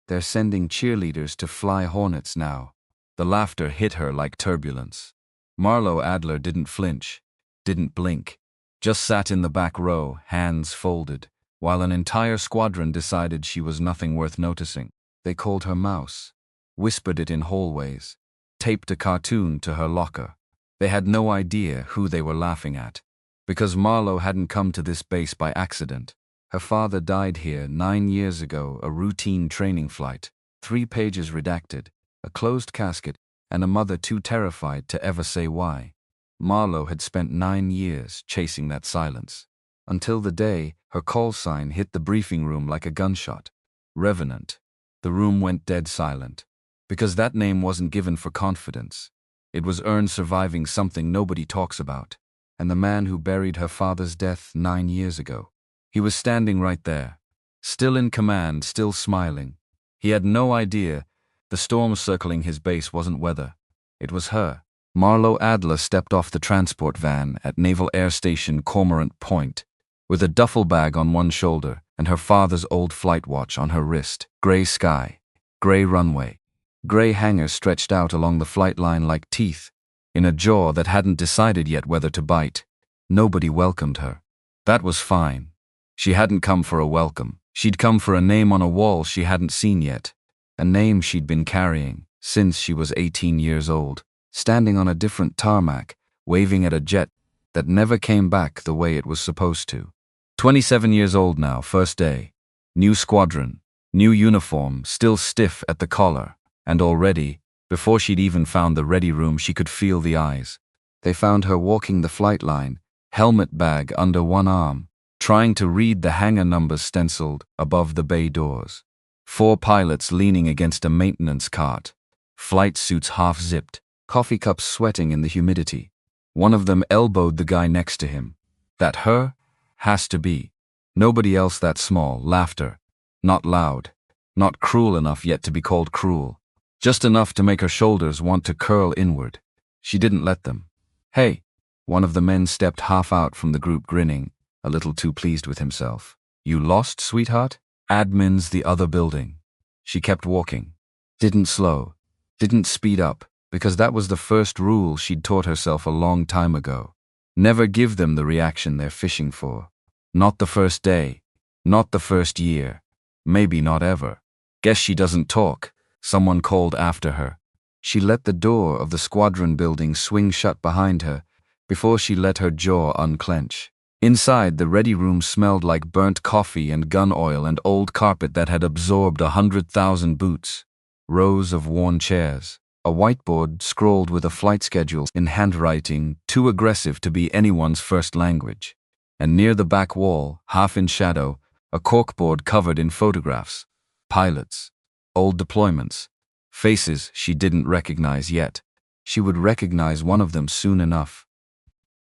They're sending cheerleaders to fly hornets now. The laughter hit her like turbulence. Marlo Adler didn't flinch, didn't blink, just sat in the back row, hands folded, while an entire squadron decided she was nothing worth noticing. They called her Mouse, whispered it in hallways, taped a cartoon to her locker. They had no idea who they were laughing at, because Marlo hadn't come to this base by accident. Her father died here 9 years ago, a routine training flight, 3 pages redacted, a closed casket, and a mother too terrified to ever say why. Marlo had spent 9 years chasing that silence, until the day her call sign hit the briefing room like a gunshot. Revenant. The room went dead silent, because that name wasn't given for confidence. It was earned surviving something nobody talks about, and the man who buried her father's death 9 years ago. He was standing right there, still in command, still smiling. He had no idea the storm circling his base wasn't weather. It was her. Marlo Adler stepped off the transport van at Naval Air Station Cormorant Point, with a duffel bag on one shoulder and her father's old flight watch on her wrist. Gray sky, gray runway, gray hangars stretched out along the flight line like teeth, in a jaw that hadn't decided yet whether to bite. Nobody welcomed her. That was fine. She hadn't come for a welcome. She'd come for a name on a wall she hadn't seen yet. A name she'd been carrying since she was 18 years old, standing on a different tarmac, waving at a jet that never came back the way it was supposed to. 27 years old now, first day. New squadron, new uniform, still stiff at the collar, and already, before she'd even found the ready room, she could feel the eyes. They found her walking the flight line, helmet bag under one arm, trying to read the hangar numbers stenciled above the bay doors. 4 pilots leaning against a maintenance cart, flight suits half-zipped, coffee cups sweating in the humidity. One of them elbowed the guy next to him. That her? Has to be. Nobody else that small. Laughter. Not loud. Not cruel enough yet to be called cruel. Just enough to make her shoulders want to curl inward. She didn't let them. Hey! One of the men stepped half out from the group, grinning, a little too pleased with himself. You lost, sweetheart? Admin's the other building. She kept walking. Didn't slow. Didn't speed up, because that was the first rule she'd taught herself a long time ago. Never give them the reaction they're fishing for. Not the first day. Not the first year. Maybe not ever. Guess she doesn't talk, someone called after her. She let the door of the squadron building swing shut behind her before she let her jaw unclench. Inside, the ready room smelled like burnt coffee and gun oil and old carpet that had absorbed 100,000 boots. Rows of worn chairs. A whiteboard scrawled with a flight schedule in handwriting too aggressive to be anyone's first language. And near the back wall, half in shadow, a corkboard covered in photographs. Pilots. Old deployments. Faces she didn't recognize yet. She would recognize one of them soon enough.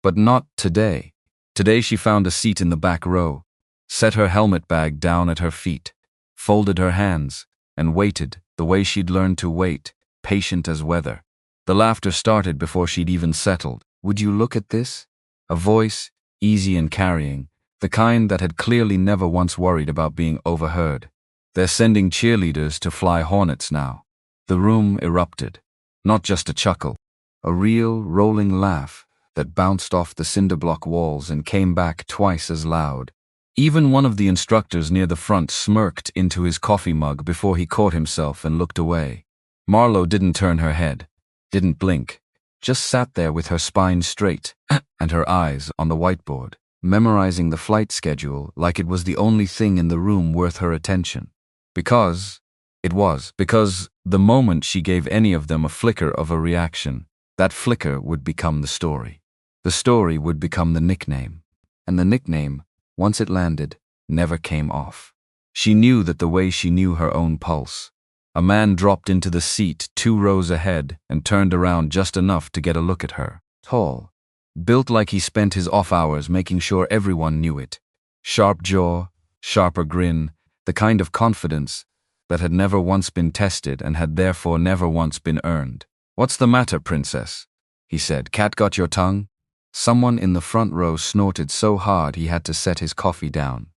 But not today. Today she found a seat in the back row, set her helmet bag down at her feet, folded her hands, and waited the way she'd learned to wait, patient as weather. The laughter started before she'd even settled. Would you look at this? A voice, easy and carrying, the kind that had clearly never once worried about being overheard. They're sending cheerleaders to fly hornets now. The room erupted. Not just a chuckle. A real, rolling laugh that bounced off the cinder-block walls and came back twice as loud. Even one of the instructors near the front smirked into his coffee mug before he caught himself and looked away. Marlo didn't turn her head, didn't blink, just sat there with her spine straight and her eyes on the whiteboard, memorizing the flight schedule like it was the only thing in the room worth her attention. Because the moment she gave any of them a flicker of a reaction, that flicker would become the story. The story would become the nickname. And the nickname, once it landed, never came off. She knew that the way she knew her own pulse. A man dropped into the seat 2 rows ahead and turned around just enough to get a look at her. Tall. Built like he spent his off hours making sure everyone knew it. Sharp jaw, sharper grin, the kind of confidence that had never once been tested and had therefore never once been earned. What's the matter, princess? He said. Cat got your tongue? Someone in the front row snorted so hard he had to set his coffee down.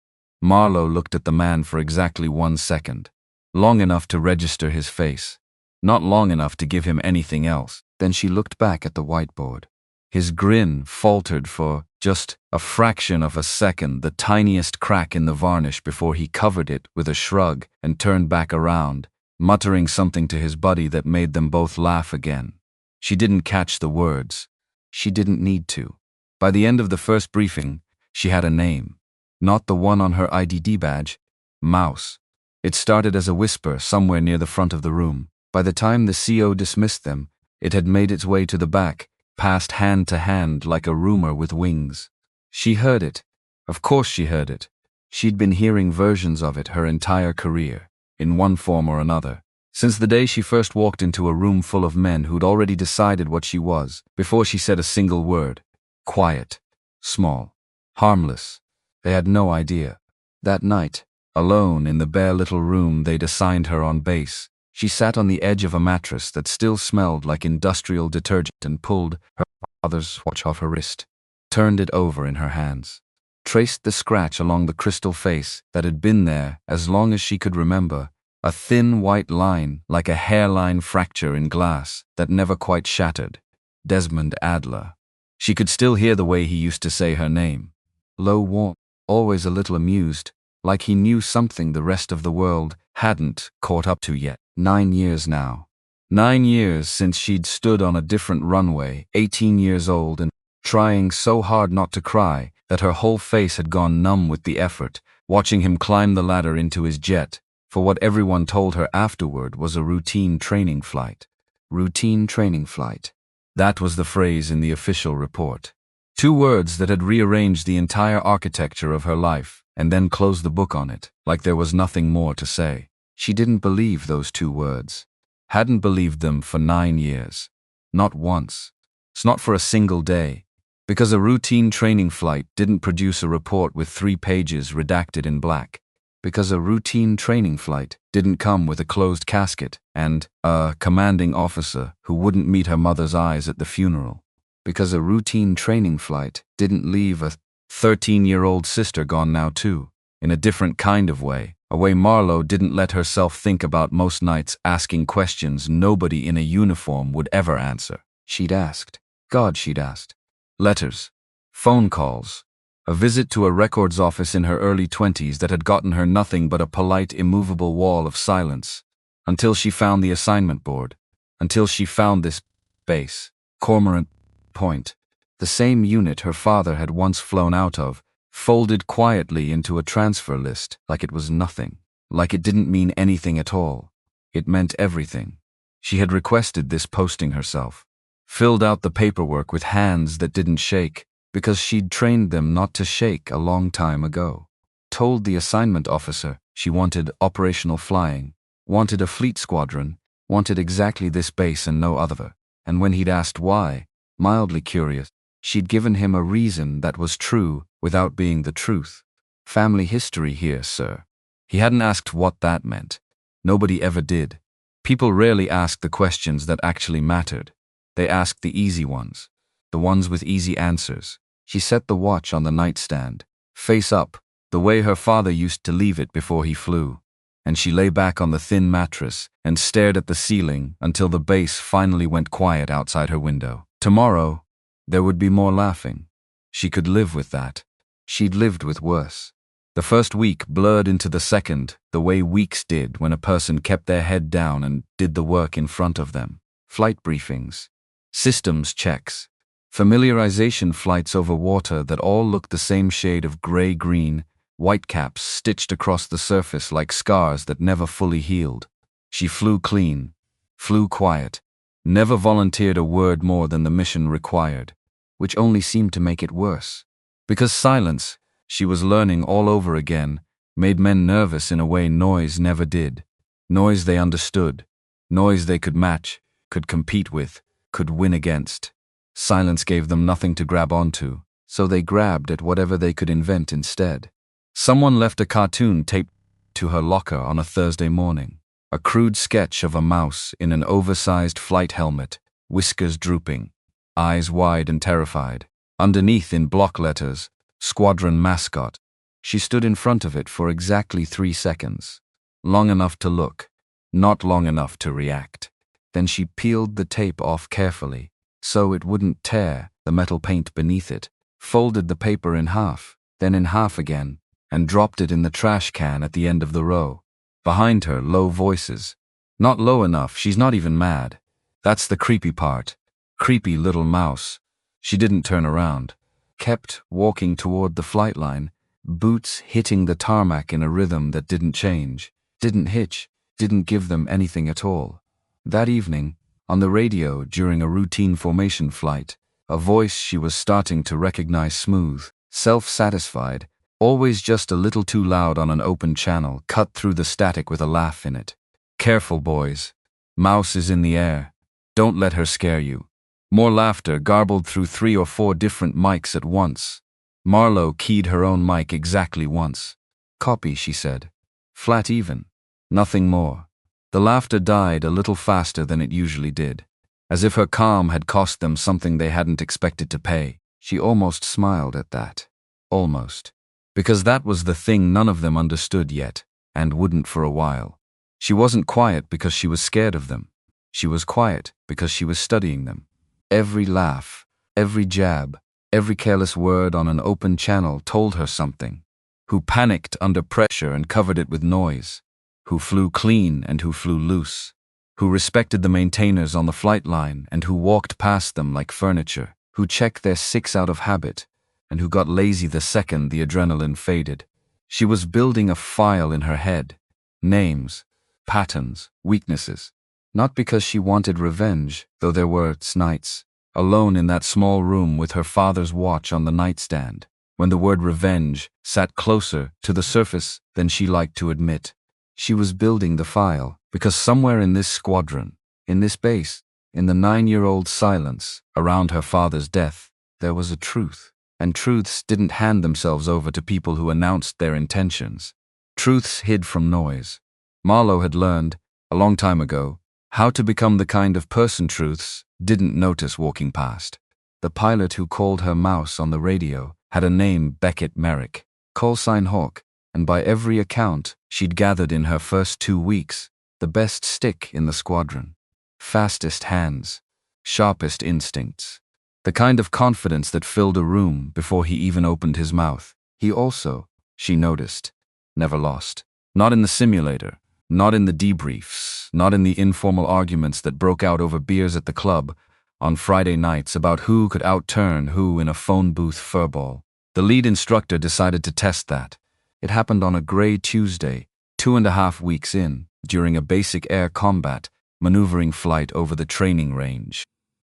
Marlo looked at the man for exactly 1 second. Long enough to register his face. Not long enough to give him anything else. Then she looked back at the whiteboard. His grin faltered for just a fraction of a second, the tiniest crack in the varnish before he covered it with a shrug and turned back around, muttering something to his buddy that made them both laugh again. She didn't catch the words. She didn't need to. By the end of the first briefing, she had a name. Not the one on her IDD badge. Mouse. It started as a whisper somewhere near the front of the room. By the time the CO dismissed them, it had made its way to the back, passed hand to hand like a rumor with wings. She heard it. Of course she heard it. She'd been hearing versions of it her entire career, in one form or another, since the day she first walked into a room full of men who'd already decided what she was, before she said a single word. Quiet. Small. Harmless. They had no idea. That night, alone in the bare little room they'd assigned her on base, she sat on the edge of a mattress that still smelled like industrial detergent and pulled her father's watch off her wrist, turned it over in her hands, traced the scratch along the crystal face that had been there as long as she could remember, a thin white line like a hairline fracture in glass that never quite shattered. Desmond Adler. She could still hear the way he used to say her name. Low, warm, always a little amused, like he knew something the rest of the world hadn't caught up to yet. 9 years now. 9 years since she'd stood on a different runway, 18 years old and trying so hard not to cry that her whole face had gone numb with the effort, watching him climb the ladder into his jet, for what everyone told her afterward was a routine training flight. Routine training flight. That was the phrase in the official report. 2 words that had rearranged the entire architecture of her life, and then closed the book on it, like there was nothing more to say. She didn't believe those 2 words. Hadn't believed them for 9 years. Not once. It's not for a single day. Because a routine training flight didn't produce a report with 3 pages redacted in black. Because a routine training flight didn't come with a closed casket and a commanding officer who wouldn't meet her mother's eyes at the funeral. Because a routine training flight didn't leave a 13-year-old sister gone now too, in a different kind of way, a way Marlowe didn't let herself think about most nights, asking questions nobody in a uniform would ever answer. She'd asked. God, she'd asked. Letters. Phone calls. A visit to a records office in her early 20s that had gotten her nothing but a polite, immovable wall of silence. Until she found the assignment board. Until she found this base. Cormorant Point. The same unit her father had once flown out of, folded quietly into a transfer list like it was nothing. Like it didn't mean anything at all. It meant everything. She had requested this posting herself. Filled out the paperwork with hands that didn't shake, because she'd trained them not to shake a long time ago. Told the assignment officer she wanted operational flying, wanted a fleet squadron, wanted exactly this base and no other. And when he'd asked why, mildly curious, she'd given him a reason that was true without being the truth. Family history here, sir. He hadn't asked what that meant. Nobody ever did. People rarely asked the questions that actually mattered. They asked the easy ones. The ones with easy answers. She set the watch on the nightstand, face up, the way her father used to leave it before he flew, and she lay back on the thin mattress and stared at the ceiling until the base finally went quiet outside her window. Tomorrow, there would be more laughing. She could live with that. She'd lived with worse. The first week blurred into the second, the way weeks did when a person kept their head down and did the work in front of them. Flight briefings. Systems checks. Familiarization flights over water that all looked the same shade of gray-green, whitecaps stitched across the surface like scars that never fully healed. She flew clean, flew quiet, never volunteered a word more than the mission required, which only seemed to make it worse. Because silence, she was learning all over again, made men nervous in a way noise never did. Noise they understood, noise they could match, could compete with, could win against. Silence gave them nothing to grab onto, so they grabbed at whatever they could invent instead. Someone left a cartoon taped to her locker on a Thursday morning. A crude sketch of a mouse in an oversized flight helmet, whiskers drooping, eyes wide and terrified. Underneath in block letters, squadron mascot. She stood in front of it for exactly 3 seconds. Long enough to look. not long enough to react. Then she peeled the tape off carefully, so it wouldn't tear the metal paint beneath it, folded the paper in half, then in half again, and dropped it in the trash can at the end of the row. Behind her, low voices. Not low enough, she's not even mad. That's the creepy part. Creepy little mouse. She didn't turn around. Kept walking toward the flight line, boots hitting the tarmac in a rhythm that didn't change, didn't hitch, didn't give them anything at all. That evening, on the radio during a routine formation flight, a voice she was starting to recognize, smooth, self-satisfied, always just a little too loud on an open channel, cut through the static with a laugh in it. Careful, boys. Mouse is in the air. Don't let her scare you. More laughter garbled through 3 or 4 different mics at once. Marlowe keyed her own mic exactly once. Copy, she said. Flat even. Nothing more. The laughter died a little faster than it usually did, as if her calm had cost them something they hadn't expected to pay. She almost smiled at that. Almost. Because that was the thing none of them understood yet, and wouldn't for a while. She wasn't quiet because she was scared of them. She was quiet because she was studying them. Every laugh, every jab, every careless word on an open channel told her something. Who panicked under pressure and covered it with noise. Who flew clean and who flew loose. Who respected the maintainers on the flight line and who walked past them like furniture. Who checked their 6 out of habit and who got lazy the second the adrenaline faded. She was building a file in her head. Names, patterns, weaknesses. Not because she wanted revenge, though there were nights, alone in that small room with her father's watch on the nightstand, when the word revenge sat closer to the surface than she liked to admit. She was building the file because somewhere in this squadron, in this base, in the 9-year-old silence around her father's death, there was a truth. And truths didn't hand themselves over to people who announced their intentions. Truths hid from noise. Marlowe had learned, a long time ago, how to become the kind of person truths didn't notice walking past. The pilot who called her Mouse on the radio had a name, Beckett Merrick, callsign Hawk, and by every account she'd gathered in her first 2 weeks, the best stick in the squadron. Fastest hands, sharpest instincts. The kind of confidence that filled a room before he even opened his mouth. He also, she noticed, never lost. Not in the simulator, not in the debriefs, not in the informal arguments that broke out over beers at the club on Friday nights about who could outturn who in a phone booth furball. The lead instructor decided to test that. It happened on a gray Tuesday, 2.5 weeks in, during a basic air combat maneuvering flight over the training range.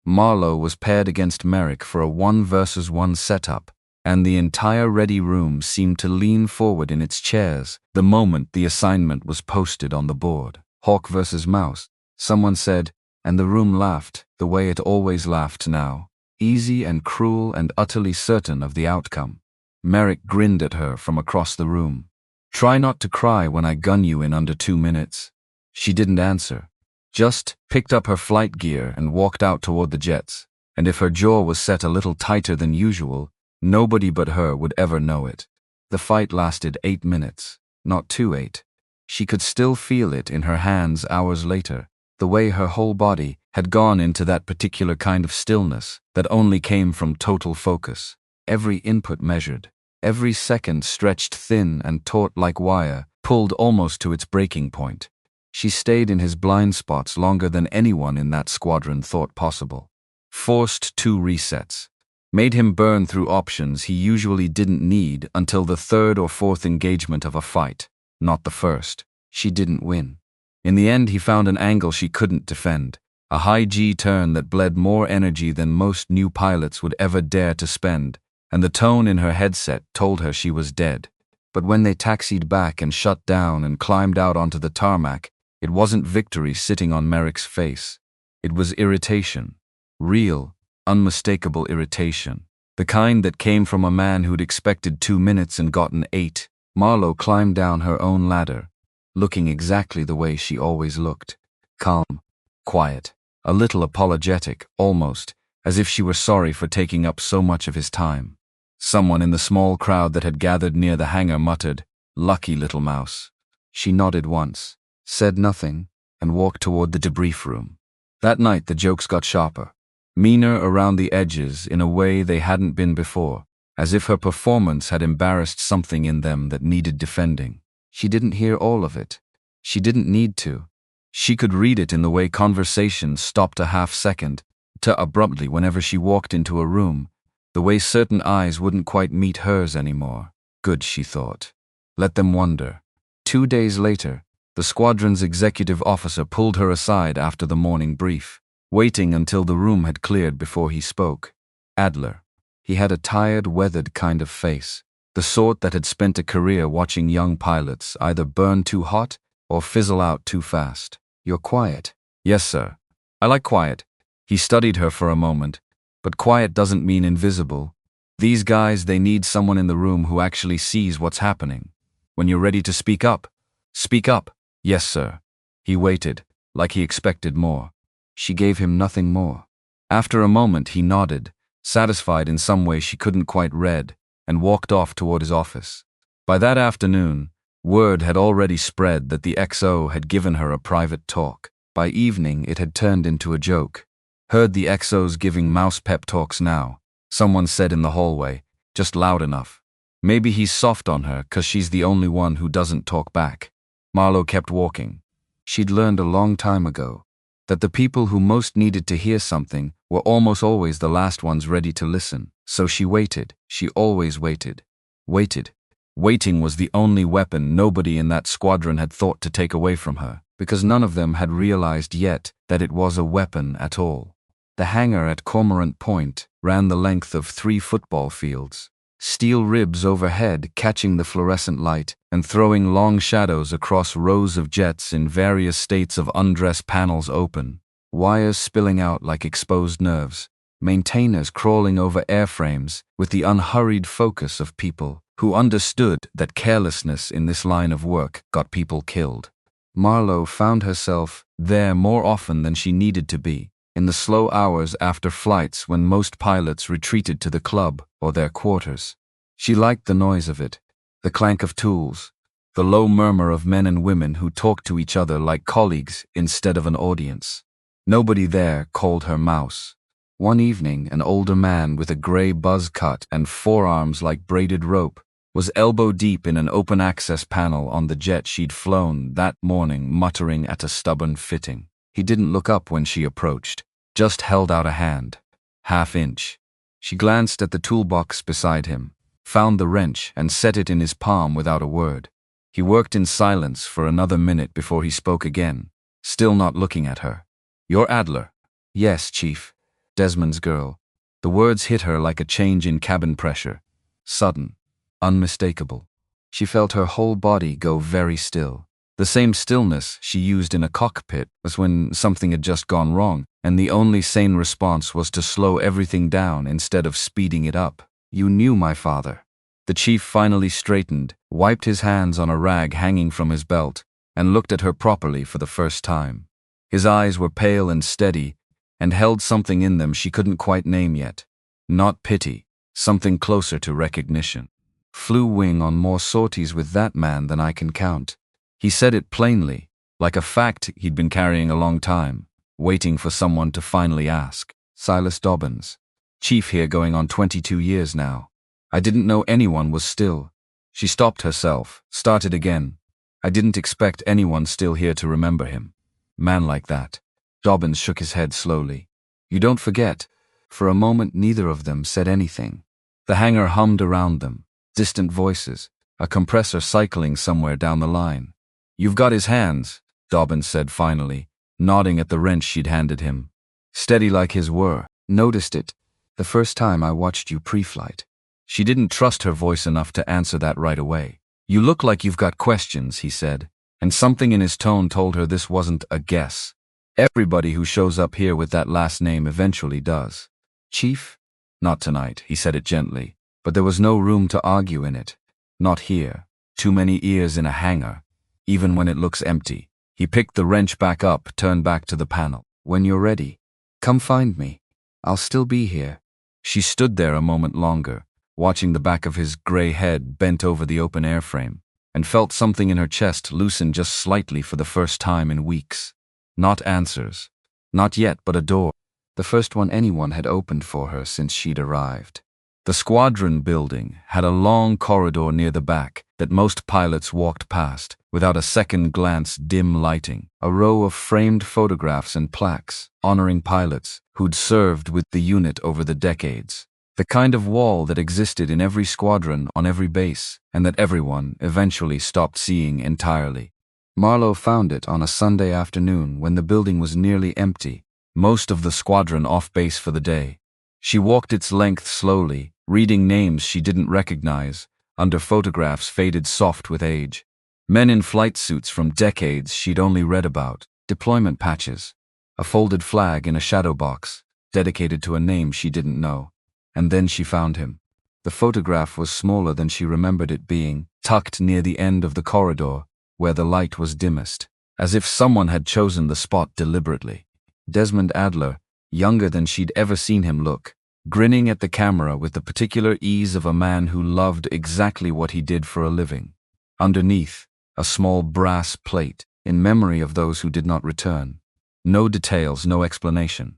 Marlowe was paired against Merrick for a 1 versus 1 setup, and the entire ready room seemed to lean forward in its chairs the moment the assignment was posted on the board. Hawk versus Mouse, someone said, and the room laughed the way it always laughed now, easy and cruel and utterly certain of the outcome. Merrick grinned at her from across the room. Try not to cry when I gun you in under 2 minutes. She didn't answer. Just picked up her flight gear and walked out toward the jets, and if her jaw was set a little tighter than usual, nobody but her would ever know it. The fight lasted 8 minutes, not 2-8. She could still feel it in her hands hours later, the way her whole body had gone into that particular kind of stillness that only came from total focus. Every input measured, every second stretched thin and taut like wire, pulled almost to its breaking point. She stayed in his blind spots longer than anyone in that squadron thought possible. Forced 2 resets. Made him burn through options he usually didn't need until the 3rd or 4th engagement of a fight, not the first. She didn't win. In the end, he found an angle she couldn't defend, a high G turn that bled more energy than most new pilots would ever dare to spend, and the tone in her headset told her she was dead. But when they taxied back and shut down and climbed out onto the tarmac, it wasn't victory sitting on Merrick's face. It was irritation. Real, unmistakable irritation. The kind that came from a man who'd expected 2 minutes and gotten 8. Marlowe climbed down her own ladder, looking exactly the way she always looked. Calm, quiet, a little apologetic, almost, as if she were sorry for taking up so much of his time. Someone in the small crowd that had gathered near the hangar muttered, "Lucky little mouse." She nodded once. Said nothing, and walked toward the debrief room. That night the jokes got sharper, meaner around the edges in a way they hadn't been before, as if her performance had embarrassed something in them that needed defending. She didn't hear all of it. She didn't need to. She could read it in the way conversations stopped a half-second, too abruptly whenever she walked into a room, the way certain eyes wouldn't quite meet hers anymore. Good, she thought. Let them wonder. 2 days later, the squadron's executive officer pulled her aside after the morning brief, waiting until the room had cleared before he spoke. Adler. He had a tired, weathered kind of face, the sort that had spent a career watching young pilots either burn too hot or fizzle out too fast. You're quiet. Yes, sir. I like quiet. He studied her for a moment, but quiet doesn't mean invisible. These guys, they need someone in the room who actually sees what's happening. When you're ready to speak up, speak up. Yes, sir. He waited, like he expected more. She gave him nothing more. After a moment, he nodded, satisfied in some way she couldn't quite read, and walked off toward his office. By that afternoon, word had already spread that the XO had given her a private talk. By evening, it had turned into a joke. Heard the XO's giving mouse pep talks now, someone said in the hallway, just loud enough. Maybe he's soft on her 'cause she's the only one who doesn't talk back. Marlowe kept walking. She'd learned a long time ago that the people who most needed to hear something were almost always the last ones ready to listen. So she waited. She always waited. Waited. Waiting was the only weapon nobody in that squadron had thought to take away from her, because none of them had realized yet that it was a weapon at all. The hangar at Cormorant Point ran the length of 3 football fields. Steel ribs overhead catching the fluorescent light and throwing long shadows across rows of jets in various states of undress panels open, wires spilling out like exposed nerves, maintainers crawling over airframes with the unhurried focus of people who understood that carelessness in this line of work got people killed. Marlowe found herself there more often than she needed to be, in the slow hours after flights when most pilots retreated to the club or their quarters. She liked the noise of it, the clank of tools, the low murmur of men and women who talked to each other like colleagues instead of an audience. Nobody there called her Mouse. One evening, an older man with a gray buzz cut and forearms like braided rope was elbow-deep in an open-access panel on the jet she'd flown that morning, muttering at a stubborn fitting. He didn't look up when she approached, just held out a hand. Half-inch. She glanced at the toolbox beside him, found the wrench and set it in his palm without a word. He worked in silence for another minute before he spoke again, still not looking at her. "You're Adler." "Yes, Chief." Desmond's girl. The words hit her like a change in cabin pressure. Sudden. Unmistakable. She felt her whole body go very still. The same stillness she used in a cockpit was when something had just gone wrong, and the only sane response was to slow everything down instead of speeding it up. "You knew my father." The chief finally straightened, wiped his hands on a rag hanging from his belt, and looked at her properly for the first time. His eyes were pale and steady, and held something in them she couldn't quite name yet. Not pity, something closer to recognition. "Flew wing on more sorties with that man than I can count." He said it plainly, like a fact he'd been carrying a long time, waiting for someone to finally ask. "Silas Dobbins. Chief here going on 22 years now. I didn't know anyone was still." She stopped herself, started again. "I didn't expect anyone still here to remember him. Man like that." Dobbins shook his head slowly. "You don't forget." For a moment neither of them said anything. The hangar hummed around them, distant voices, a compressor cycling somewhere down the line. "You've got his hands," Dobbins said finally, nodding at the wrench she'd handed him. "Steady like his were." "Noticed it the first time I watched you pre-flight." She didn't trust her voice enough to answer that right away. "You look like you've got questions," he said, and something in his tone told her this wasn't a guess. Everybody who shows up here with that last name eventually does. "Chief?" "Not tonight," he said it gently, but there was no room to argue in it. Not here. Too many ears in a hangar. Even when it looks empty. He picked the wrench back up, turned back to the panel. "When you're ready, come find me. I'll still be here." She stood there a moment longer, watching the back of his gray head bent over the open airframe, and felt something in her chest loosen just slightly for the first time in weeks. Not answers. Not yet, but a door. The first one anyone had opened for her since she'd arrived. The squadron building had a long corridor near the back that most pilots walked past, without a second glance, dim lighting. A row of framed photographs and plaques, honoring pilots who'd served with the unit over the decades. The kind of wall that existed in every squadron on every base, and that everyone eventually stopped seeing entirely. Marlowe found it on a Sunday afternoon when the building was nearly empty, most of the squadron off base for the day. She walked its length slowly, reading names she didn't recognize, under photographs faded soft with age. Men in flight suits from decades she'd only read about, deployment patches, a folded flag in a shadow box, dedicated to a name she didn't know. And then she found him. The photograph was smaller than she remembered it being, tucked near the end of the corridor, where the light was dimmest, as if someone had chosen the spot deliberately. Desmond Adler, younger than she'd ever seen him look, grinning at the camera with the particular ease of a man who loved exactly what he did for a living. Underneath, a small brass plate, in memory of those who did not return. No details, no explanation.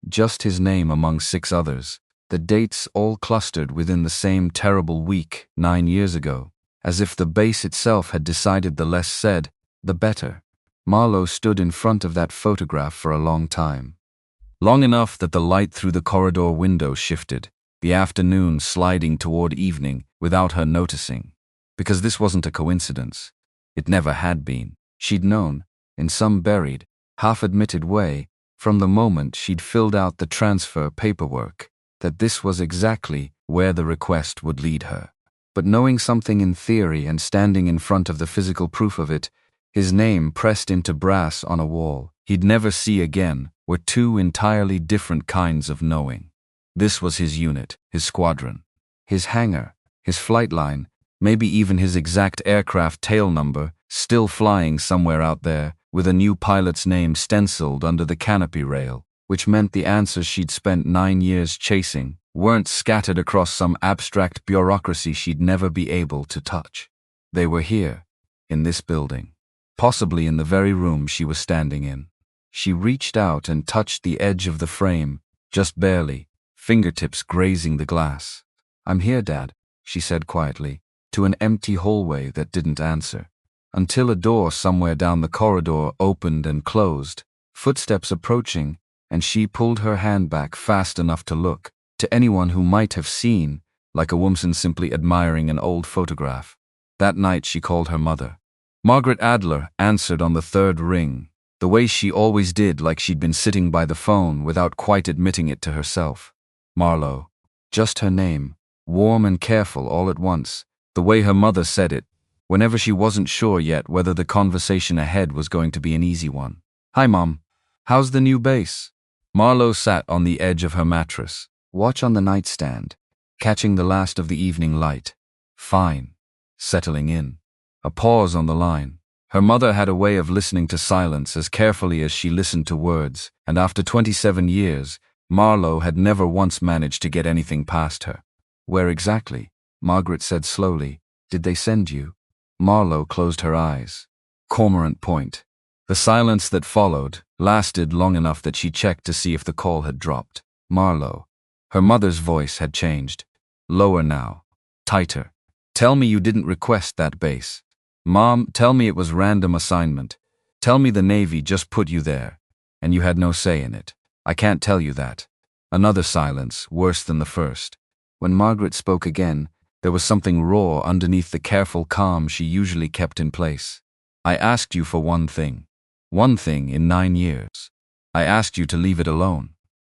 Just his name among 6 others. The dates all clustered within the same terrible week 9 years ago, as if the base itself had decided the less said, the better. Marlowe stood in front of that photograph for a long time. Long enough that the light through the corridor window shifted, the afternoon sliding toward evening without her noticing. Because this wasn't a coincidence. It never had been. She'd known, in some buried, half-admitted way, from the moment she'd filled out the transfer paperwork, that this was exactly where the request would lead her. But knowing something in theory and standing in front of the physical proof of it, his name pressed into brass on a wall he'd never see again, were 2 entirely different kinds of knowing. This was his unit, his squadron, his hangar, his flight line, maybe even his exact aircraft tail number, still flying somewhere out there, with a new pilot's name stenciled under the canopy rail, which meant the answers she'd spent 9 years chasing weren't scattered across some abstract bureaucracy she'd never be able to touch. They were here, in this building, possibly in the very room she was standing in. She reached out and touched the edge of the frame, just barely, fingertips grazing the glass. "I'm here, Dad," she said quietly, to an empty hallway that didn't answer. Until a door somewhere down the corridor opened and closed, footsteps approaching, and she pulled her hand back fast enough to look, to anyone who might have seen, like a woman simply admiring an old photograph. That night she called her mother. Margaret Adler answered on the 3rd ring, the way she always did, like she'd been sitting by the phone without quite admitting it to herself. Marlowe. Just her name, warm and careful all at once, the way her mother said it, whenever she wasn't sure yet whether the conversation ahead was going to be an easy one. "Hi, Mom. How's the new base?" Marlowe sat on the edge of her mattress, watch on the nightstand, catching the last of the evening light. "Fine." Settling in. A pause on the line. Her mother had a way of listening to silence as carefully as she listened to words, and after 27 years, Marlowe had never once managed to get anything past her. "Where exactly?" Margaret said slowly. "Did they send you?" Marlowe closed her eyes. Cormorant Point. The silence that followed lasted long enough that she checked to see if the call had dropped. "Marlowe." Her mother's voice had changed. Lower now. Tighter. "Tell me you didn't request that base. Mom, tell me it was random assignment. Tell me the Navy just put you there, and you had no say in it. I can't tell you that." Another silence, worse than the first. When Margaret spoke again, there was something raw underneath the careful calm she usually kept in place. "I asked you for one thing. One thing in 9 years. I asked you to leave it alone.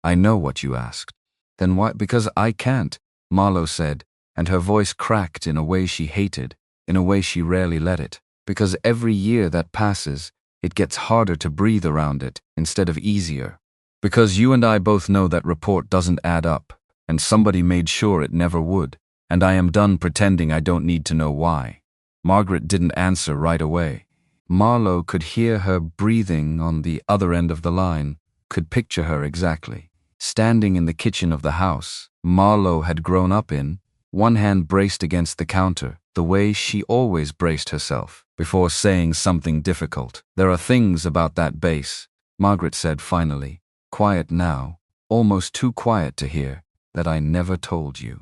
I know what you asked." "Then why?" "Because I can't," Marlowe said, and her voice cracked in a way she hated, in a way she rarely let it. "Because every year that passes, it gets harder to breathe around it, instead of easier. Because you and I both know that report doesn't add up, and somebody made sure it never would, and I am done pretending I don't need to know why." Margaret didn't answer right away. Marlowe could hear her breathing on the other end of the line, could picture her exactly. Standing in the kitchen of the house Marlowe had grown up in, one hand braced against the counter, the way she always braced herself, before saying something difficult. "There are things about that base," Margaret said finally. Quiet now, almost too quiet to hear, that I never told you.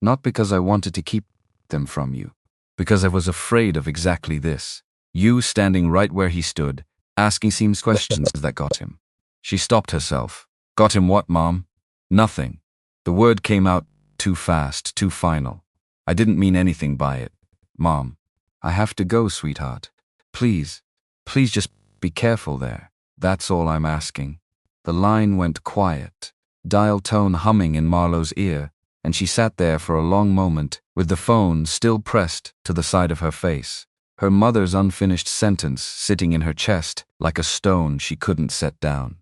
Not because I wanted to keep them from you. Because I was afraid of exactly this. You standing right where he stood, asking seems questions that got him. She stopped herself. Got him what, Mom? Nothing. The word came out too fast, too final. I didn't mean anything by it. Mom, I have to go, sweetheart. Please, please just be careful there. That's all I'm asking. The line went quiet, dial tone humming in Marlowe's ear, and she sat there for a long moment, with the phone still pressed to the side of her face, her mother's unfinished sentence sitting in her chest like a stone she couldn't set down.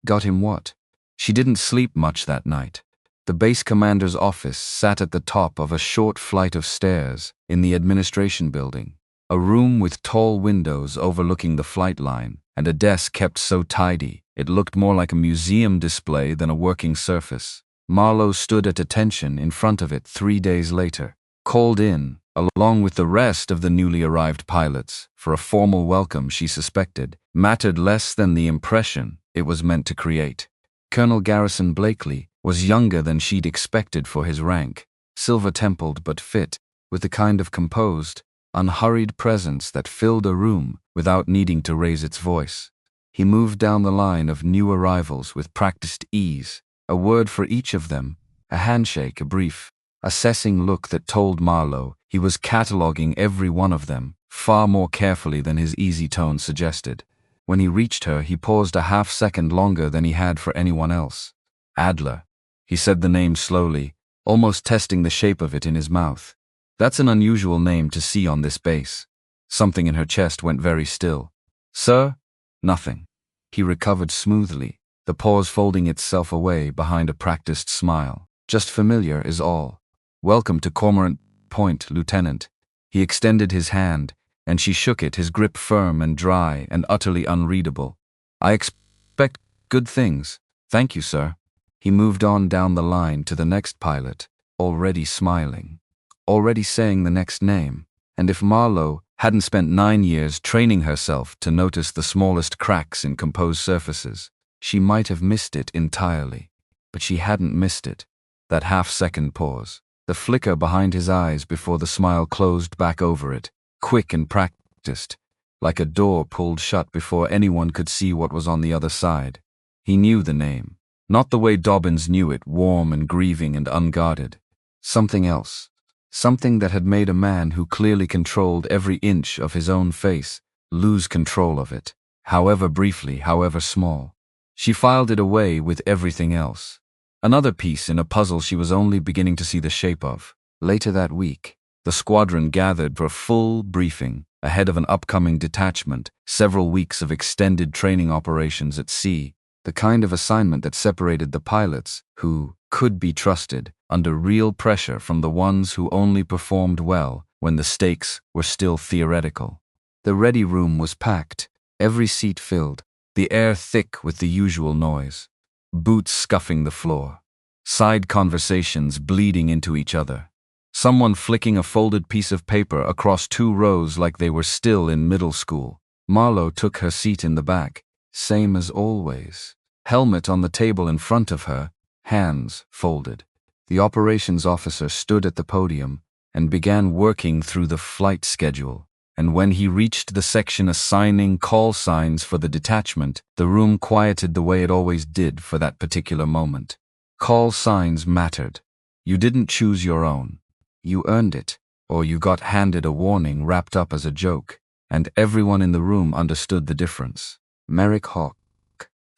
Got him what? She didn't sleep much that night. The base commander's office sat at the top of a short flight of stairs in the administration building, a room with tall windows overlooking the flight line, and a desk kept so tidy it looked more like a museum display than a working surface. Marlowe stood at attention in front of it 3 days later, called in, along with the rest of the newly arrived pilots, for a formal welcome she suspected mattered less than the impression it was meant to create. Colonel Garrison Blakely was younger than she'd expected for his rank, silver-templed but fit, with the kind of composed, unhurried presence that filled a room without needing to raise its voice. He moved down the line of new arrivals with practiced ease, a word for each of them, a handshake, a brief, assessing look that told Marlowe he was cataloguing every one of them far more carefully than his easy tone suggested. When he reached her, he paused a half-second longer than he had for anyone else. Adler. He said the name slowly, almost testing the shape of it in his mouth. That's an unusual name to see on this base. Something in her chest went very still. Sir? Nothing. He recovered smoothly, the pause folding itself away behind a practiced smile. Just familiar is all. Welcome to Cormorant Point, Lieutenant. He extended his hand, and she shook it, his grip firm and dry and utterly unreadable. I expect good things. Thank you, sir. He moved on down the line to the next pilot, already smiling, already saying the next name, and if Marlowe hadn't spent 9 years training herself to notice the smallest cracks in composed surfaces, she might have missed it entirely. But she hadn't missed it. That half-second pause, the flicker behind his eyes before the smile closed back over it, quick and practiced, like a door pulled shut before anyone could see what was on the other side. He knew the name, not the way Dobbins knew it, warm and grieving and unguarded. Something else. Something that had made a man who clearly controlled every inch of his own face lose control of it, however briefly, however small. She filed it away with everything else. Another piece in a puzzle she was only beginning to see the shape of. Later that week, the squadron gathered for a full briefing ahead of an upcoming detachment, several weeks of extended training operations at sea, the kind of assignment that separated the pilots who could be trusted under real pressure from the ones who only performed well when the stakes were still theoretical. The ready room was packed, every seat filled, the air thick with the usual noise, boots scuffing the floor, side conversations bleeding into each other, someone flicking a folded piece of paper across 2 rows like they were still in middle school. Marlowe took her seat in the back, same as always, helmet on the table in front of her, hands folded. The operations officer stood at the podium and began working through the flight schedule, and when he reached the section assigning call signs for the detachment, the room quieted the way it always did for that particular moment. Call signs mattered. You didn't choose your own. You earned it, or you got handed a warning wrapped up as a joke, and everyone in the room understood the difference. Merrick Hawk.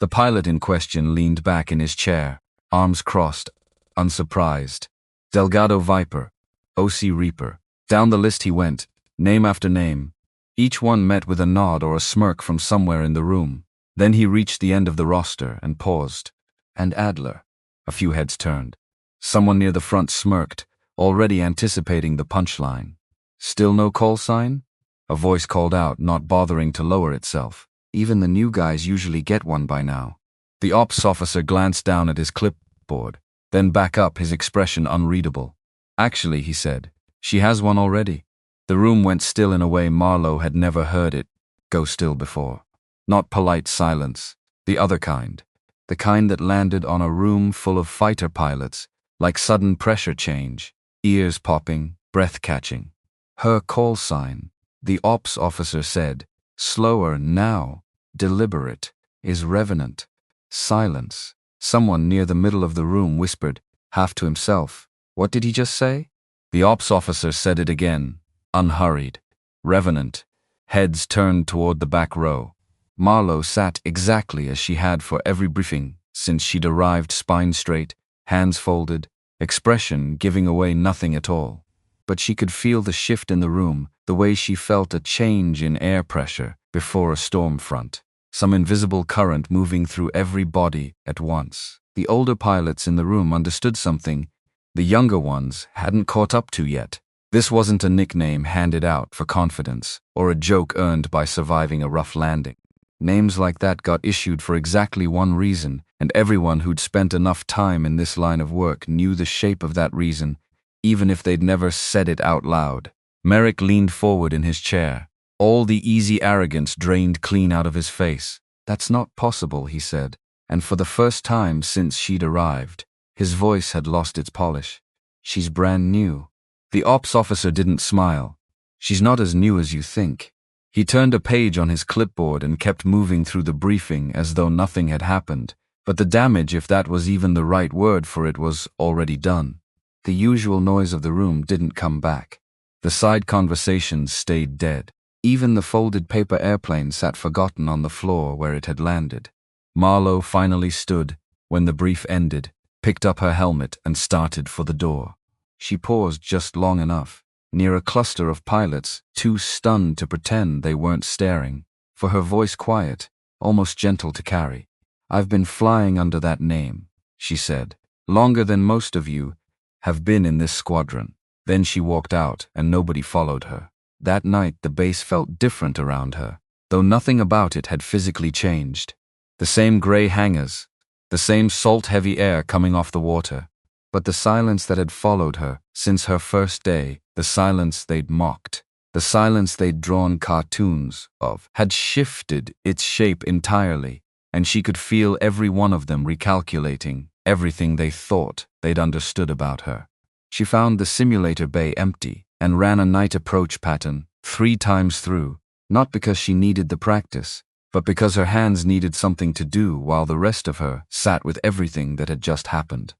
The pilot in question leaned back in his chair, arms crossed, unsurprised. Delgado Viper, O.C. Reaper. Down the list he went, name after name. Each one met with a nod or a smirk from somewhere in the room. Then he reached the end of the roster and paused. And Adler. A few heads turned. Someone near the front smirked, already anticipating the punchline. Still no call sign? A voice called out, not bothering to lower itself. Even the new guys usually get one by now. The ops officer glanced down at his clipboard, then back up, his expression unreadable. Actually, he said, she has one already. The room went still in a way Marlowe had never heard it go still before. Not polite silence. The other kind. The kind that landed on a room full of fighter pilots, like sudden pressure change, ears popping, breath catching. Her call sign, the ops officer said, slower now, deliberate, is revenant. Silence. Someone near the middle of the room whispered, half to himself, "What did he just say?" The ops officer said it again, unhurried. Revenant. Heads turned toward the back row. Marlowe sat exactly as she had for every briefing since she'd arrived, spine straight, hands folded, expression giving away nothing at all. But she could feel the shift in the room, the way she felt a change in air pressure before a storm front. Some invisible current moving through every body at once. The older pilots in the room understood something the younger ones hadn't caught up to yet. This wasn't a nickname handed out for confidence or a joke earned by surviving a rough landing. Names like that got issued for exactly one reason, and everyone who'd spent enough time in this line of work knew the shape of that reason, even if they'd never said it out loud. Merrick leaned forward in his chair. All the easy arrogance drained clean out of his face. "That's not possible," he said, and for the first time since she'd arrived, his voice had lost its polish. "She's brand new." The ops officer didn't smile. "She's not as new as you think." He turned a page on his clipboard and kept moving through the briefing as though nothing had happened, but the damage, if that was even the right word for it, was already done. The usual noise of the room didn't come back. The side conversations stayed dead. Even the folded paper airplane sat forgotten on the floor where it had landed. Marlowe finally stood when the brief ended, picked up her helmet and started for the door. She paused just long enough, near a cluster of pilots, too stunned to pretend they weren't staring, for her voice quiet, almost gentle to carry. "I've been flying under that name," she said, "longer than most of you have been in this squadron." Then she walked out and nobody followed her. That night the base felt different around her, though nothing about it had physically changed. The same gray hangars, the same salt-heavy air coming off the water. But the silence that had followed her since her first day, the silence they'd mocked, the silence they'd drawn cartoons of, had shifted its shape entirely, and she could feel every one of them recalculating everything they thought they'd understood about her. She found the simulator bay empty and ran a night approach pattern 3 times through, not because she needed the practice, but because her hands needed something to do while the rest of her sat with everything that had just happened.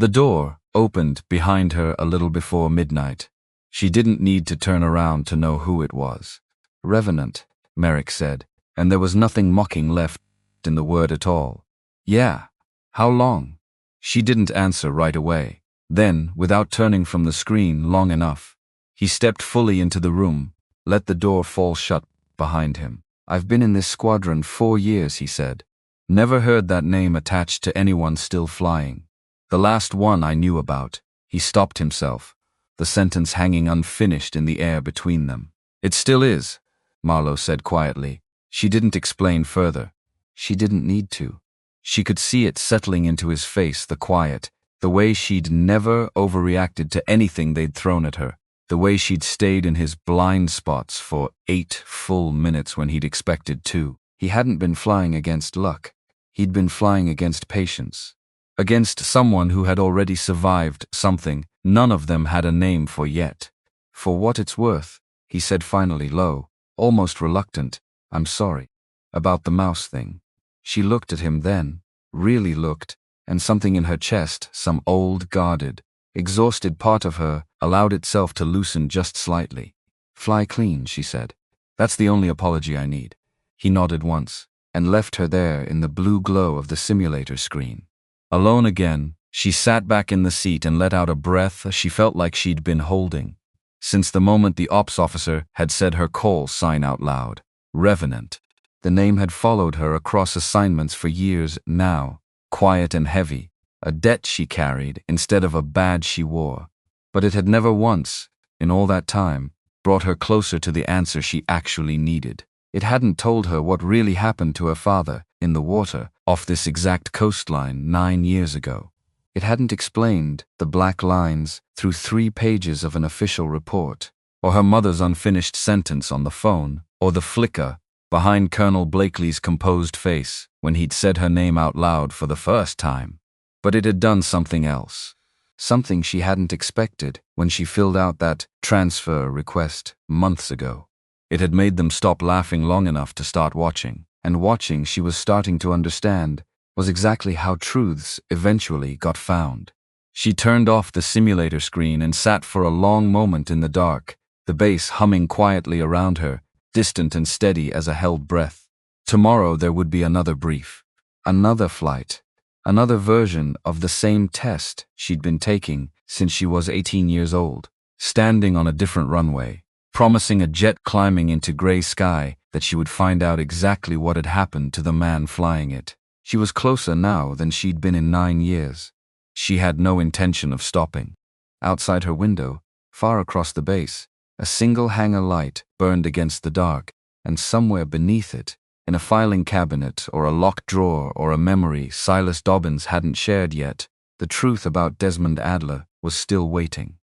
The door opened behind her a little before midnight. She didn't need to turn around to know who it was. "Revenant," Merrick said, and there was nothing mocking left in the word at all. "Yeah. How long?" She didn't answer right away. Then, without turning from the screen long enough, he stepped fully into the room, let the door fall shut behind him. "I've been in this squadron 4 years," he said. "Never heard that name attached to anyone still flying. The last one I knew about." He stopped himself, the sentence hanging unfinished in the air between them. "It still is," Marlowe said quietly. She didn't explain further. She didn't need to. She could see it settling into his face, the quiet, the way she'd never overreacted to anything they'd thrown at her, the way she'd stayed in his blind spots for 8 full minutes when he'd expected 2. He hadn't been flying against luck. He'd been flying against patience. Against someone who had already survived something none of them had a name for yet. "For what it's worth," he said finally, low, almost reluctant, "I'm sorry. About the mouse thing." She looked at him then, really looked, and something in her chest, some old, guarded, exhausted part of her, allowed itself to loosen just slightly. "Fly clean," she said. "That's the only apology I need." He nodded once, and left her there in the blue glow of the simulator screen. Alone again, she sat back in the seat and let out a breath she felt like she'd been holding since the moment the ops officer had said her call sign out loud. Revenant. The name had followed her across assignments for years now, quiet and heavy, a debt she carried instead of a badge she wore. But it had never once, in all that time, brought her closer to the answer she actually needed. It hadn't told her what really happened to her father in the water off this exact coastline 9 years ago. It hadn't explained the black lines through 3 pages of an official report, or her mother's unfinished sentence on the phone, or the flicker behind Colonel Blakely's composed face, when he'd said her name out loud for the first time. But it had done something else. Something she hadn't expected when she filled out that transfer request months ago. It had made them stop laughing long enough to start watching, and watching, she was starting to understand, was exactly how truths eventually got found. She turned off the simulator screen and sat for a long moment in the dark, the bass humming quietly around her, distant and steady as a held breath. Tomorrow there would be another brief, another flight, another version of the same test she'd been taking since she was 18 years old, standing on a different runway, promising a jet climbing into gray sky that she would find out exactly what had happened to the man flying it. She was closer now than she'd been in 9 years. She had no intention of stopping. Outside her window, far across the base, a single hangar light burned against the dark, and somewhere beneath it, in a filing cabinet or a locked drawer or a memory Silas Dobbins hadn't shared yet, the truth about Desmond Adler was still waiting.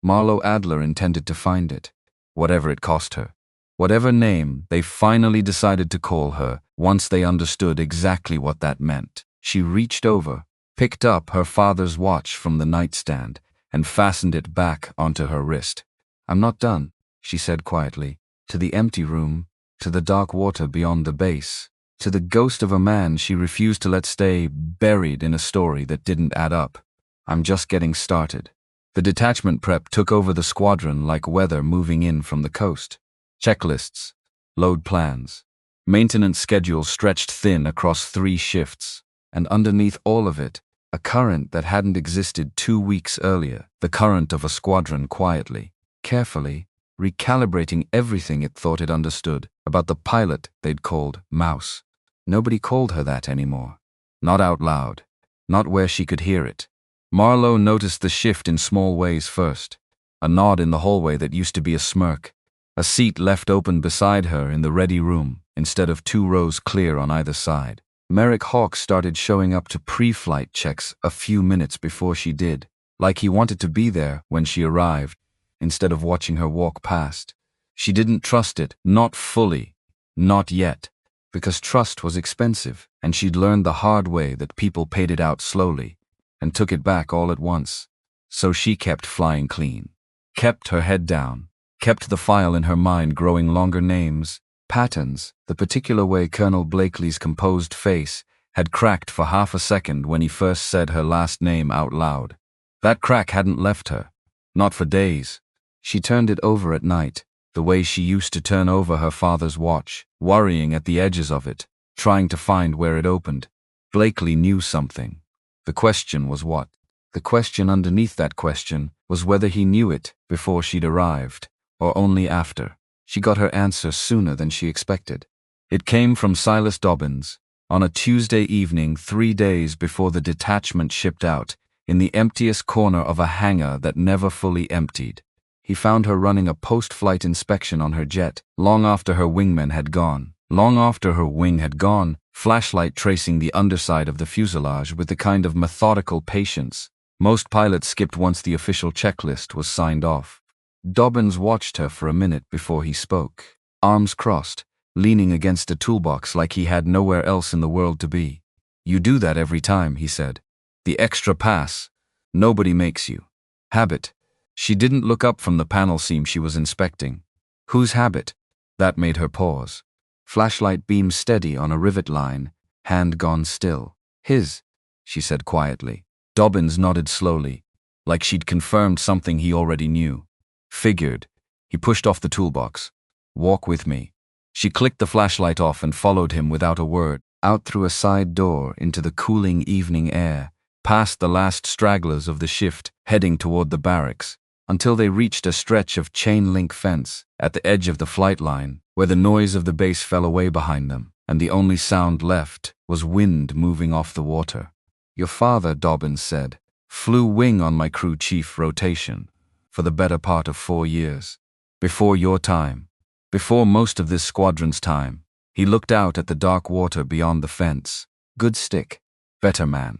Marlo Adler intended to find it, whatever it cost her. Whatever name they finally decided to call her, once they understood exactly what that meant. She reached over, picked up her father's watch from the nightstand, and fastened it back onto her wrist. "I'm not done," she said quietly, to the empty room, to the dark water beyond the base, to the ghost of a man she refused to let stay buried in a story that didn't add up. "I'm just getting started." The detachment prep took over the squadron like weather moving in from the coast. Checklists, load plans, maintenance schedules stretched thin across 3 shifts, and underneath all of it, a current that hadn't existed 2 weeks earlier, the current of a squadron quietly, carefully, recalibrating everything it thought it understood about the pilot they'd called Mouse. Nobody called her that anymore. Not out loud. Not where she could hear it. Marlo noticed the shift in small ways first. A nod in the hallway that used to be a smirk. A seat left open beside her in the ready room, instead of 2 rows clear on either side. Merrick Hawks started showing up to pre-flight checks a few minutes before she did, like he wanted to be there when she arrived, instead of watching her walk past. She didn't trust it, not fully, not yet, because trust was expensive, and she'd learned the hard way that people paid it out slowly, and took it back all at once. So she kept flying clean, kept her head down, kept the file in her mind growing longer names, patterns, the particular way Colonel Blakely's composed face had cracked for half a second when he first said her last name out loud. That crack hadn't left her, not for days. She turned it over at night, the way she used to turn over her father's watch, worrying at the edges of it, trying to find where it opened. Blakely knew something. The question was what? The question underneath that question was whether he knew it before she'd arrived, or only after. She got her answer sooner than she expected. It came from Silas Dobbins, on a Tuesday evening 3 days before the detachment shipped out, in the emptiest corner of a hangar that never fully emptied. He found her running a post-flight inspection on her jet, long after her wingmen had gone. Long after her wing had gone, flashlight tracing the underside of the fuselage with the kind of methodical patience most pilots skipped once the official checklist was signed off. Dobbins watched her for a minute before he spoke, arms crossed, leaning against a toolbox like he had nowhere else in the world to be. "You do that every time," he said. "The extra pass. Nobody makes you. Habit." She didn't look up from the panel seam she was inspecting. Whose habit? That made her pause. Flashlight beam steady on a rivet line, hand gone still. "His," she said quietly. Dobbins nodded slowly, like she'd confirmed something he already knew. "Figured." He pushed off the toolbox. "Walk with me." She clicked the flashlight off and followed him without a word, out through a side door into the cooling evening air, past the last stragglers of the shift, heading toward the barracks, until they reached a stretch of chain-link fence at the edge of the flight line, where the noise of the base fell away behind them, and the only sound left was wind moving off the water. "Your father," Dobbins said, "flew wing on my crew chief rotation for the better part of 4 years. Before your time. Before most of this squadron's time." He looked out at the dark water beyond the fence. "Good stick. Better man.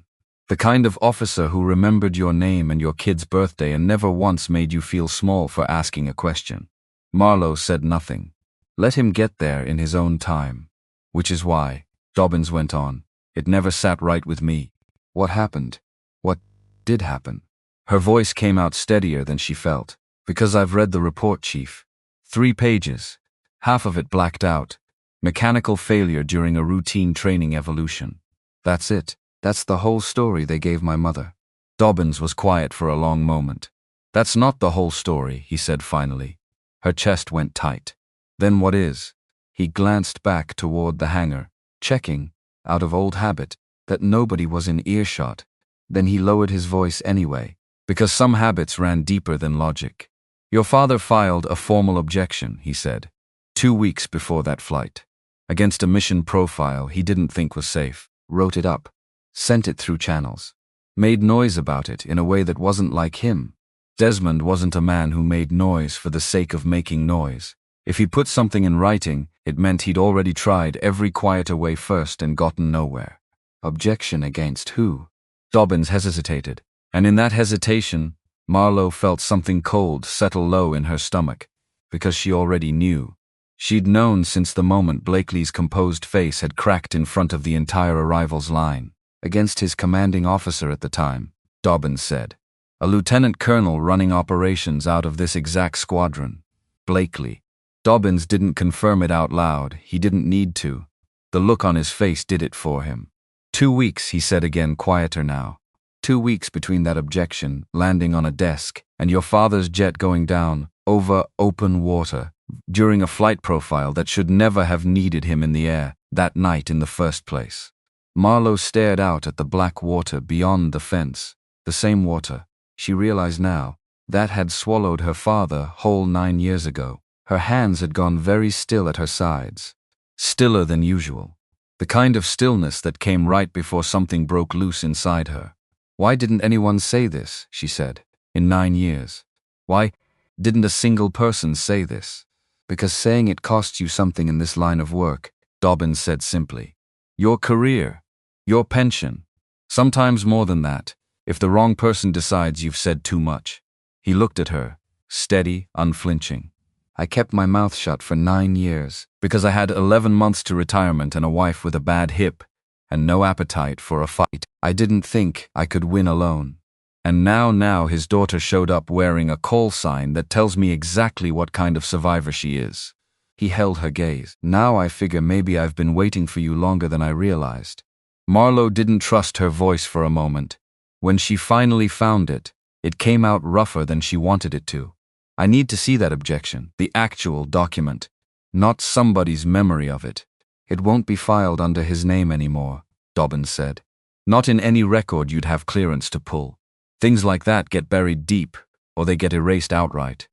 The kind of officer who remembered your name and your kid's birthday and never once made you feel small for asking a question." Marlo said nothing. Let him get there in his own time. Which is why, Dobbins went on, it never sat right with me. What happened? What did happen? Her voice came out steadier than she felt. Because I've read the report, Chief. 3 pages. Half of it blacked out. Mechanical failure during a routine training evolution. That's it. That's the whole story they gave my mother. Dobbins was quiet for a long moment. That's not the whole story, he said finally. Her chest went tight. Then what is? He glanced back toward the hangar, checking, out of old habit, that nobody was in earshot. Then he lowered his voice anyway, because some habits ran deeper than logic. Your father filed a formal objection, he said, 2 weeks before that flight. Against a mission profile he didn't think was safe. Wrote it up. Sent it through channels. Made noise about it in a way that wasn't like him. Desmond wasn't a man who made noise for the sake of making noise. If he put something in writing, it meant he'd already tried every quieter way first and gotten nowhere. Objection against who? Dobbins hesitated, and in that hesitation, Marlowe felt something cold settle low in her stomach, because she already knew. She'd known since the moment Blakely's composed face had cracked in front of the entire arrivals line. Against his commanding officer at the time, Dobbins said. A lieutenant colonel running operations out of this exact squadron. Blakely. Dobbins didn't confirm it out loud, he didn't need to. The look on his face did it for him. 2 weeks, he said again, quieter now. 2 weeks between that objection, landing on a desk, and your father's jet going down, over open water, during a flight profile that should never have needed him in the air, that night in the first place. Marlowe stared out at the black water beyond the fence, the same water, she realized now, that had swallowed her father whole 9 years ago. Her hands had gone very still at her sides. Stiller than usual. The kind of stillness that came right before something broke loose inside her. Why didn't anyone say this, she said, in 9 years? Why didn't a single person say this? Because saying it costs you something in this line of work, Dobbins said simply. Your career. Your pension. Sometimes more than that, if the wrong person decides you've said too much. He looked at her, steady, unflinching. I kept my mouth shut for 9 years, because I had 11 months to retirement and a wife with a bad hip, and no appetite for a fight. I didn't think I could win alone. And now his daughter showed up wearing a call sign that tells me exactly what kind of survivor she is. He held her gaze. Now I figure maybe I've been waiting for you longer than I realized. Marlowe didn't trust her voice for a moment. When she finally found it, it came out rougher than she wanted it to. I need to see that objection, the actual document, not somebody's memory of it. It won't be filed under his name anymore, Dobbins said. Not in any record you'd have clearance to pull. Things like that get buried deep, or they get erased outright.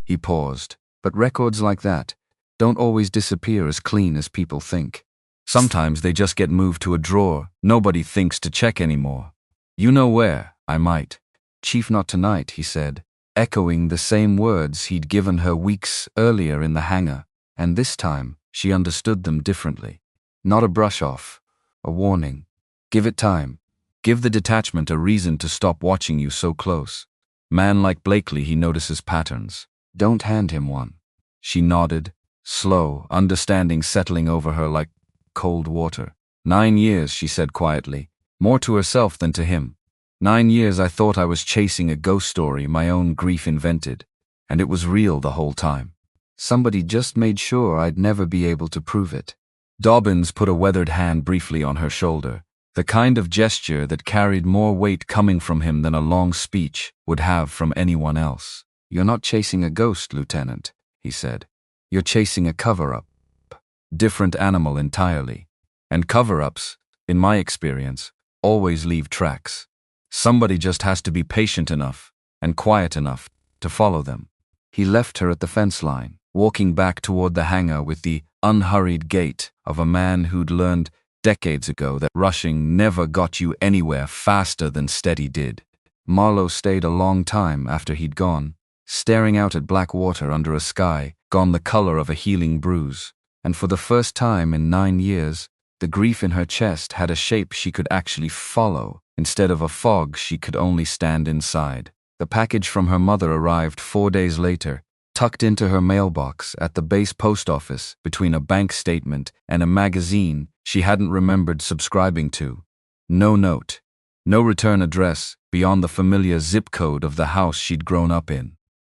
He paused. But records like that don't always disappear as clean as people think. Sometimes they just get moved to a drawer nobody thinks to check anymore. You know where, I might. Chief, not tonight, he said, echoing the same words he'd given her weeks earlier in the hangar, and this time she understood them differently. Not a brush-off, a warning. Give it time. Give the detachment a reason to stop watching you so close. Man like Blakely, he notices patterns. Don't hand him one. She nodded, slow, understanding settling over her like cold water. 9 years, she said quietly, more to herself than to him. 9 years I thought I was chasing a ghost story my own grief invented, and it was real the whole time. Somebody just made sure I'd never be able to prove it. Dobbins put a weathered hand briefly on her shoulder, the kind of gesture that carried more weight coming from him than a long speech would have from anyone else. You're not chasing a ghost, Lieutenant, he said. You're chasing a cover-up. Different animal entirely. And cover-ups, in my experience, always leave tracks. Somebody just has to be patient enough and quiet enough to follow them. He left her at the fence line, walking back toward the hangar with the unhurried gait of a man who'd learned decades ago that rushing never got you anywhere faster than steady did. Marlowe stayed a long time after he'd gone, staring out at black water under a sky gone the color of a healing bruise, and for the first time in 9 years, the grief in her chest had a shape she could actually follow, instead of a fog she could only stand inside. The package from her mother arrived 4 days later, tucked into her mailbox at the base post office between a bank statement and a magazine she hadn't remembered subscribing to. No note. No return address beyond the familiar zip code of the house she'd grown up in.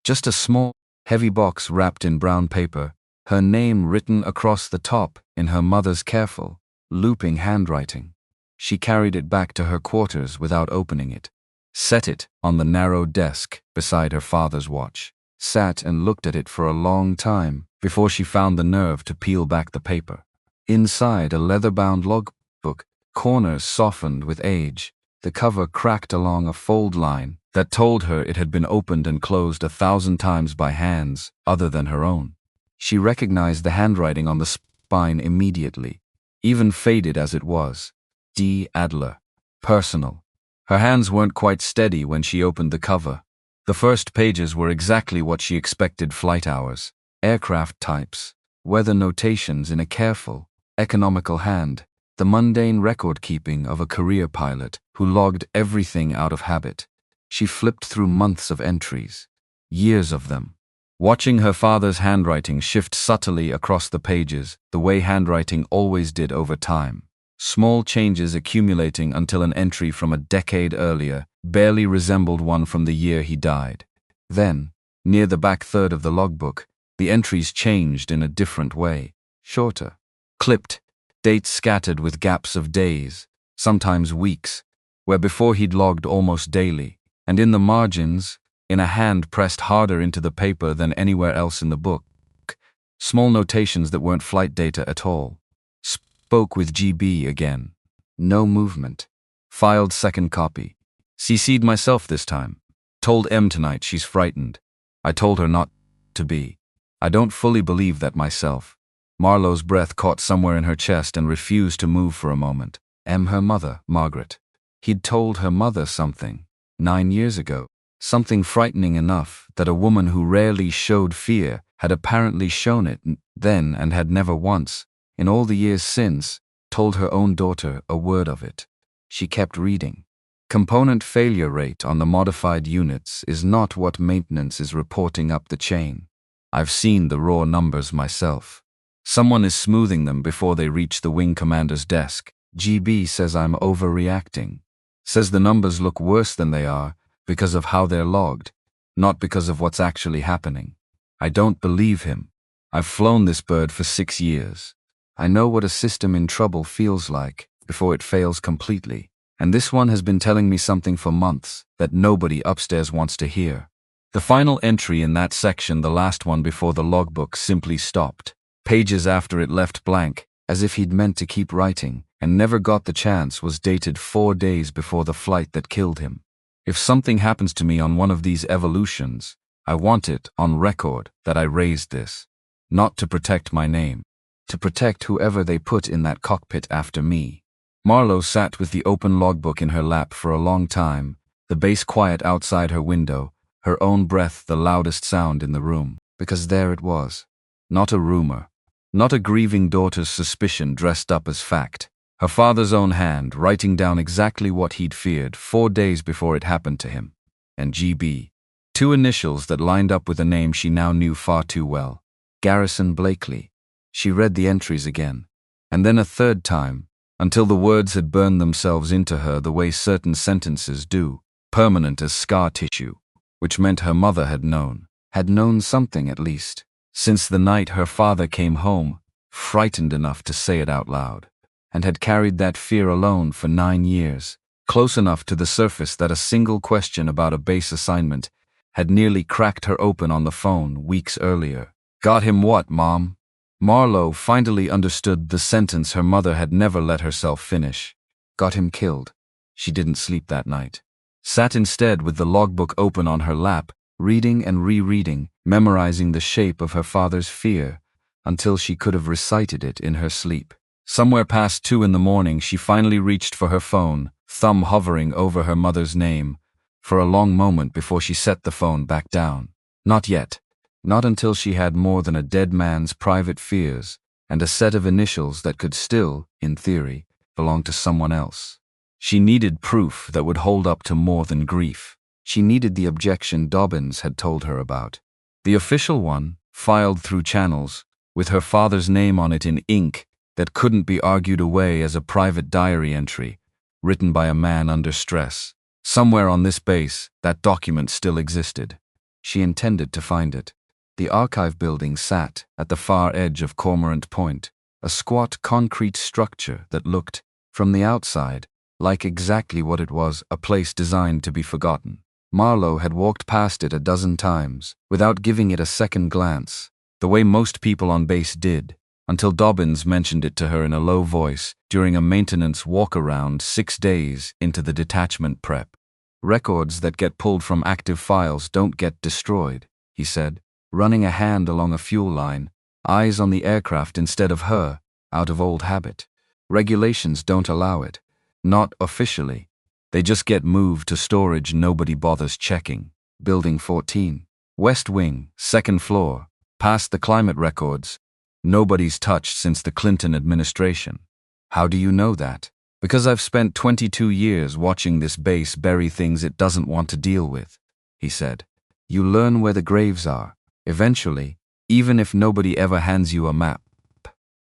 Just a small, heavy box wrapped in brown paper, her name written across the top in her mother's careful, looping handwriting. She carried it back to her quarters without opening it, set it on the narrow desk beside her father's watch, sat and looked at it for a long time before she found the nerve to peel back the paper. Inside, a leather-bound logbook, corners softened with age, the cover cracked along a fold line that told her it had been opened and closed 1,000 times by hands other than her own. She recognized the handwriting on the spine immediately, even faded as it was. D. Adler. Personal. Her hands weren't quite steady when she opened the cover. The first pages were exactly what she expected: flight hours, aircraft types, weather notations in a careful, economical hand, the mundane record-keeping of a career pilot who logged everything out of habit. She flipped through months of entries, years of them, watching her father's handwriting shift subtly across the pages the way handwriting always did over time. Small changes accumulating until an entry from a decade earlier barely resembled one from the year he died. Then, near the back third of the logbook, the entries changed in a different way, shorter, clipped, dates scattered with gaps of days, sometimes weeks, where before he'd logged almost daily, and in the margins, in a hand pressed harder into the paper than anywhere else in the book, small notations that weren't flight data at all. Spoke with GB again. No movement. Filed second copy. CC'd myself this time. Told M tonight she's frightened. I told her not to be. I don't fully believe that myself. Marlowe's breath caught somewhere in her chest and refused to move for a moment. M, her mother, Margaret. He'd told her mother something, 9 years ago. Something frightening enough that a woman who rarely showed fear had apparently shown it then and had never once, in all the years since, told her own daughter a word of it. She kept reading. Component failure rate on the modified units is not what maintenance is reporting up the chain. I've seen the raw numbers myself. Someone is smoothing them before they reach the wing commander's desk. GB says I'm overreacting. Says the numbers look worse than they are because of how they're logged, not because of what's actually happening. I don't believe him. I've flown this bird for 6 years. I know what a system in trouble feels like before it fails completely, and this one has been telling me something for months that nobody upstairs wants to hear. The final entry in that section, the last one before the logbook, simply stopped. Pages after it left blank, as if he'd meant to keep writing and never got the chance, was dated 4 days before the flight that killed him. If something happens to me on one of these evolutions, I want it on record that I raised this. Not to protect my name. To protect whoever they put in that cockpit after me. Marlowe sat with the open logbook in her lap for a long time, the base quiet outside her window, her own breath the loudest sound in the room. Because there it was. Not a rumor. Not a grieving daughter's suspicion dressed up as fact. Her father's own hand writing down exactly what he'd feared 4 days before it happened to him. And GB. 2 initials that lined up with a name she now knew far too well. Garrison Blakely. She read the entries again, and then a third time, until the words had burned themselves into her the way certain sentences do, permanent as scar tissue, which meant her mother had known something at least, since the night her father came home, frightened enough to say it out loud, and had carried that fear alone for 9 years, close enough to the surface that a single question about a base assignment had nearly cracked her open on the phone weeks earlier. Got him what, Mom? Marlowe finally understood the sentence her mother had never let herself finish. Got him killed. She didn't sleep that night. Sat instead with the logbook open on her lap, reading and rereading, memorizing the shape of her father's fear, until she could have recited it in her sleep. Somewhere past 2 in the morning, she finally reached for her phone, thumb hovering over her mother's name, for a long moment before she set the phone back down. Not yet. Not until she had more than a dead man's private fears and a set of initials that could still, in theory, belong to someone else. She needed proof that would hold up to more than grief. She needed the objection Dobbins had told her about. The official one, filed through channels, with her father's name on it in ink that couldn't be argued away as a private diary entry, written by a man under stress. Somewhere on this base, that document still existed. She intended to find it. The archive building sat at the far edge of Cormorant Point, a squat concrete structure that looked, from the outside, like exactly what it was, a place designed to be forgotten. Marlowe had walked past it a dozen times, without giving it a second glance, the way most people on base did, until Dobbins mentioned it to her in a low voice during a maintenance walk-around 6 days into the detachment prep. "Records that get pulled from active files don't get destroyed," he said, running a hand along a fuel line, eyes on the aircraft instead of her, out of old habit. "Regulations don't allow it. Not officially. They just get moved to storage nobody bothers checking." Building 14. West Wing, 2nd floor. Past the climate records. Nobody's touched since the Clinton administration. "How do you know that?" "Because I've spent 22 years watching this base bury things it doesn't want to deal with," he said. "You learn where the graves are, eventually, even if nobody ever hands you a map."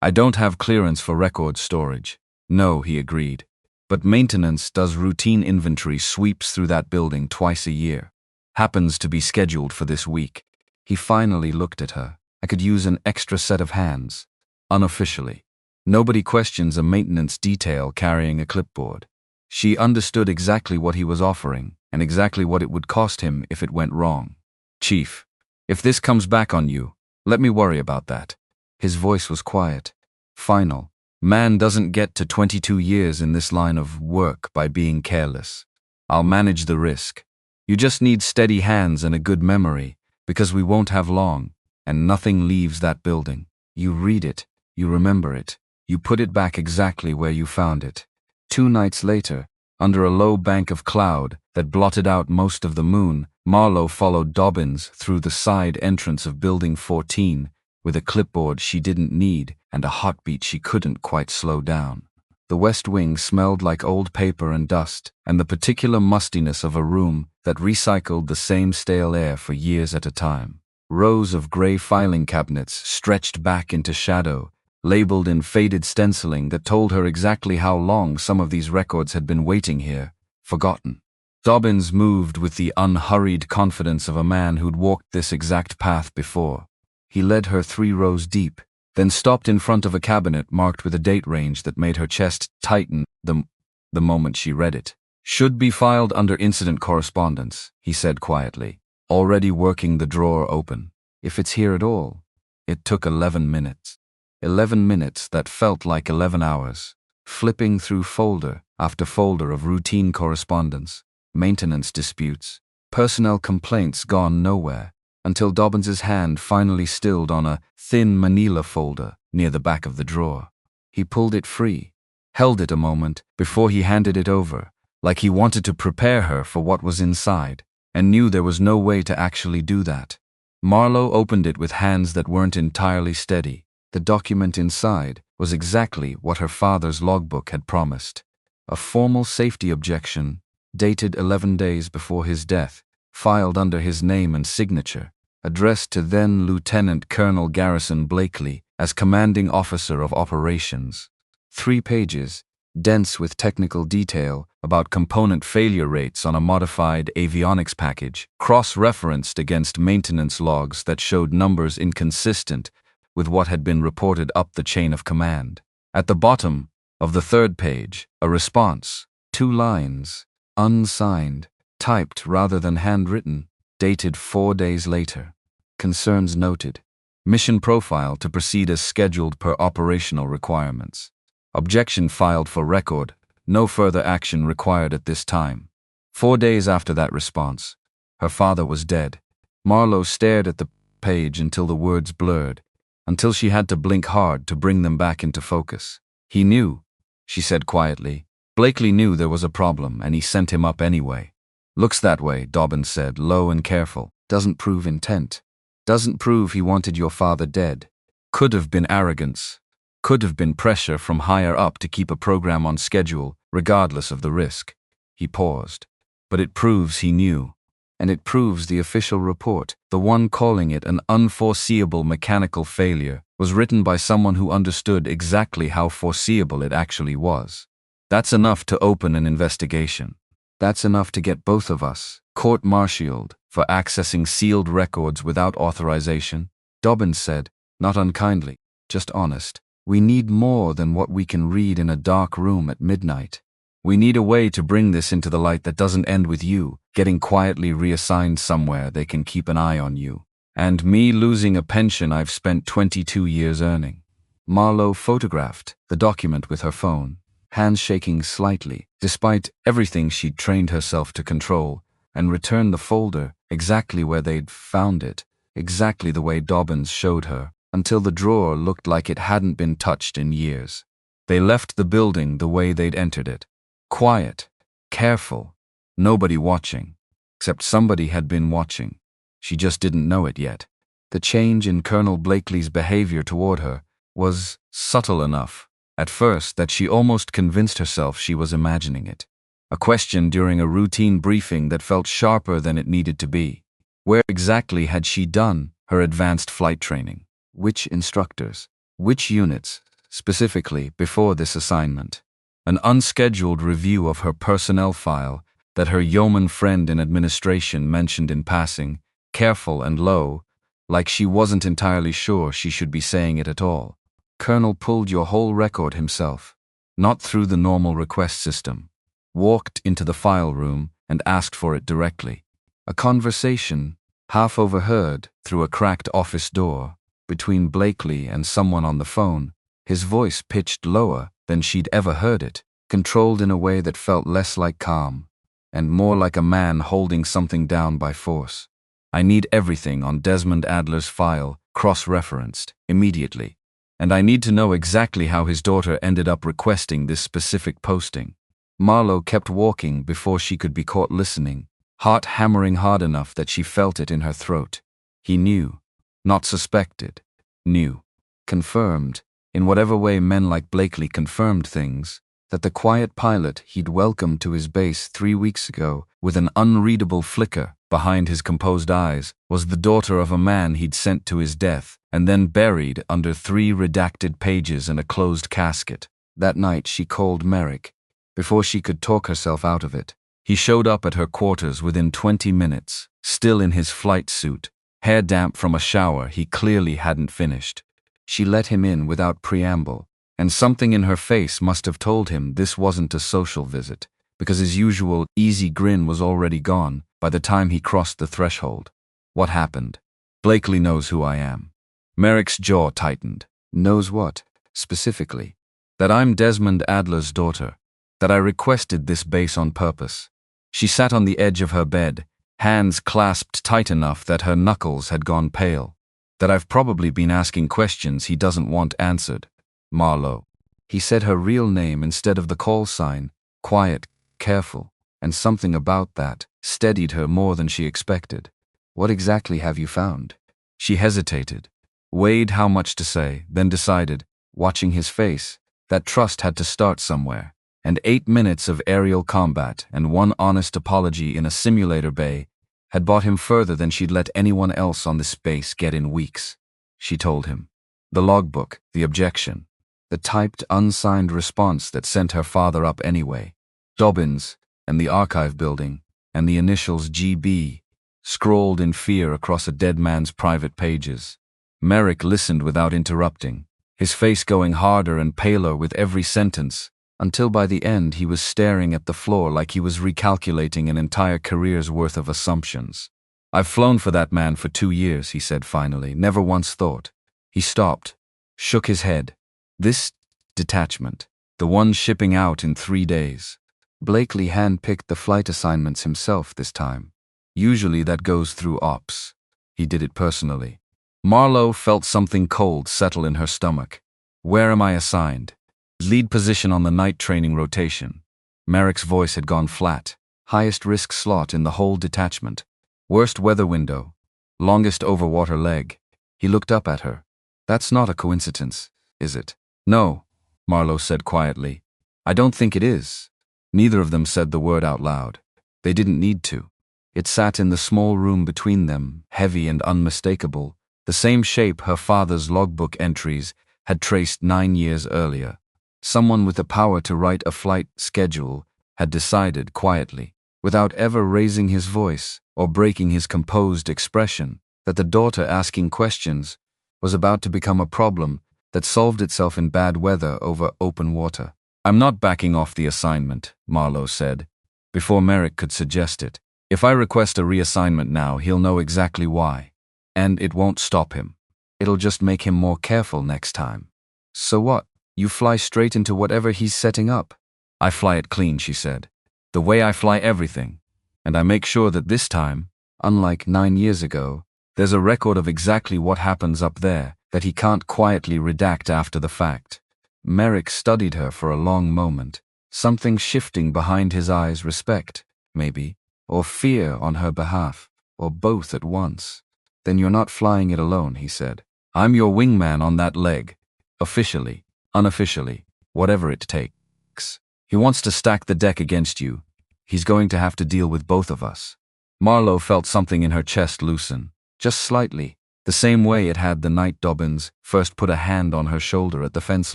"I don't have clearance for record storage." "No," he agreed. "But maintenance does routine inventory sweeps through that building twice a year. Happens to be scheduled for this week." He finally looked at her. "I could use an extra set of hands. Unofficially. Nobody questions a maintenance detail carrying a clipboard." She understood exactly what he was offering, and exactly what it would cost him if it went wrong. "Chief, if this comes back on you, let me worry about that." His voice was quiet, final. "Man doesn't get to 22 years in this line of work by being careless. I'll manage the risk. You just need steady hands and a good memory, because we won't have long, and nothing leaves that building. You read it, you remember it, you put it back exactly where you found it." 2 nights later, under a low bank of cloud that blotted out most of the moon, Marlowe followed Dobbins through the side entrance of Building 14, with a clipboard she didn't need and a heartbeat she couldn't quite slow down. The West Wing smelled like old paper and dust, and the particular mustiness of a room that recycled the same stale air for years at a time. Rows of gray filing cabinets stretched back into shadow, labeled in faded stenciling that told her exactly how long some of these records had been waiting here, forgotten. Dobbins moved with the unhurried confidence of a man who'd walked this exact path before. He led her 3 rows deep, then stopped in front of a cabinet marked with a date range that made her chest tighten the moment she read it. "Should be filed under incident correspondence," he said quietly, already working the drawer open. "If it's here at all." It took 11 minutes. 11 minutes that felt like 11 hours, flipping through folder after folder of routine correspondence, maintenance disputes, personnel complaints gone nowhere, until Dobbins's hand finally stilled on a thin manila folder near the back of the drawer. He pulled it free, held it a moment before he handed it over, like he wanted to prepare her for what was inside, and knew there was no way to actually do that. Marlowe opened it with hands that weren't entirely steady. The document inside was exactly what her father's logbook had promised. A formal safety objection, dated 11 days before his death, filed under his name and signature, addressed to then Lieutenant Colonel Garrison Blakely as Commanding Officer of Operations. 3 pages, dense with technical detail about component failure rates on a modified avionics package, cross-referenced against maintenance logs that showed numbers inconsistent with what had been reported up the chain of command. At the bottom of the 3rd page, a response, 2 lines, unsigned, typed rather than handwritten, dated 4 days later. Concerns noted. Mission profile to proceed as scheduled per operational requirements. Objection filed for record. No further action required at this time. 4 days after that response, her father was dead. Marlowe stared at the page until the words blurred, until she had to blink hard to bring them back into focus. "He knew," she said quietly. "Blakely knew there was a problem, and he sent him up anyway." "Looks that way," Dobbins said, low and careful. "Doesn't prove intent. Doesn't prove he wanted your father dead. Could have been arrogance. Could have been pressure from higher up to keep a program on schedule, regardless of the risk." He paused. "But it proves he knew." And it proves the official report, the one calling it an unforeseeable mechanical failure, was written by someone who understood exactly how foreseeable it actually was. That's enough to open an investigation. That's enough to get both of us court-martialed for accessing sealed records without authorization, Dobbins said, not unkindly, just honest. We need more than what we can read in a dark room at midnight. We need a way to bring this into the light that doesn't end with you getting quietly reassigned somewhere they can keep an eye on you, and me losing a pension I've spent 22 years earning. Marlowe photographed the document with her phone, hands shaking slightly, despite everything she'd trained herself to control, and returned the folder exactly where they'd found it, exactly the way Dobbins showed her, until the drawer looked like it hadn't been touched in years. They left the building the way they'd entered it. Quiet, careful, nobody watching, except somebody had been watching. She just didn't know it yet. The change in Colonel Blakely's behavior toward her was subtle enough, at first, that she almost convinced herself she was imagining it. A question during a routine briefing that felt sharper than it needed to be. Where exactly had she done her advanced flight training? Which instructors? Which units, specifically, before this assignment? An unscheduled review of her personnel file that her yeoman friend in administration mentioned in passing, careful and low, like she wasn't entirely sure she should be saying it at all. Colonel pulled your whole record himself, not through the normal request system. Walked into the file room and asked for it directly. A conversation, half overheard through a cracked office door, between Blakely and someone on the phone, his voice pitched lower than she'd ever heard it, controlled in a way that felt less like calm, and more like a man holding something down by force. I need everything on Desmond Adler's file cross-referenced, immediately. And I need to know exactly how his daughter ended up requesting this specific posting. Marlowe kept walking before she could be caught listening, heart hammering hard enough that she felt it in her throat. He knew. Not suspected. Knew. Confirmed, in whatever way men like Blakely confirmed things, that the quiet pilot he'd welcomed to his base 3 weeks ago with an unreadable flicker behind his composed eyes was the daughter of a man he'd sent to his death and then buried under 3 redacted pages and a closed casket. That night she called Merrick. Before she could talk herself out of it, he showed up at her quarters within 20 minutes, still in his flight suit, hair damp from a shower he clearly hadn't finished. She let him in without preamble, and something in her face must have told him this wasn't a social visit, because his usual easy grin was already gone by the time he crossed the threshold. What happened? Blakely knows who I am. Merrick's jaw tightened. Knows what, specifically? That I'm Desmond Adler's daughter. That I requested this base on purpose. She sat on the edge of her bed, hands clasped tight enough that her knuckles had gone pale. That I've probably been asking questions he doesn't want answered. Marlowe. He said her real name instead of the call sign, quiet, careful, and something about that steadied her more than she expected. What exactly have you found? She hesitated, weighed how much to say, then decided, watching his face, that trust had to start somewhere. And 8 minutes of aerial combat and one honest apology in a simulator bay had brought him further than she'd let anyone else on this base get in weeks. She told him. The logbook, the objection, the typed unsigned response that sent her father up anyway. Dobbins, and the archive building, and the initials GB, scrawled in fear across a dead man's private pages. Merrick listened without interrupting, his face going harder and paler with every sentence, until by the end he was staring at the floor like he was recalculating an entire career's worth of assumptions. I've flown for that man for 2 years, he said finally, never once thought. He stopped, shook his head. This detachment, the one shipping out in 3 days. Blakely handpicked the flight assignments himself this time. Usually that goes through ops. He did it personally. Marlowe felt something cold settle in her stomach. Where am I assigned? Lead position on the night training rotation. Merrick's voice had gone flat. Highest risk slot in the whole detachment. Worst weather window. Longest overwater leg. He looked up at her. That's not a coincidence, is it? No, Marlowe said quietly. I don't think it is. Neither of them said the word out loud. They didn't need to. It sat in the small room between them, heavy and unmistakable, the same shape her father's logbook entries had traced 9 years earlier. Someone with the power to write a flight schedule had decided quietly, without ever raising his voice or breaking his composed expression, that the daughter asking questions was about to become a problem that solved itself in bad weather over open water. "I'm not backing off the assignment," Marlowe said, before Merrick could suggest it. "If I request a reassignment now, he'll know exactly why. And it won't stop him. It'll just make him more careful next time." "So what? You fly straight into whatever he's setting up?" "I fly it clean," she said. "The way I fly everything. And I make sure that this time, unlike 9 years ago, there's a record of exactly what happens up there that he can't quietly redact after the fact." Merrick studied her for a long moment, something shifting behind his eyes, respect, maybe, or fear on her behalf, or both at once. "Then you're not flying it alone," he said. "I'm your wingman on that leg. Officially, unofficially, whatever it takes. He wants to stack the deck against you. He's going to have to deal with both of us." Marlowe felt something in her chest loosen, just slightly, the same way it had the night Dobbins first put a hand on her shoulder at the fence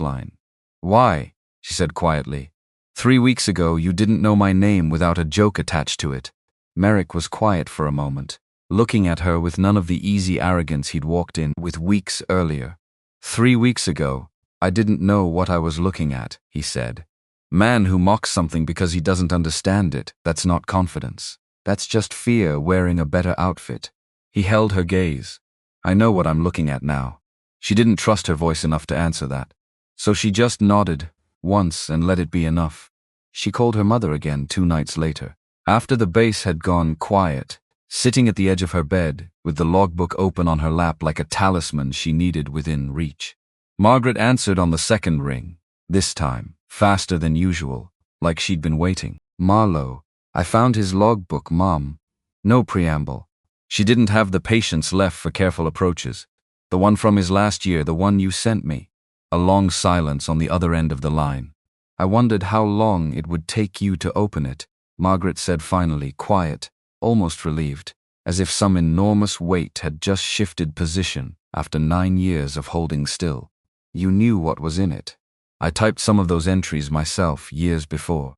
line. "Why?" she said quietly. 3 weeks ago you didn't know my name without a joke attached to it." Merrick was quiet for a moment, looking at her with none of the easy arrogance he'd walked in with weeks earlier. 3 weeks ago, I didn't know what I was looking at," he said. "Man who mocks something because he doesn't understand it, that's not confidence. That's just fear wearing a better outfit." He held her gaze. "I know what I'm looking at now." She didn't trust her voice enough to answer that, so she just nodded once and let it be enough. She called her mother again 2 nights later, after the base had gone quiet, sitting at the edge of her bed, with the logbook open on her lap like a talisman she needed within reach. Margaret answered on the second ring, this time, faster than usual, like she'd been waiting. "Marlowe, I found his logbook, Mom." No preamble. She didn't have the patience left for careful approaches. "The one from his last year, the one you sent me." A long silence on the other end of the line. "I wondered how long it would take you to open it," Margaret said finally, quiet, almost relieved, as if some enormous weight had just shifted position after 9 years of holding still. "You knew what was in it." "I typed some of those entries myself years before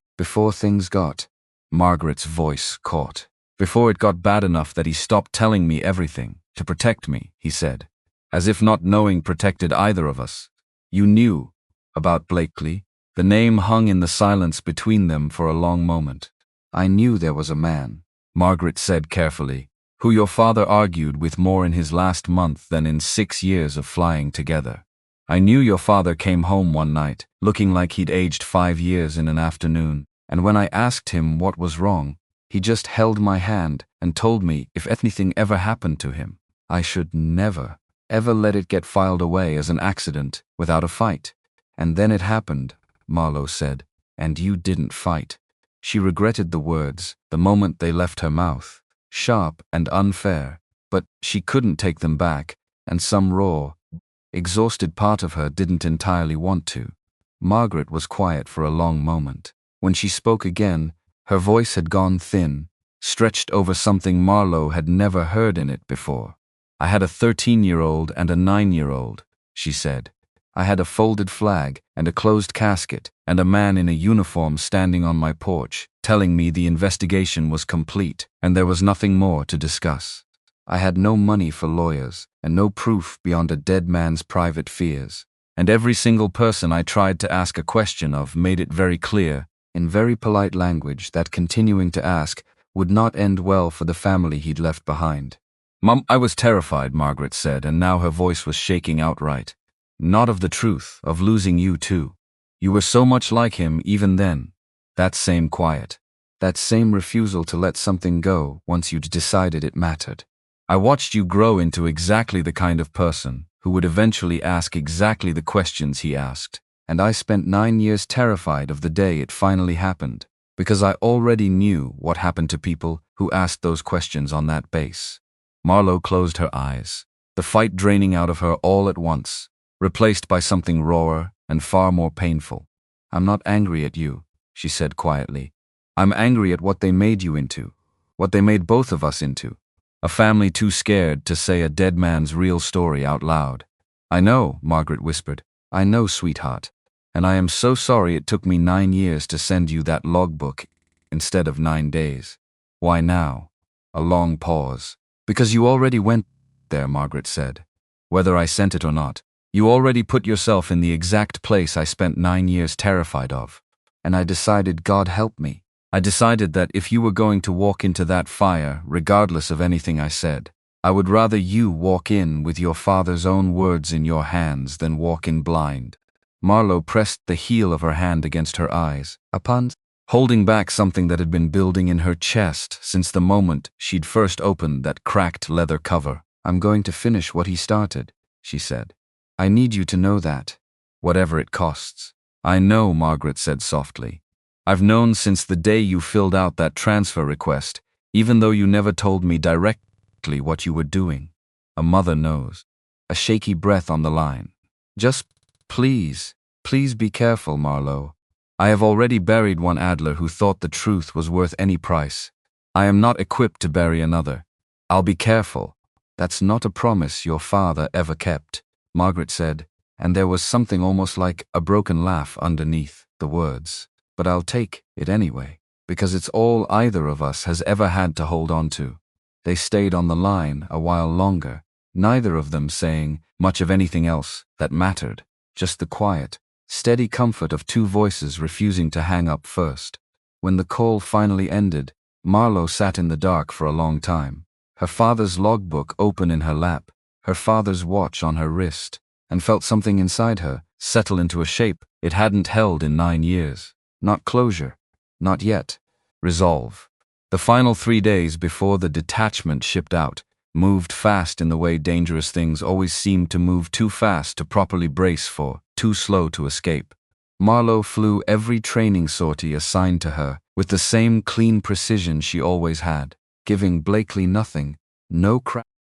things got." Margaret's voice caught. "Before it got bad enough that he stopped telling me everything, to protect me," he said, as if not knowing protected either of us. "You knew about Blakely." The name hung in the silence between them for a long moment. "I knew there was a man," Margaret said carefully, "who your father argued with more in his last month than in 6 years of flying together. I knew your father came home one night, looking like he'd aged 5 years in an afternoon, and when I asked him what was wrong, he just held my hand and told me if anything ever happened to him, I should never, ever let it get filed away as an accident without a fight. And then it happened," Marlowe said, "and you didn't fight." She regretted the words the moment they left her mouth, sharp and unfair, but she couldn't take them back, and some raw, exhausted part of her didn't entirely want to. Margaret was quiet for a long moment. When she spoke again, her voice had gone thin, stretched over something Marlowe had never heard in it before. "I had a 13-year-old and a 9-year-old, she said. "I had a folded flag and a closed casket and a man in a uniform standing on my porch, telling me the investigation was complete and there was nothing more to discuss. I had no money for lawyers and no proof beyond a dead man's private fears. And every single person I tried to ask a question of made it very clear, in very polite language, that continuing to ask would not end well for the family he'd left behind." "Mom, I was terrified," Margaret said, and now her voice was shaking outright. "Not of the truth, of losing you too. You were so much like him even then. That same quiet. That same refusal to let something go once you'd decided it mattered. I watched you grow into exactly the kind of person who would eventually ask exactly the questions he asked. And I spent 9 years terrified of the day it finally happened, because I already knew what happened to people who asked those questions on that base." Marlowe closed her eyes, the fight draining out of her all at once, replaced by something rawer and far more painful. "I'm not angry at you," she said quietly. "I'm angry at what they made you into. What they made both of us into. A family too scared to say a dead man's real story out loud. I know, Margaret whispered. I know, sweetheart. And I am so sorry it took me 9 years to send you that logbook instead of 9 days. Why now? A long pause. Because you already went there, Margaret said. Whether I sent it or not, you already put yourself in the exact place I spent 9 years terrified of. And I decided, God help me. I decided that if you were going to walk into that fire, regardless of anything I said, I would rather you walk in with your father's own words in your hands than walk in blind. Marlowe pressed the heel of her hand against her eyes, holding back something that had been building in her chest since the moment she'd first opened that cracked leather cover. I'm going to finish what he started, she said. I need you to know that, whatever it costs. I know, Margaret said softly. I've known since the day you filled out that transfer request, even though you never told me directly what you were doing. A mother knows. A shaky breath on the line. Just please be careful, Marlowe. I have already buried one Adler who thought the truth was worth any price. I am not equipped to bury another. I'll be careful. That's not a promise your father ever kept, Margaret said, and there was something almost like a broken laugh underneath the words. But I'll take it anyway, because it's all either of us has ever had to hold on to. They stayed on the line a while longer, neither of them saying much of anything else that mattered, just the quiet, steady comfort of two voices refusing to hang up first. When the call finally ended, Marlowe sat in the dark for a long time, her father's logbook open in her lap, her father's watch on her wrist, and felt something inside her settle into a shape it hadn't held in 9 years. Not closure. Not yet. Resolve. The final 3 days before the detachment shipped out moved fast in the way dangerous things always seemed to move, too fast to properly brace for, too slow to escape. Marlowe flew every training sortie assigned to her with the same clean precision she always had, giving Blakely nothing, no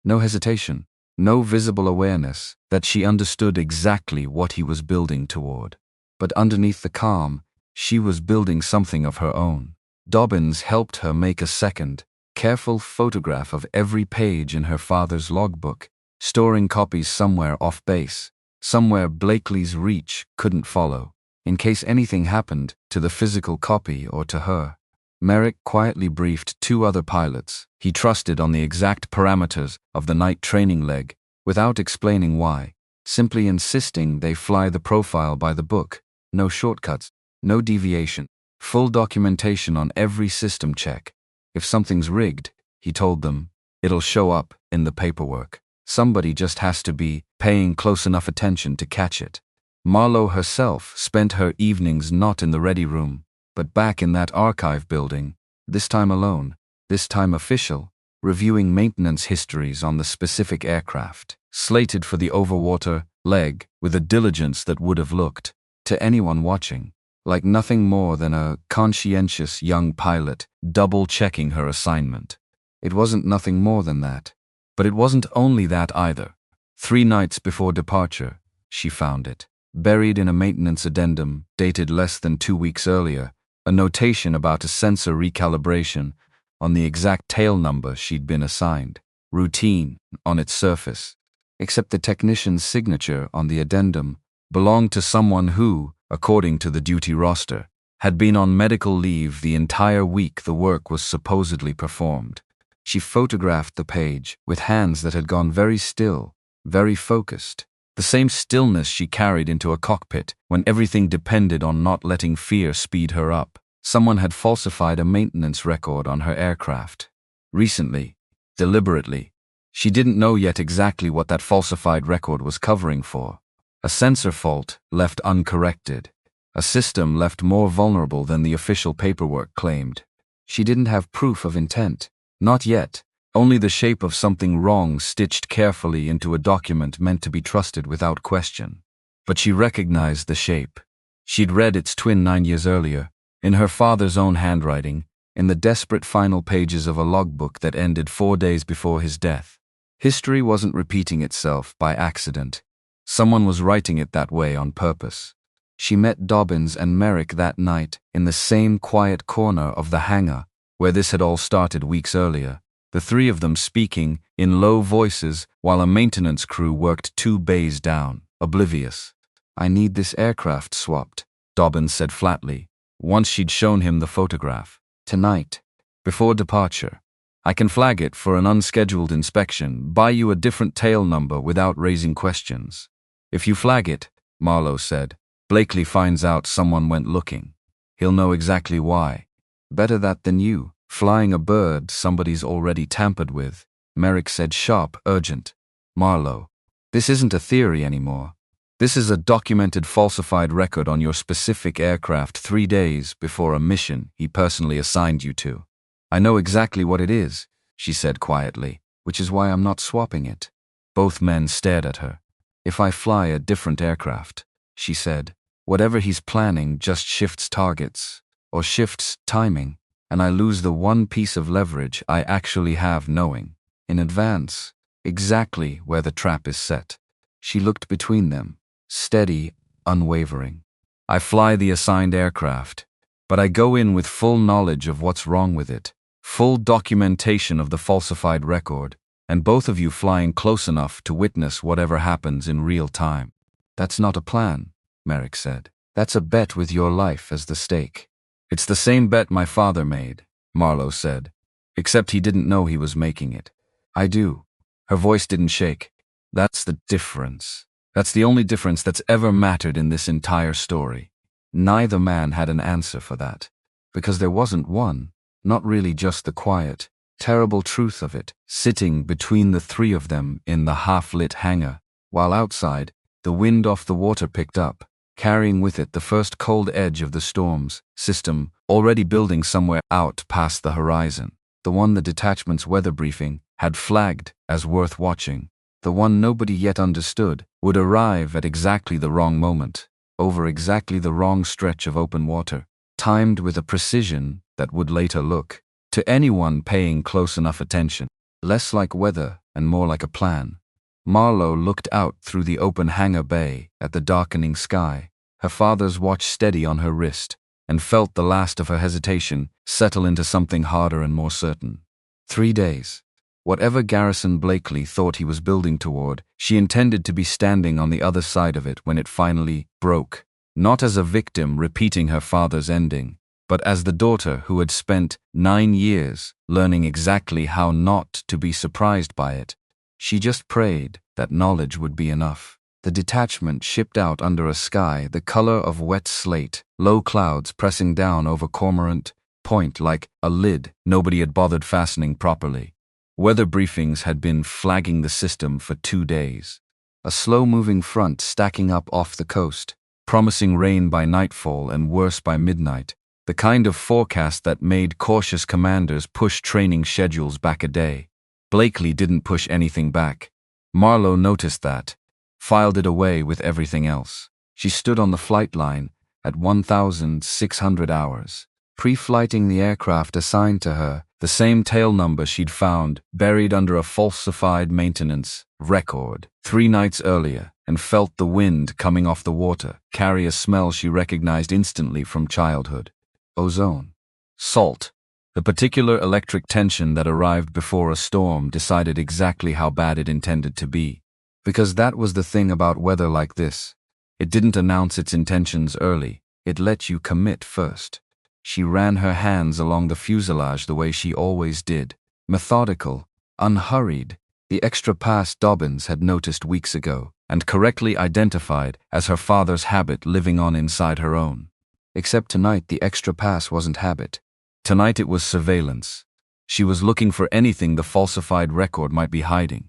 hesitation, no visible awareness that she understood exactly what he was building toward. But underneath the calm, she was building something of her own. Dobbins helped her make a second, careful photograph of every page in her father's logbook, storing copies somewhere off base, somewhere Blakely's reach couldn't follow, in case anything happened to the physical copy or to her. Merrick quietly briefed 2 other pilots he trusted on the exact parameters of the night training leg, without explaining why, simply insisting they fly the profile by the book, no shortcuts, no deviation, full documentation on every system check. If something's rigged, he told them, it'll show up in the paperwork. Somebody just has to be paying close enough attention to catch it. Marlowe herself spent her evenings not in the ready room, but back in that archive building, this time alone, this time official, reviewing maintenance histories on the specific aircraft, slated for the overwater leg with a diligence that would have looked, to anyone watching, like nothing more than a conscientious young pilot double-checking her assignment. It wasn't nothing more than that. But it wasn't only that either. 3 nights before departure, she found it, buried in a maintenance addendum dated less than 2 weeks earlier, a notation about a sensor recalibration on the exact tail number she'd been assigned, routine on its surface, except the technician's signature on the addendum belonged to someone who, according to the duty roster, had been on medical leave the entire week the work was supposedly performed. She photographed the page with hands that had gone very still, very focused, the same stillness she carried into a cockpit when everything depended on not letting fear speed her up. Someone had falsified a maintenance record on her aircraft. Recently, deliberately. She didn't know yet exactly what that falsified record was covering for. A sensor fault left uncorrected. A system left more vulnerable than the official paperwork claimed. She didn't have proof of intent. Not yet. Only the shape of something wrong stitched carefully into a document meant to be trusted without question. But she recognized the shape. She'd read its twin 9 years earlier, in her father's own handwriting, in the desperate final pages of a logbook that ended 4 days before his death. History wasn't repeating itself by accident. Someone was writing it that way on purpose. She met Dobbins and Merrick that night in the same quiet corner of the hangar where this had all started weeks earlier, the three of them speaking in low voices while a maintenance crew worked 2 bays down, oblivious. "I need this aircraft swapped," Dobbins said flatly, once she'd shown him the photograph. "Tonight, before departure. I can flag it for an unscheduled inspection, buy you a different tail number without raising questions." "If you flag it," Marlowe said, "Blakely finds out someone went looking. He'll know exactly why. Better that than you, flying a bird somebody's already tampered with," Merrick said, sharp, urgent. "Marlowe, this isn't a theory anymore. This is a documented falsified record on your specific aircraft 3 days before a mission he personally assigned you to." "I know exactly what it is," she said quietly, "which is why I'm not swapping it." Both men stared at her. "If I fly a different aircraft," she said, "whatever he's planning just shifts targets, or shifts timing, and I lose the one piece of leverage I actually have knowing, in advance, exactly where the trap is set." She looked between them, steady, unwavering. "I fly the assigned aircraft, but I go in with full knowledge of what's wrong with it, full documentation of the falsified record, and both of you flying close enough to witness whatever happens in real time." "That's not a plan," Merrick said. "That's a bet with your life as the stake." "It's the same bet my father made," Marlowe said, "except he didn't know he was making it." "I do." Her voice didn't shake. "That's the difference. That's the only difference that's ever mattered in this entire story." Neither man had an answer for that, because there wasn't one, not really, just the quiet, terrible truth of it, sitting between the three of them in the half-lit hangar, while outside, the wind off the water picked up, carrying with it the first cold edge of the storm's system already building somewhere out past the horizon, the one the detachment's weather briefing had flagged as worth watching, the one nobody yet understood would arrive at exactly the wrong moment, over exactly the wrong stretch of open water, timed with a precision that would later look, to anyone paying close enough attention, less like weather and more like a plan. Marlowe looked out through the open hangar bay at the darkening sky, her father's watch steady on her wrist, and felt the last of her hesitation settle into something harder and more certain. 3 days. Whatever Garrison Blakely thought he was building toward, she intended to be standing on the other side of it when it finally broke, not as a victim repeating her father's ending, but as the daughter who had spent 9 years learning exactly how not to be surprised by it. She just prayed that knowledge would be enough. The detachment shipped out under a sky the color of wet slate, low clouds pressing down over Cormorant Point like a lid nobody had bothered fastening properly. Weather briefings had been flagging the system for 2 days. A slow-moving front stacking up off the coast, promising rain by nightfall and worse by midnight, the kind of forecast that made cautious commanders push training schedules back a day. Blakely didn't push anything back. Marlowe noticed that, filed it away with everything else. She stood on the flight line at 1,600 hours, pre-flighting the aircraft assigned to her, the same tail number she'd found buried under a falsified maintenance record 3 nights earlier, and felt the wind coming off the water carry a smell she recognized instantly from childhood. Ozone. Salt. The particular electric tension that arrived before a storm decided exactly how bad it intended to be. Because that was the thing about weather like this. It didn't announce its intentions early. It let you commit first. She ran her hands along the fuselage the way she always did, methodical, unhurried, the extra pass Dobbins had noticed weeks ago and correctly identified as her father's habit living on inside her own. Except tonight the extra pass wasn't habit. Tonight it was surveillance. She was looking for anything the falsified record might be hiding.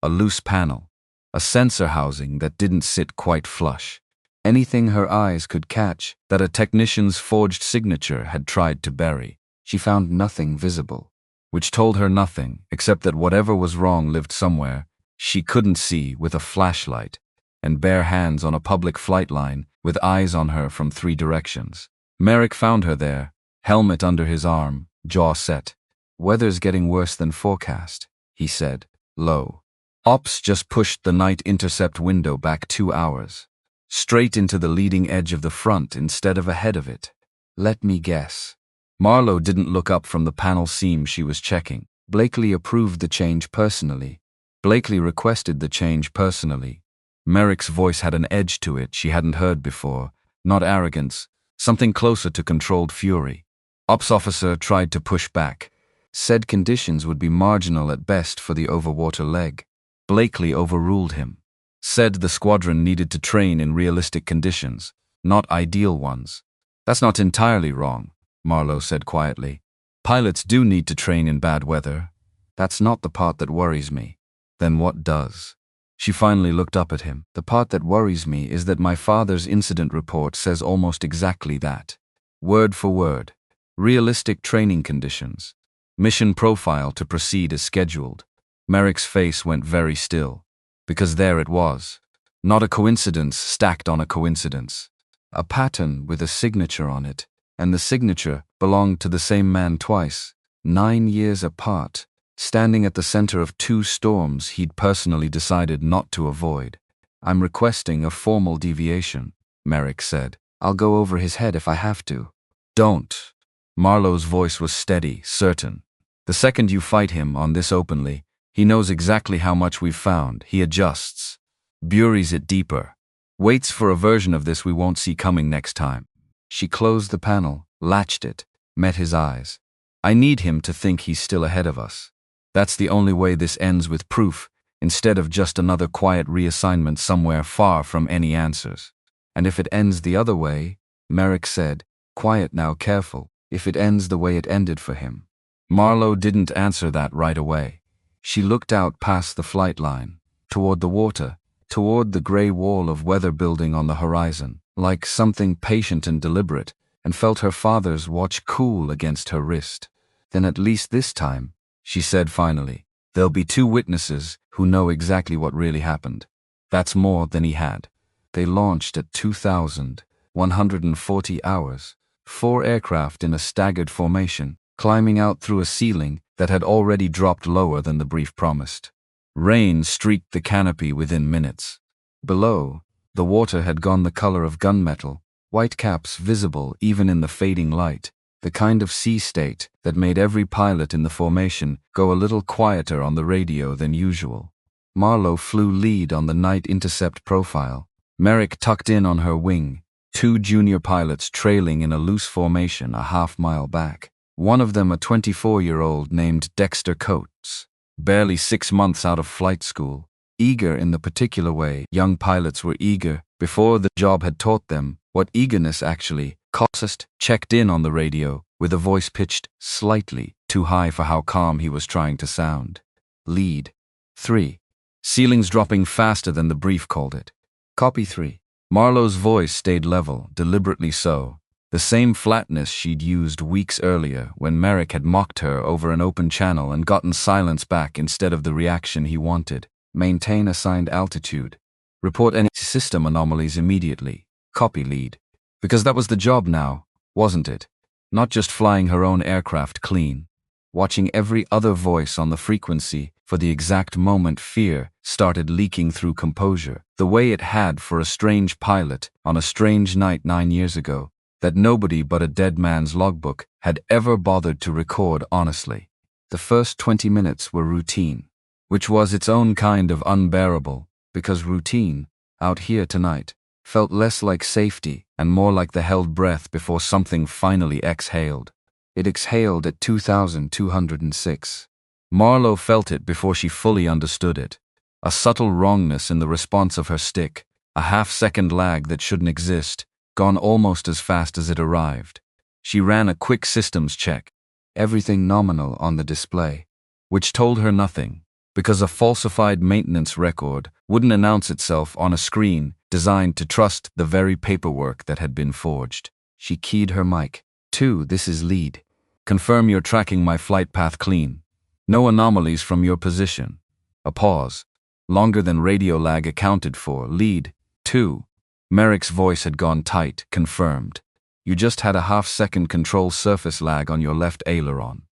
A loose panel, a sensor housing that didn't sit quite flush. Anything her eyes could catch that a technician's forged signature had tried to bury. She found nothing visible, which told her nothing except that whatever was wrong lived somewhere she couldn't see with a flashlight, and bare hands on a public flight line with eyes on her from 3 directions. Merrick found her there, helmet under his arm, jaw set. "Weather's getting worse than forecast," he said, low. "Ops just pushed the night intercept window back 2 hours. Straight into the leading edge of the front instead of ahead of it. Let me guess. Marlowe didn't look up from the panel seam she was checking. Blakely approved the change personally. Blakely requested the change personally. Merrick's voice had an edge to it she hadn't heard before, not arrogance, something closer to controlled fury. Ops officer tried to push back. Said conditions would be marginal at best for the overwater leg. Blakely overruled him. Said the squadron needed to train in realistic conditions, not ideal ones. That's not entirely wrong, Marlowe said quietly. Pilots do need to train in bad weather. That's not the part that worries me. Then what does? She finally looked up at him. The part that worries me is that my father's incident report says almost exactly that. Word for word. Realistic training conditions. Mission profile to proceed as scheduled. Merrick's face went very still. Because there it was. Not a coincidence stacked on a coincidence. A pattern with a signature on it. And the signature belonged to the same man twice, 9 years apart, standing at the center of 2 storms he'd personally decided not to avoid. I'm requesting a formal deviation, Merrick said. I'll go over his head if I have to. Don't. Marlowe's voice was steady, certain. The second you fight him on this openly, he knows exactly how much we've found. He adjusts. Buries it deeper. Waits for a version of this we won't see coming next time. She closed the panel, latched it, met his eyes. I need him to think he's still ahead of us. That's the only way this ends with proof, instead of just another quiet reassignment somewhere far from any answers. And if it ends the other way, Merrick said, quiet now, careful, if it ends the way it ended for him. Marlowe didn't answer that right away. She looked out past the flight line, toward the water, toward the gray wall of weather building on the horizon, like something patient and deliberate, and felt her father's watch cool against her wrist. Then at least this time, she said finally, there'll be 2 witnesses who know exactly what really happened. That's more than he had. They launched at 2,140 hours, 4 aircraft in a staggered formation, climbing out through a ceiling that had already dropped lower than the brief promised. Rain streaked the canopy within minutes. Below, the water had gone the color of gunmetal, white caps visible even in the fading light, the kind of sea state that made every pilot in the formation go a little quieter on the radio than usual. Marlowe flew lead on the night intercept profile. Merrick tucked in on her wing, 2 junior pilots trailing in a loose formation a half-mile back. One of them a 24-year-old named Dexter Coates, barely 6 months out of flight school. Eager in the particular way young pilots were eager before the job had taught them what eagerness actually cost. Checked in on the radio with a voice pitched slightly too high for how calm he was trying to sound. Lead 3. Ceilings dropping faster than the brief called it. Copy 3. Marlowe's voice stayed level, deliberately so. The same flatness she'd used weeks earlier when Merrick had mocked her over an open channel and gotten silence back instead of the reaction he wanted. Maintain assigned altitude. Report any system anomalies immediately. Copy lead. Because that was the job now, wasn't it? Not just flying her own aircraft clean. Watching every other voice on the frequency for the exact moment fear started leaking through composure, the way it had for a strange pilot on a strange night 9 years ago, that nobody but a dead man's logbook had ever bothered to record honestly. The first 20 minutes were routine, which was its own kind of unbearable, because routine, out here tonight, felt less like safety and more like the held breath before something finally exhaled. It exhaled at 2,206. Marlowe felt it before she fully understood it. A subtle wrongness in the response of her stick, a half-second lag that shouldn't exist, gone almost as fast as it arrived. She ran a quick systems check. Everything nominal on the display, which told her nothing, because a falsified maintenance record wouldn't announce itself on a screen designed to trust the very paperwork that had been forged. She keyed her mic. 2, this is lead. Confirm you're tracking my flight path clean. No anomalies from your position. A pause, longer than radio lag accounted for. Lead 2. Merrick's voice had gone tight, confirmed. You just had a half-second control surface lag on your left aileron.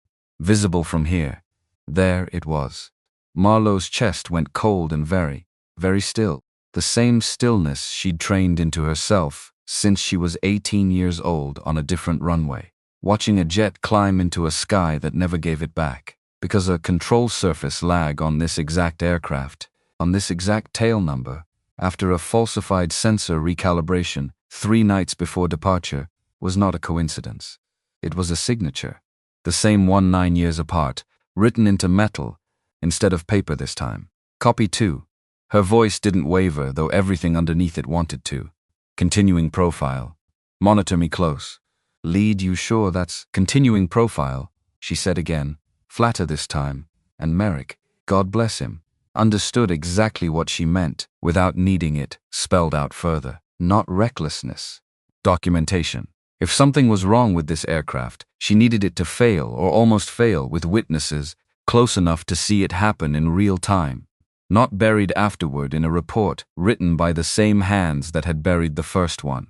Visible from here. There it was. Marlowe's chest went cold and very, very still. The same stillness she'd trained into herself since she was 18 years old on a different runway. watching a jet climb into a sky that never gave it back. Because a control surface lag on this exact aircraft, on this exact tail number, after a falsified sensor recalibration 3 nights before departure, was not a coincidence. It was a signature. The same one 9 years apart, written into metal, instead of paper this time. Copy 2. Her voice didn't waver, though everything underneath it wanted to. Continuing profile. Monitor me close. Lead, you sure that's continuing profile? She said again, flatter this time. And Merrick, God bless him, understood exactly what she meant without needing it spelled out further. Not recklessness. Documentation. If something was wrong with this aircraft, she needed it to fail or almost fail with witnesses close enough to see it happen in real time. Not buried afterward in a report written by the same hands that had buried the first one.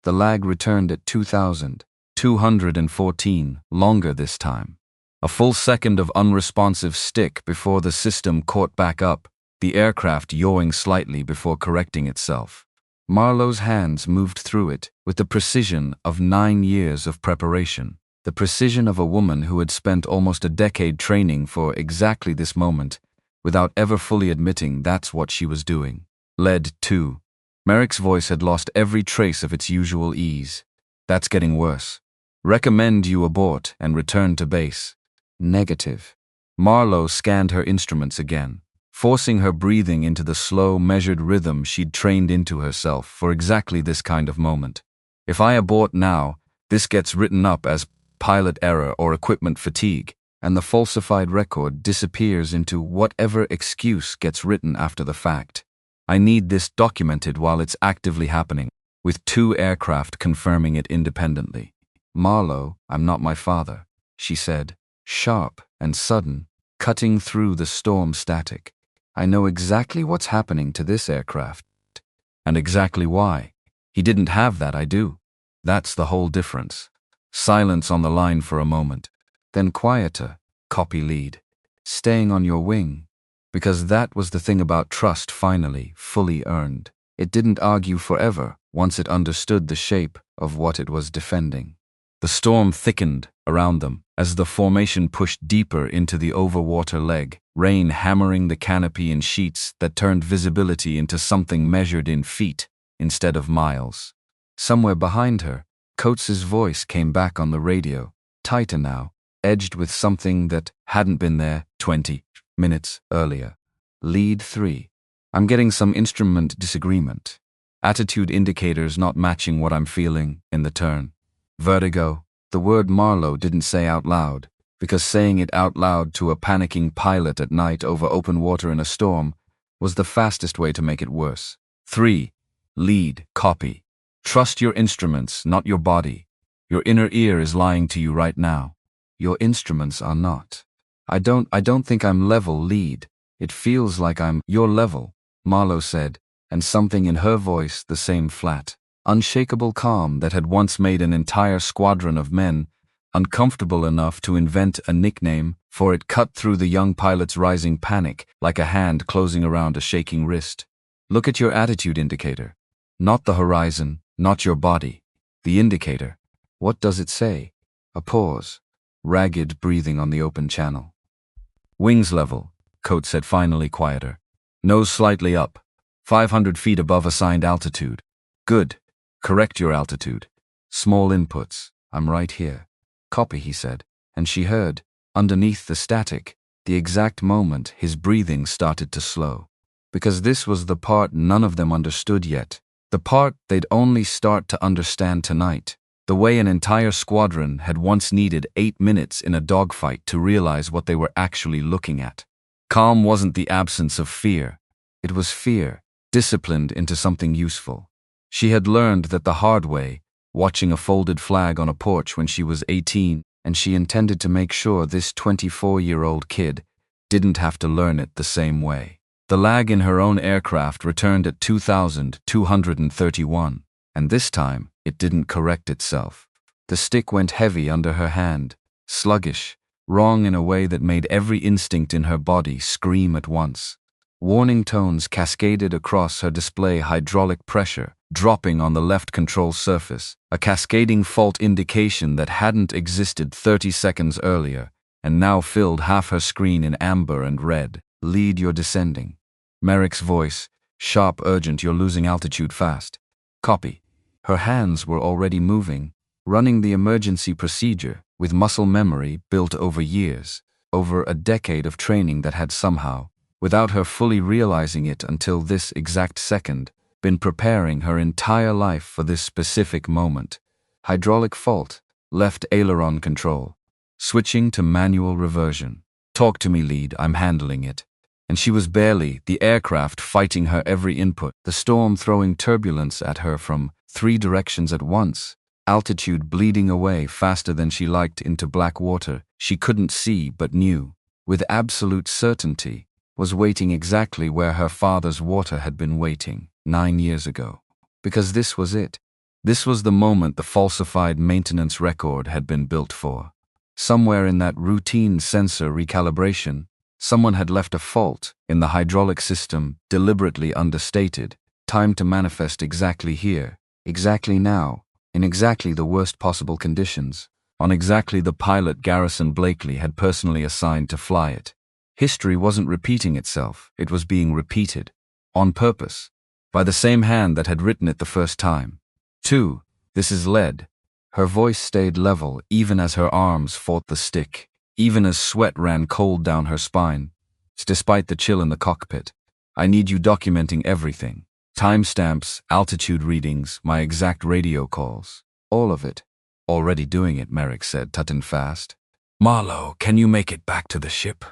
The lag returned at 2,214, longer this time. A full second of unresponsive stick before the system caught back up, the aircraft yawing slightly before correcting itself. Marlowe's hands moved through it with the precision of 9 years of preparation, the precision of a woman who had spent almost a decade training for exactly this moment, without ever fully admitting that's what she was doing. Lead 2. Merrick's voice had lost every trace of its usual ease. That's getting worse. Recommend you abort and return to base. Negative. Marlowe scanned her instruments again, forcing her breathing into the slow, measured rhythm she'd trained into herself for exactly this kind of moment. If I abort now, this gets written up as pilot error or equipment fatigue, and the falsified record disappears into whatever excuse gets written after the fact. I need this documented while it's actively happening, with 2 aircraft confirming it independently. Marlowe, I'm not my father, she said, sharp and sudden, cutting through the storm static. I know exactly what's happening to this aircraft. And exactly why. He didn't have that, I do. That's the whole difference. Silence on the line for a moment. Then quieter, copy lead. Staying on your wing. Because that was the thing about trust finally, fully earned. It didn't argue forever once it understood the shape of what it was defending. The storm thickened around them as the formation pushed deeper into the overwater leg, rain hammering the canopy in sheets that turned visibility into something measured in feet instead of miles. Somewhere behind her, Coates's voice came back on the radio, tighter now, edged with something that hadn't been there 20 minutes earlier. Lead 3. I'm getting some instrument disagreement. Attitude indicators not matching what I'm feeling in the turn. Vertigo. The word Marlowe didn't say out loud, because saying it out loud to a panicking pilot at night over open water in a storm was the fastest way to make it worse. 3. Lead, copy. Trust your instruments, not your body. Your inner ear is lying to you right now. Your instruments are not. I don't think I'm level, lead. It feels like I'm your level, Marlowe said, and something in her voice the same flat, unshakable calm that had once made an entire squadron of men uncomfortable enough to invent a nickname for it cut through the young pilot's rising panic like a hand closing around a shaking wrist. Look at your attitude indicator. Not the horizon, not your body. The indicator. What does it say? A pause. Ragged breathing on the open channel. Wings level, Coates said finally quieter. Nose slightly up. 500 feet above assigned altitude. Good. Correct your altitude. Small inputs. I'm right here. Copy, he said, and she heard, underneath the static, the exact moment his breathing started to slow. Because this was the part none of them understood yet. The part they'd only start to understand tonight. The way an entire squadron had once needed 8 minutes in a dogfight to realize what they were actually looking at. Calm wasn't the absence of fear. It was fear, disciplined into something useful. She had learned that the hard way, watching a folded flag on a porch when she was 18, and she intended to make sure this 24-year-old kid didn't have to learn it the same way. The lag in her own aircraft returned at 2,231, and this time it didn't correct itself. The stick went heavy under her hand, sluggish, wrong in a way that made every instinct in her body scream at once. Warning tones cascaded across her display hydraulic pressure dropping on the left control surface, a cascading fault indication that hadn't existed 30 seconds earlier, and now filled half her screen in amber and red. Lead, you're descending. Merrick's voice, sharp, urgent, you're losing altitude fast. Copy. Her hands were already moving, running the emergency procedure with muscle memory built over years, over a decade of training that had somehow, without her fully realizing it until this exact second, been preparing her entire life for this specific moment. Hydraulic fault, left aileron control. Switching to manual reversion. Talk to me, lead, I'm handling it. And she was barely, the aircraft fighting her every input, the storm throwing turbulence at her from 3 directions at once, altitude bleeding away faster than she liked into black water she couldn't see but knew, with absolute certainty, was waiting exactly where her father's water had been waiting 9 years ago. Because this was it. This was the moment the falsified maintenance record had been built for. Somewhere in that routine sensor recalibration, someone had left a fault in the hydraulic system deliberately understated, timed to manifest exactly here, exactly now, in exactly the worst possible conditions, on exactly the pilot Garrison Blakely had personally assigned to fly it. History wasn't repeating itself, it was being repeated, on purpose, by the same hand that had written it the first time. 2. This is lead. Her voice stayed level even as her arms fought the stick, even as sweat ran cold down her spine. Despite the chill in the cockpit, I need you documenting everything. Timestamps, altitude readings, my exact radio calls. All of it. Already doing it, Merrick said, tutting fast. Marlowe, can you make it back to the ship?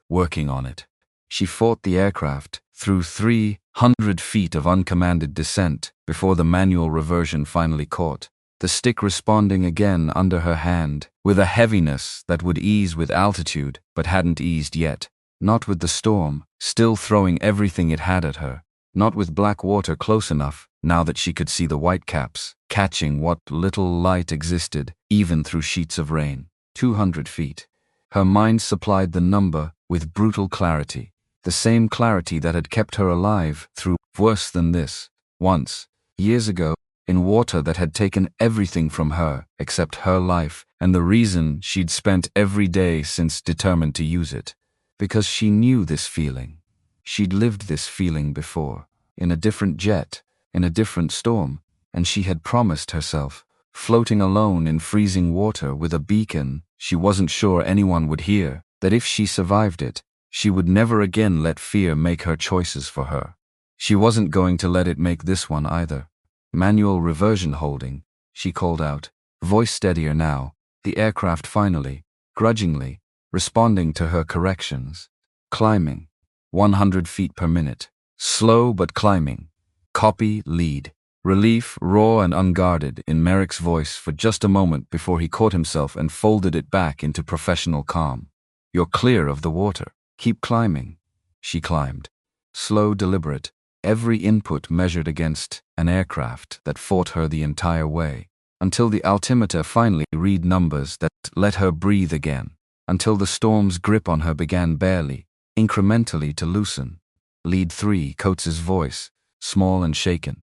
Working on it. She fought the aircraft through 300 feet of uncommanded descent before the manual reversion finally caught, the stick responding again under her hand, with a heaviness that would ease with altitude but hadn't eased yet, not with the storm, still throwing everything it had at her, not with black water close enough, now that she could see the whitecaps, catching what little light existed, even through sheets of rain. 200 feet. Her mind supplied the number with brutal clarity, the same clarity that had kept her alive through worse than this, once, years ago, in water that had taken everything from her except her life and the reason she'd spent every day since determined to use it. Because she knew this feeling. She'd lived this feeling before, in a different jet, in a different storm, and she had promised herself, floating alone in freezing water with a beacon she wasn't sure anyone would hear, that if she survived it, she would never again let fear make her choices for her. She wasn't going to let it make this one either. Manual reversion holding, she called out, voice steadier now, the aircraft finally, grudgingly, responding to her corrections. Climbing. 100 feet per minute. Slow but climbing. Copy, lead. Relief, raw and unguarded, in Merrick's voice for just a moment before he caught himself and folded it back into professional calm. You're clear of the water. Keep climbing. She climbed. Slow, deliberate, every input measured against an aircraft that fought her the entire way, until the altimeter finally read numbers that let her breathe again, until the storm's grip on her began barely, incrementally to loosen. Lead 3, Coates's voice, small and shaken.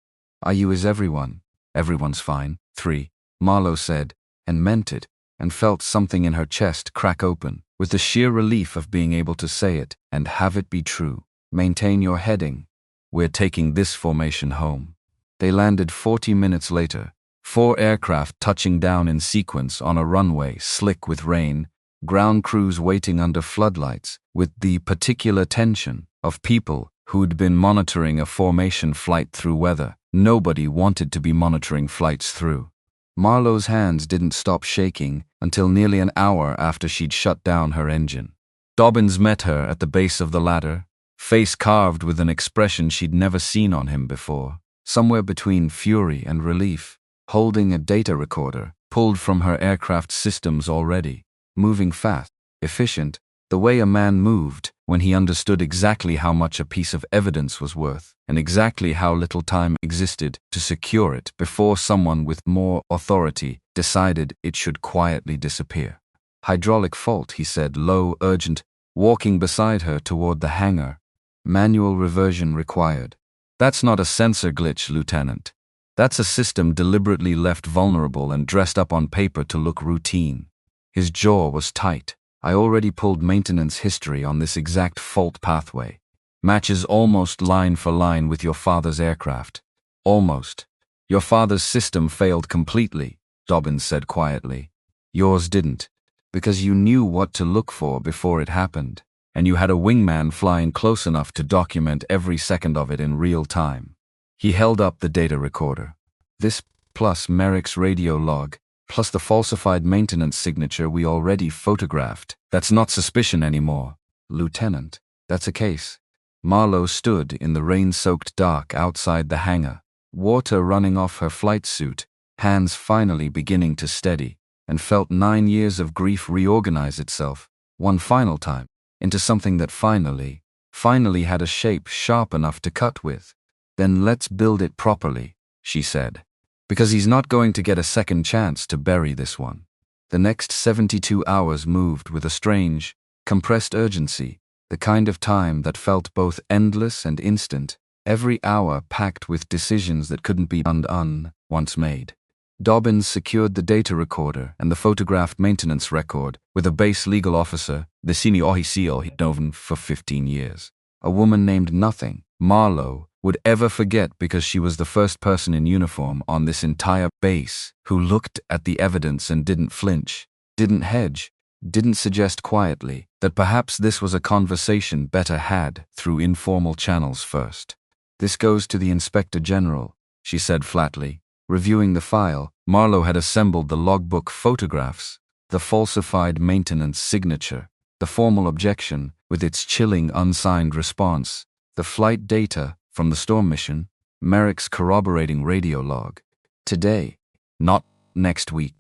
IU is everyone. Everyone's fine. 3, Marlowe said, and meant it, and felt something in her chest crack open, with the sheer relief of being able to say it and have it be true. Maintain your heading. We're taking this formation home. They landed 40 minutes later, 4 aircraft touching down in sequence on a runway slick with rain, ground crews waiting under floodlights, with the particular tension of people who'd been monitoring a formation flight through weather nobody wanted to be monitoring flights through. Marlowe's hands didn't stop shaking until nearly an hour after she'd shut down her engine. Dobbins met her at the base of the ladder, face carved with an expression she'd never seen on him before, somewhere between fury and relief, holding a data recorder pulled from her aircraft systems already, moving fast, efficient, the way a man moved when he understood exactly how much a piece of evidence was worth and exactly how little time existed to secure it before someone with more authority decided it should quietly disappear. Hydraulic fault, he said, low, urgent, walking beside her toward the hangar. Manual reversion required. That's not a sensor glitch, Lieutenant. That's a system deliberately left vulnerable and dressed up on paper to look routine. His jaw was tight. I already pulled maintenance history on this exact fault pathway. Matches almost line for line with your father's aircraft. Almost. Your father's system failed completely, Dobbins said quietly. Yours didn't. Because you knew what to look for before it happened, and you had a wingman flying close enough to document every second of it in real time. He held up the data recorder. This plus Merrick's radio log, plus the falsified maintenance signature we already photographed. That's not suspicion anymore, Lieutenant. That's a case. Marlowe stood in the rain-soaked dark outside the hangar, water running off her flight suit, hands finally beginning to steady, and felt 9 years of grief reorganize itself, one final time, into something that finally had a shape sharp enough to cut with. Then let's build it properly, she said. Because he's not going to get a second chance to bury this one. The next 72 hours moved with a strange, compressed urgency, the kind of time that felt both endless and instant, every hour packed with decisions that couldn't be undone once made. Dobbins secured the data recorder and the photographed maintenance record with a base legal officer, the senior officer he'd known for 15 years. A woman named Nothing, Marlowe, would ever forget because she was the first person in uniform on this entire base who looked at the evidence and didn't flinch, didn't hedge, didn't suggest quietly that perhaps this was a conversation better had through informal channels first. This goes to the Inspector General, she said flatly. Reviewing the file, Marlowe had assembled the logbook photographs, the falsified maintenance signature, the formal objection with its chilling unsigned response, the flight data from the storm mission, Merrick's corroborating radio log. Today, not next week.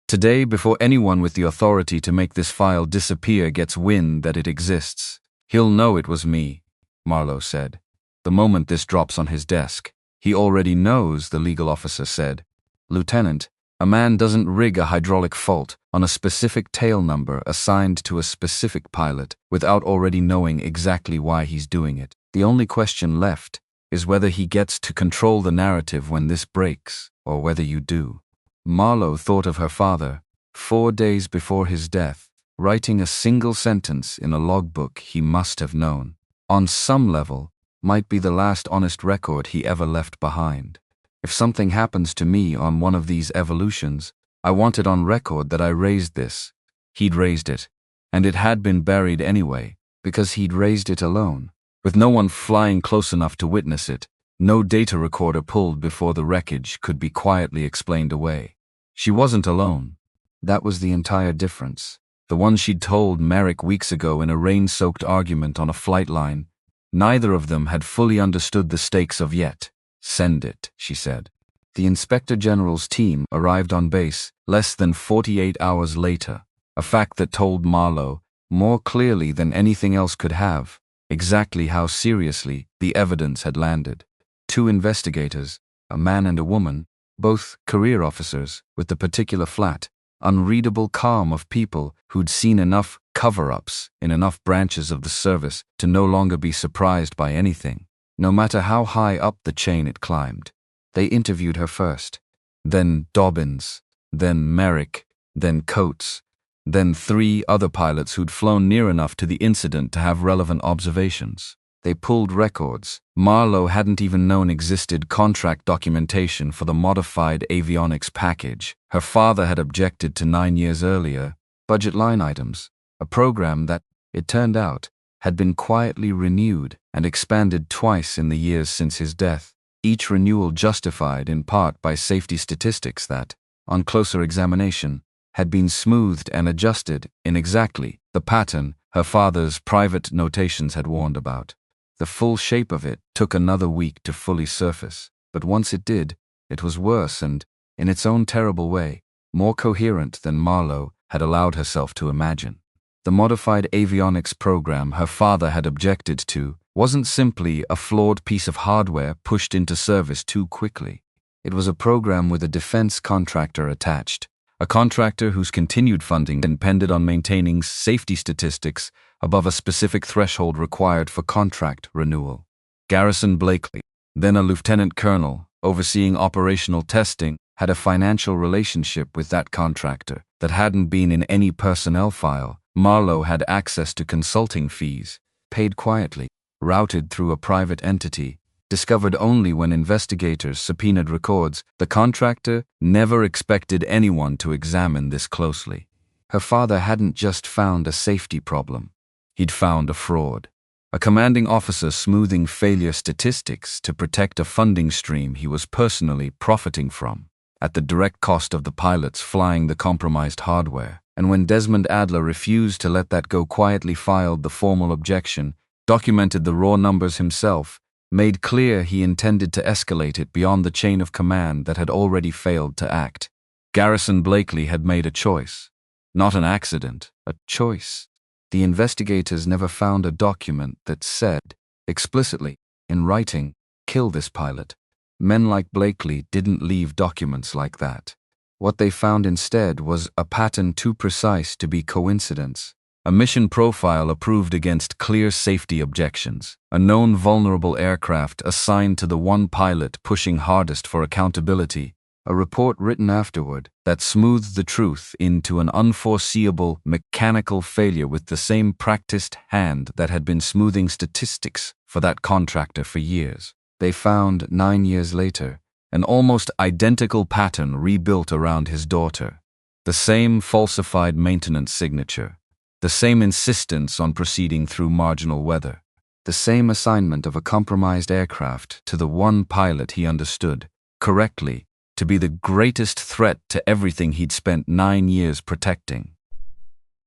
Today, before anyone with the authority to make this file disappear gets wind that it exists. He'll know it was me, Marlowe said. The moment this drops on his desk, he already knows, the legal officer said. Lieutenant, a man doesn't rig a hydraulic fault on a specific tail number assigned to a specific pilot without already knowing exactly why he's doing it. The only question left is whether he gets to control the narrative when this breaks, or whether you do. Marlowe thought of her father, 4 days before his death, writing a single sentence in a logbook he must have known, on some level, might be the last honest record he ever left behind. If something happens to me on one of these evolutions, I want it on record that I raised this. He'd raised it, and it had been buried anyway, because he'd raised it alone. With no one flying close enough to witness it, no data recorder pulled before the wreckage could be quietly explained away. She wasn't alone. That was the entire difference. The one she'd told Merrick weeks ago in a rain-soaked argument on a flight line. Neither of them had fully understood the stakes of yet. Send it, she said. The Inspector General's team arrived on base less than 48 hours later, a fact that told Marlowe, more clearly than anything else could have, exactly how seriously the evidence had landed. 2 investigators, a man and a woman, both career officers with the particular flat, unreadable calm of people who'd seen enough cover-ups in enough branches of the service to no longer be surprised by anything, no matter how high up the chain it climbed. They interviewed her first, then Dobbins, then Merrick, then Coates, then 3 other pilots who'd flown near enough to the incident to have relevant observations. They pulled records. Marlowe hadn't even known existed contract documentation for the modified avionics package her father had objected to 9 years earlier, budget line items, a program that, it turned out, had been quietly renewed and expanded twice in the years since his death, each renewal justified in part by safety statistics that, on closer examination, had been smoothed and adjusted in exactly the pattern her father's private notations had warned about. The full shape of it took another week to fully surface, but once it did, it was worse and, in its own terrible way, more coherent than Marlowe had allowed herself to imagine. The modified avionics program her father had objected to wasn't simply a flawed piece of hardware pushed into service too quickly. It was a program with a defense contractor attached, a contractor whose continued funding depended on maintaining safety statistics above a specific threshold required for contract renewal. Garrison Blakely, then a lieutenant colonel, overseeing operational testing, had a financial relationship with that contractor that hadn't been in any personnel file. Marlowe had access to consulting fees, paid quietly, routed through a private entity, discovered only when investigators subpoenaed records. The contractor never expected anyone to examine this closely. Her father hadn't just found a safety problem. He'd found a fraud. A commanding officer smoothing failure statistics to protect a funding stream he was personally profiting from, at the direct cost of the pilots flying the compromised hardware. And when Desmond Adler refused to let that go, quietly filed the formal objection, documented the raw numbers himself, made clear he intended to escalate it beyond the chain of command that had already failed to act. Garrison Blakely had made a choice. Not an accident, a choice. The investigators never found a document that said, explicitly, in writing, kill this pilot. Men like Blakely didn't leave documents like that. What they found instead was a pattern too precise to be coincidence. A mission profile approved against clear safety objections. A known vulnerable aircraft assigned to the one pilot pushing hardest for accountability. A report written afterward that smoothed the truth into an unforeseeable mechanical failure with the same practiced hand that had been smoothing statistics for that contractor for years. They found, 9 years later, an almost identical pattern rebuilt around his daughter. The same falsified maintenance signature. The same insistence on proceeding through marginal weather. The same assignment of a compromised aircraft to the one pilot he understood, correctly, to be the greatest threat to everything he'd spent 9 years protecting.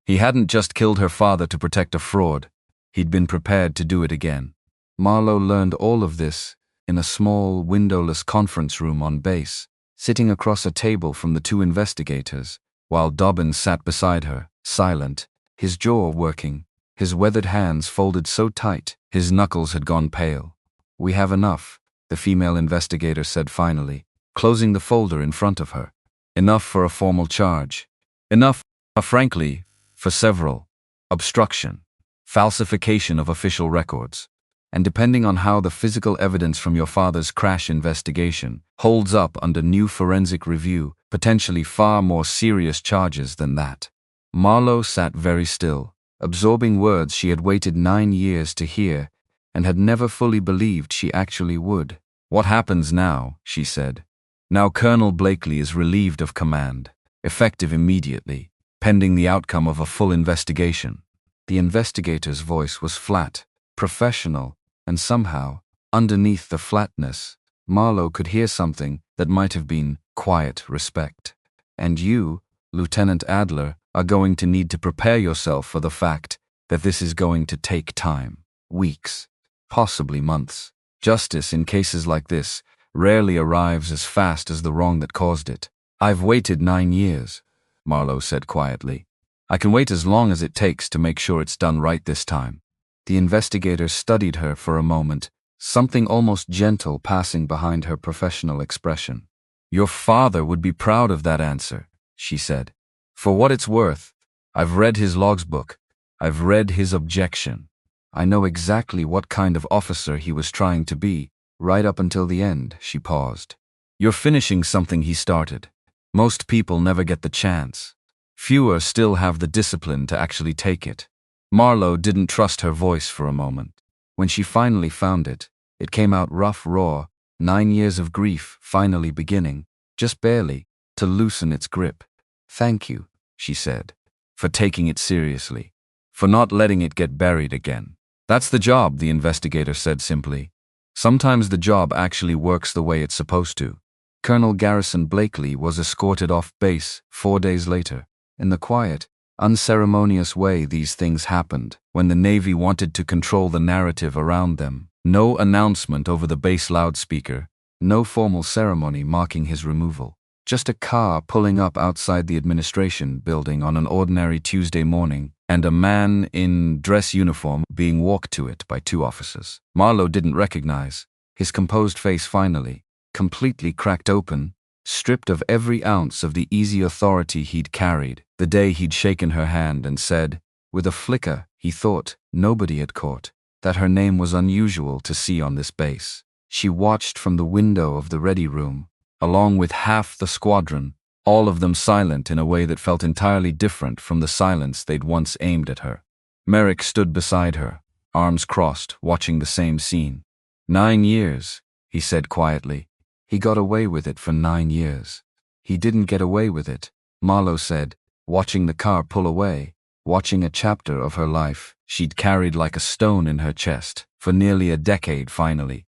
He hadn't just killed her father to protect a fraud. He'd been prepared to do it again. Marlowe learned all of this in a small, windowless conference room on base, sitting across a table from the two investigators, while Dobbins sat beside her, silent, his jaw working, his weathered hands folded so tight his knuckles had gone pale. "We have enough," the female investigator said finally, closing the folder in front of her. "Enough for a formal charge. Enough, frankly, for several. Obstruction, falsification of official records. And depending on how the physical evidence from your father's crash investigation holds up under new forensic review, potentially far more serious charges than that." Marlowe sat very still, absorbing words she had waited 9 years to hear and had never fully believed she actually would. "What happens now?" she said. "Now Colonel Blakely is relieved of command, effective immediately, pending the outcome of a full investigation." The investigator's voice was flat, professional, and somehow, underneath the flatness, Marlowe could hear something that might have been quiet respect. "And you, Lieutenant Adler, are going to need to prepare yourself for the fact that this is going to take time. Weeks, possibly months. Justice in cases like this rarely arrives as fast as the wrong that caused it." "I've waited 9 years, Marlowe said quietly. "I can wait as long as it takes to make sure it's done right this time." The investigator studied her for a moment, something almost gentle passing behind her professional expression. "Your father would be proud of that answer," she said. "For what it's worth, I've read his logs book. I've read his objection. I know exactly what kind of officer he was trying to be, right up until the end." She paused. "You're finishing something he started. Most people never get the chance. Fewer still have the discipline to actually take it." Marlowe didn't trust her voice for a moment. When she finally found it, it came out rough, raw, 9 years of grief finally beginning, just barely, to loosen its grip. "Thank you," she said, "for taking it seriously, for not letting it get buried again." "That's the job," the investigator said simply. "Sometimes the job actually works the way it's supposed to." Colonel Garrison Blakely was escorted off base 4 days later. In the quiet, unceremonious way these things happened, when the Navy wanted to control the narrative around them. No announcement over the base loudspeaker, no formal ceremony marking his removal. Just a car pulling up outside the administration building on an ordinary Tuesday morning, and a man in dress uniform being walked to it by 2 officers Marlowe didn't recognize. His composed face finally, completely cracked open, stripped of every ounce of the easy authority he'd carried the day he'd shaken her hand and said, with a flicker he thought nobody had caught, that her name was unusual to see on this base. She watched from the window of the ready room, along with half the squadron, all of them silent in a way that felt entirely different from the silence they'd once aimed at her. Merrick stood beside her, arms crossed, watching the same scene. 9 years, he said quietly. He got away with it for 9 years. He didn't get away with it, Marlowe said, watching the car pull away, watching a chapter of her life she'd carried like a stone in her chest for nearly a decade finally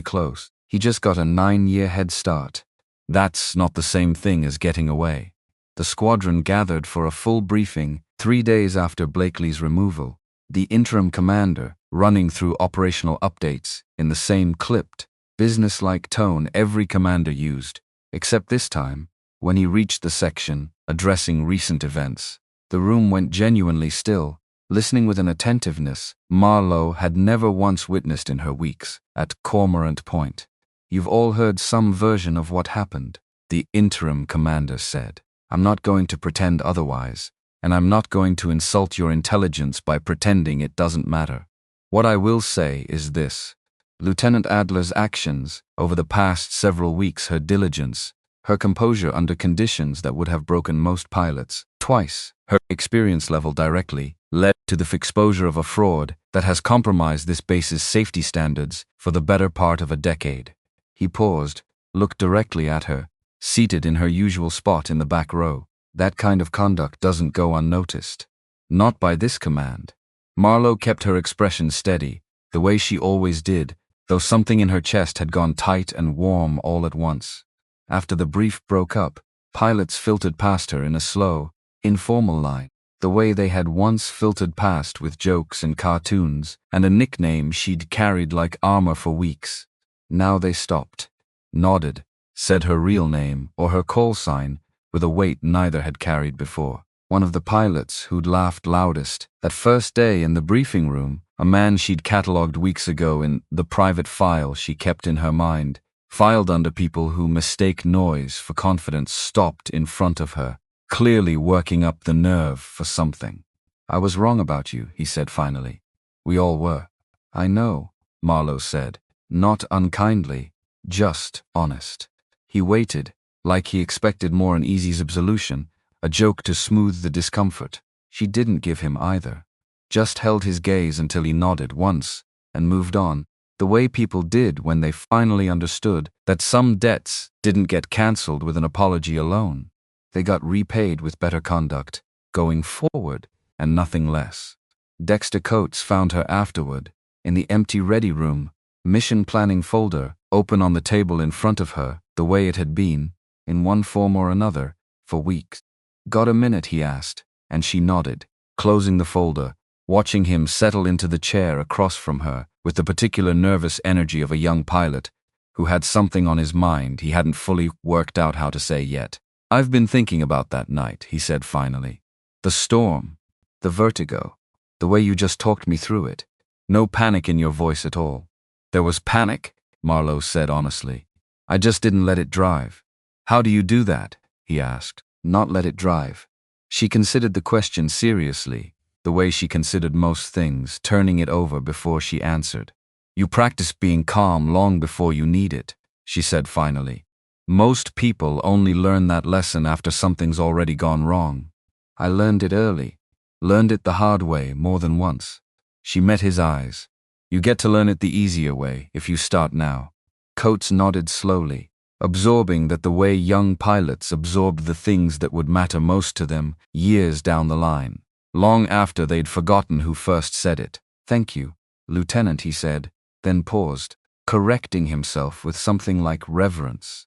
close. He just got a 9-year head start. That's not the same thing as getting away. The squadron gathered for a full briefing 3 days after Blakely's removal, the interim commander running through operational updates in the same clipped, businesslike tone every commander used, except this time, when he reached the section addressing recent events. The room went genuinely still, listening with an attentiveness Marlowe had never once witnessed in her weeks at Cormorant Point. "You've all heard some version of what happened," the interim commander said. "I'm not going to pretend otherwise, and I'm not going to insult your intelligence by pretending it doesn't matter. What I will say is this. Lieutenant Adler's actions over the past several weeks, her diligence, her composure under conditions that would have broken most pilots, twice, her experience level directly, led to the exposure of a fraud that has compromised this base's safety standards for the better part of a decade." He paused, looked directly at her, seated in her usual spot in the back row. "That kind of conduct doesn't go unnoticed. Not by this command." Marlowe kept her expression steady, the way she always did, though something in her chest had gone tight and warm all at once. After the brief broke up, pilots filtered past her in a slow, informal line, the way they had once filtered past with jokes and cartoons and a nickname she'd carried like armor for weeks. Now they stopped, nodded, said her real name or her call sign with a weight neither had carried before. One of the pilots who'd laughed loudest that first day in the briefing room, a man she'd catalogued weeks ago in the private file she kept in her mind, filed under people who mistake noise for confidence, stopped in front of her, clearly working up the nerve for something. "I was wrong about you," he said finally. "We all were." "I know," Marlowe said, not unkindly, just honest. He waited, like he expected more an easy absolution, a joke to smooth the discomfort. She didn't give him either. Just held his gaze until he nodded once and moved on, the way people did when they finally understood that some debts didn't get cancelled with an apology alone. They got repaid with better conduct, going forward, and nothing less. Dexter Coates found her afterward, in the empty ready room, mission planning folder open on the table in front of her, the way it had been, in one form or another, for weeks. "Got a minute?" he asked, and she nodded, closing the folder, watching him settle into the chair across from her with the particular nervous energy of a young pilot who had something on his mind he hadn't fully worked out how to say yet. "I've been thinking about that night," he said finally. "The storm, the vertigo, the way you just talked me through it. No panic in your voice at all." "There was panic," Marlowe said honestly. "I just didn't let it drive." "How do you do that?" he asked. "Not let it drive." She considered the question seriously, the way she considered most things, turning it over before she answered. "You practice being calm long before you need it," she said finally. "Most people only learn that lesson after something's already gone wrong. I learned it early, learned it the hard way more than once." She met his eyes. "You get to learn it the easier way if you start now." Coates nodded slowly, absorbing that the way young pilots absorbed the things that would matter most to them years down the line, long after they'd forgotten who first said it. "Thank you, Lieutenant," he said, then paused, correcting himself with something like reverence.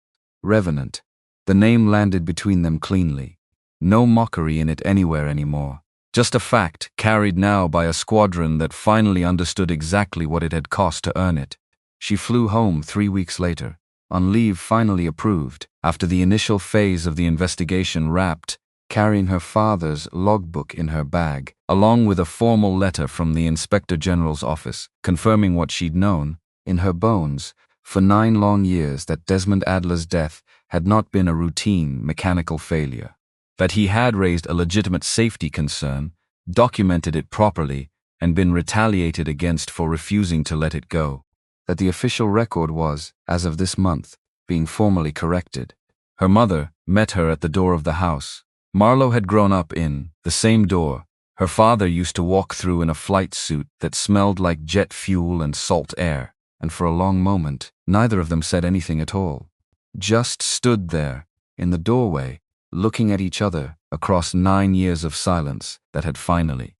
Revenant. The name landed between them cleanly. No mockery in it anywhere anymore. Just a fact carried now by a squadron that finally understood exactly what it had cost to earn it. She flew home 3 weeks later, on leave finally approved, after the initial phase of the investigation wrapped, carrying her father's logbook in her bag, along with a formal letter from the Inspector General's office, confirming what she'd known, in her bones, for 9 long years, that Desmond Adler's death had not been a routine mechanical failure, that he had raised a legitimate safety concern, documented it properly, and been retaliated against for refusing to let it go. that the official record was, as of this month, being formally corrected. Her mother met her at the door of the house. Marlowe had grown up in the same door her father used to walk through in a flight suit that smelled like jet fuel and salt air, and for a long moment, neither of them said anything at all. Just stood there, in the doorway, looking at each other across 9 years of silence that had finally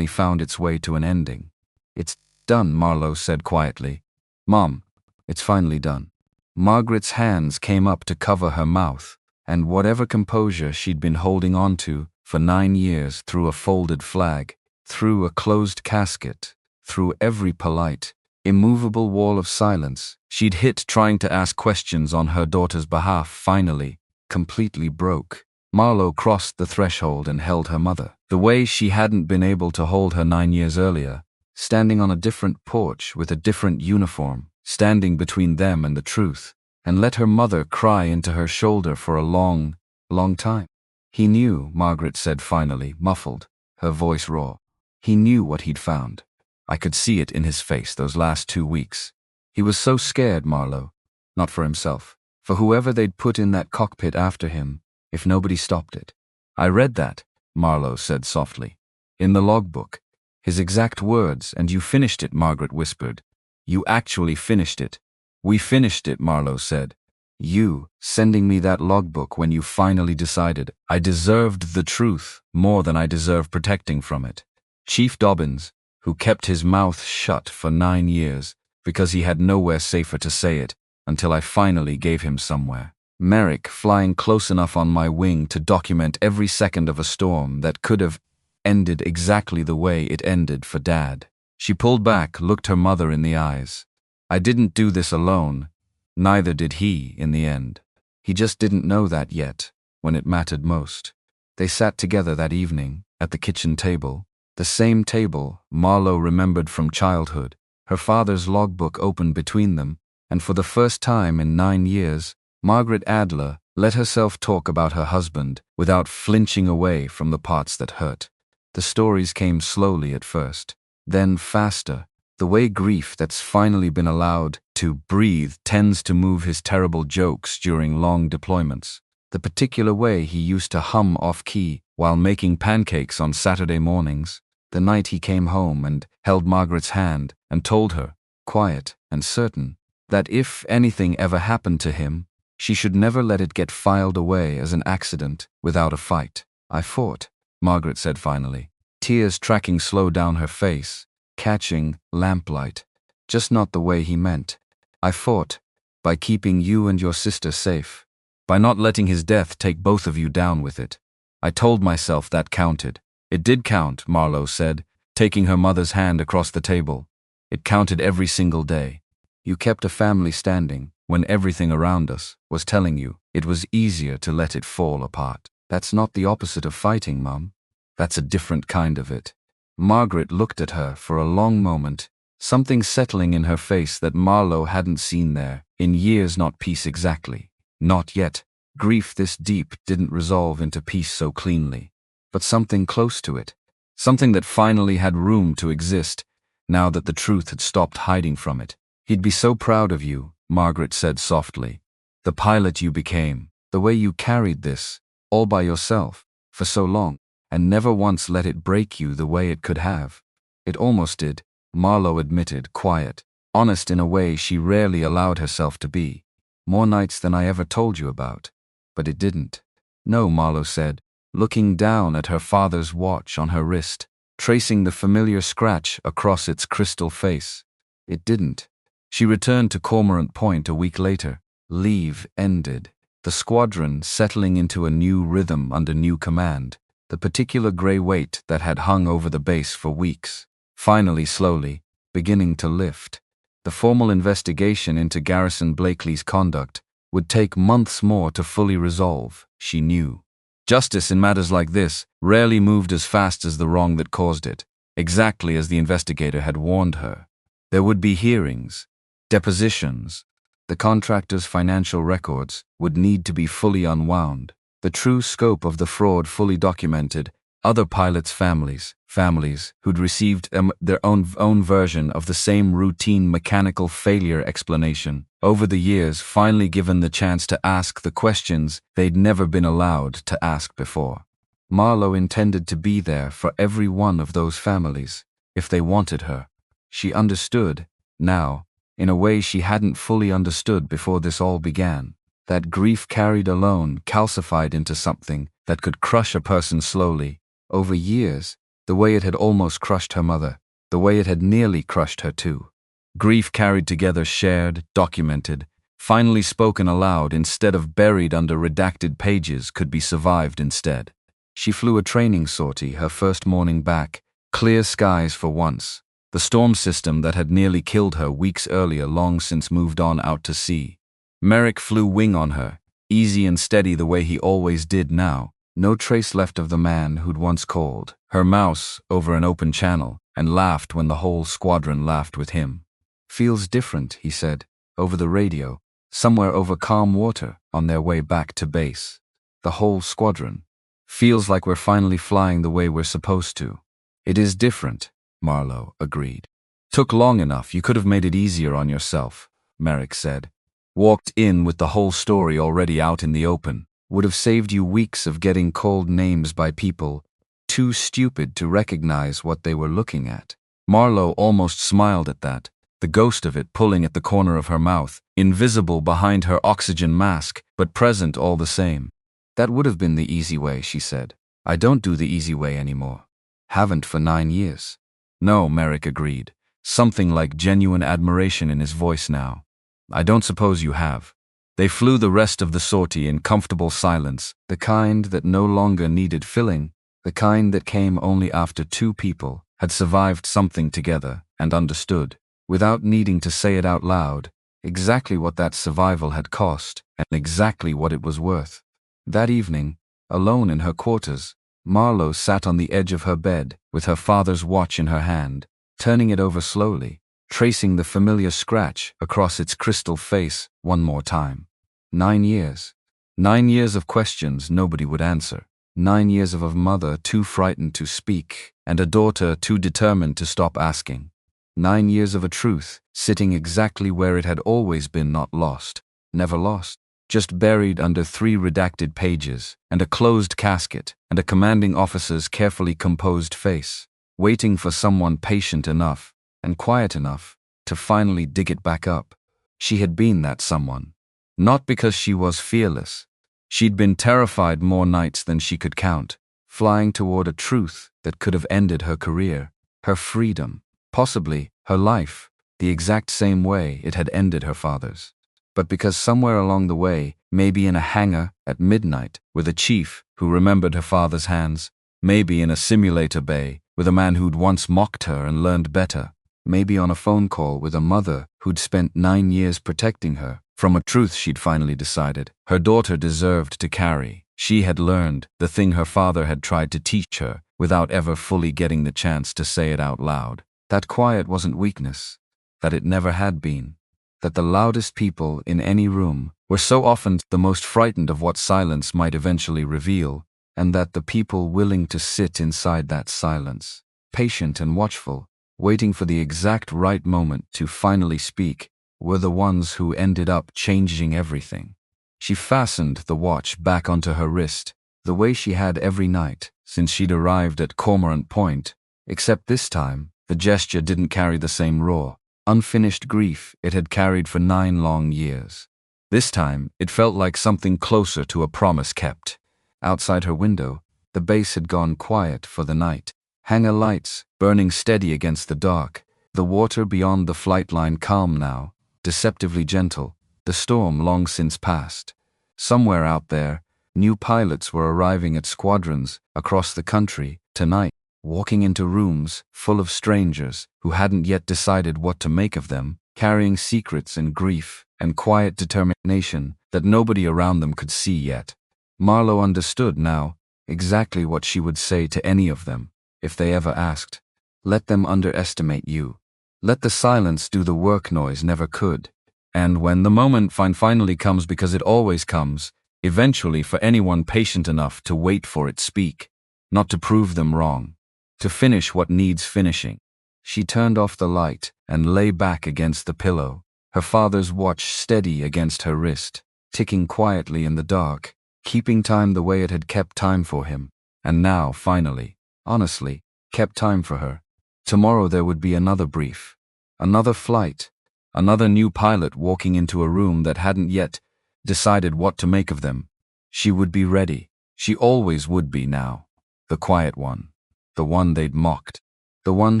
found its way to an ending. "It's done," Marlowe said quietly. "Mom, it's finally done." Margaret's hands came up to cover her mouth, and whatever composure she'd been holding on to for 9 years through a folded flag, through a closed casket, through every polite, immovable wall of silence she'd hit trying to ask questions on her daughter's behalf finally, completely broke. Marlowe crossed the threshold and held her mother, the way she hadn't been able to hold her 9 years earlier, standing on a different porch with a different uniform, standing between them and the truth, and let her mother cry into her shoulder for a long, long time. "He knew," Margaret said finally, muffled, her voice raw. "He knew what he'd found. I could see it in his face those last 2 weeks. He was so scared, Marlowe. Not for himself, for whoever they'd put in that cockpit after him, if nobody stopped it." "I read that," Marlowe said softly. "In the logbook. His exact words, and you finished it," Margaret whispered. "You actually finished it." "We finished it," Marlowe said. "You sending me that logbook when you finally decided I deserved the truth more than I deserved protecting from it. Chief Dobbins, who kept his mouth shut for 9 years because he had nowhere safer to say it until I finally gave him somewhere. Merrick flying close enough on my wing to document every second of a storm that could have ended exactly the way it ended for Dad." She pulled back, looked her mother in the eyes. "I didn't do this alone. Neither did he, in the end. He just didn't know that yet, when it mattered most." They sat together that evening, at the kitchen table, the same table Marlowe remembered from childhood, her father's logbook open between them, and for the first time in 9 years, Margaret Adler let herself talk about her husband without flinching away from the parts that hurt. The stories came slowly at first, then faster. The way grief that's finally been allowed to breathe tends to move his terrible jokes during long deployments. The particular way he used to hum off-key while making pancakes on Saturday mornings. The night he came home and held Margaret's hand and told her, quiet and certain, that if anything ever happened to him, she should never let it get filed away as an accident without a fight. "I fought," Margaret said finally, tears tracking slow down her face, catching lamplight. "Just not the way he meant. I fought by keeping you and your sister safe, by not letting his death take both of you down with it. I told myself that counted." "It did count," Marlowe said, taking her mother's hand across the table. "It counted every single day. You kept a family standing when everything around us was telling you it was easier to let it fall apart. That's not the opposite of fighting, Mum. That's a different kind of it." Margaret looked at her for a long moment, something settling in her face that Marlowe hadn't seen there in years. Not peace exactly. Not yet. Grief this deep didn't resolve into peace so cleanly. But something close to it. Something that finally had room to exist, now that the truth had stopped hiding from it. "He'd be so proud of you," Margaret said softly. "The pilot you became, the way you carried this, all by yourself, for so long, and never once let it break you the way it could have." "It almost did," Marlowe admitted, quiet, honest in a way she rarely allowed herself to be. "More nights than I ever told you about. But it didn't." "No," Marlowe said, looking down at her father's watch on her wrist, tracing the familiar scratch across its crystal face. "It didn't." She returned to Cormorant Point a week later. Leave ended. The squadron settling into a new rhythm under new command. The particular gray weight that had hung over the base for weeks, finally slowly, beginning to lift. The formal investigation into Garrison Blakely's conduct would take months more to fully resolve, she knew. Justice in matters like this rarely moved as fast as the wrong that caused it, exactly as the investigator had warned her. There would be hearings, depositions. The contractor's financial records would need to be fully unwound, the true scope of the fraud fully documented, Other pilots' families who'd received their own version of the same routine mechanical failure explanation, over the years finally given the chance to ask the questions they'd never been allowed to ask before. Marlowe intended to be there for every one of those families, if they wanted her. She understood, now, in a way she hadn't fully understood before this all began, that grief carried alone calcified into something that could crush a person slowly, over years, the way it had almost crushed her mother, the way it had nearly crushed her too. Grief carried together, shared, documented, finally spoken aloud instead of buried under redacted pages could be survived instead. She flew a training sortie her first morning back, clear skies for once. The storm system that had nearly killed her weeks earlier long since moved on out to sea. Merrick flew wing on her, easy and steady the way he always did now, no trace left of the man who'd once called her mouse over an open channel and laughed when the whole squadron laughed with him. "Feels different," he said, over the radio, somewhere over calm water on their way back to base. "The whole squadron. Feels like we're finally flying the way we're supposed to." "It is different," Marlowe agreed. "Took long enough, you could have made it easier on yourself," Merrick said. "Walked in with the whole story already out in the open. Would have saved you weeks of getting called names by people too stupid to recognize what they were looking at." Marlowe almost smiled at that, the ghost of it pulling at the corner of her mouth, invisible behind her oxygen mask, but present all the same. "That would have been the easy way," she said. "I don't do the easy way anymore. Haven't for 9 years. "No," Merrick agreed, something like genuine admiration in his voice now. "I don't suppose you have." They flew the rest of the sortie in comfortable silence, the kind that no longer needed filling, the kind that came only after two people had survived something together and understood, without needing to say it out loud, exactly what that survival had cost and exactly what it was worth. That evening, alone in her quarters, Marlowe sat on the edge of her bed with her father's watch in her hand, turning it over slowly, tracing the familiar scratch across its crystal face one more time. 9 years. 9 years of questions nobody would answer. 9 years of a mother too frightened to speak and a daughter too determined to stop asking. 9 years of a truth sitting exactly where it had always been, not lost, never lost, just buried under 3 redacted pages and a closed casket and a commanding officer's carefully composed face, waiting for someone patient enough and quiet enough to finally dig it back up. She had been that someone. Not because she was fearless. She'd been terrified more nights than she could count, flying toward a truth that could have ended her career, her freedom, possibly her life, the exact same way it had ended her father's. But because somewhere along the way, maybe in a hangar at midnight with a chief who remembered her father's hands, maybe in a simulator bay with a man who'd once mocked her and learned better, maybe on a phone call with a mother who'd spent 9 years protecting her from a truth she'd finally decided her daughter deserved to carry. She had learned the thing her father had tried to teach her without ever fully getting the chance to say it out loud. That quiet wasn't weakness, that it never had been, that the loudest people in any room were so often the most frightened of what silence might eventually reveal, and that the people willing to sit inside that silence, patient and watchful, waiting for the exact right moment to finally speak, were the ones who ended up changing everything. She fastened the watch back onto her wrist, the way she had every night since she'd arrived at Cormorant Point, except this time, the gesture didn't carry the same raw, unfinished grief it had carried for 9 long years. This time, it felt like something closer to a promise kept. Outside her window, the base had gone quiet for the night. Hangar lights burning steady against the dark, the water beyond the flight line calm now, deceptively gentle, the storm long since past. Somewhere out there, new pilots were arriving at squadrons across the country tonight, walking into rooms full of strangers who hadn't yet decided what to make of them, carrying secrets and grief and quiet determination that nobody around them could see yet. Marlowe understood now exactly what she would say to any of them, if they ever asked. Let them underestimate you. Let the silence do the work noise never could. And when the moment finally comes, because it always comes, eventually for anyone patient enough to wait for it speak, not to prove them wrong, to finish what needs finishing. She turned off the light and lay back against the pillow, her father's watch steady against her wrist, ticking quietly in the dark, keeping time the way it had kept time for him, and now, finally, honestly, kept time for her. Tomorrow there would be another brief, another flight, another new pilot walking into a room that hadn't yet decided what to make of them. She would be ready. She always would be now. The quiet one. The one they'd mocked. The one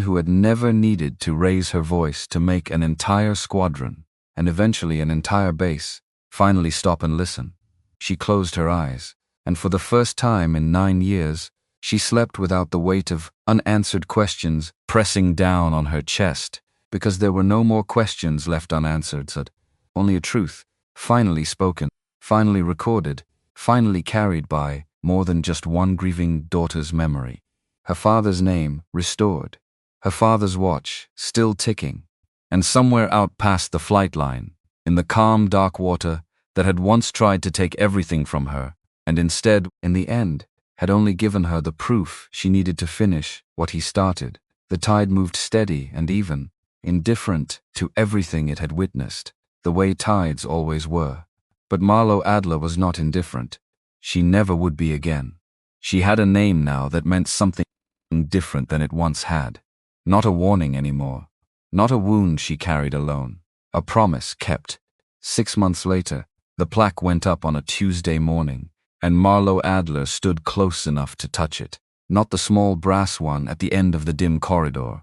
who had never needed to raise her voice to make an entire squadron, and eventually an entire base, finally stop and listen. She closed her eyes, and for the first time in 9 years, she slept without the weight of unanswered questions pressing down on her chest, because there were no more questions left unanswered, only a truth, finally spoken, finally recorded, finally carried by more than just one grieving daughter's memory. Her father's name restored, her father's watch still ticking, and somewhere out past the flight line, in the calm dark water that had once tried to take everything from her, and instead, in the end, had only given her the proof she needed to finish what he started, the tide moved steady and even, indifferent to everything it had witnessed, the way tides always were. But Marlo Adler was not indifferent. She never would be again. She had a name now that meant something different than it once had. Not a warning anymore. Not a wound she carried alone. A promise kept. 6 months later, the plaque went up on a Tuesday morning, and Marlo Adler stood close enough to touch it. Not the small brass one at the end of the dim corridor.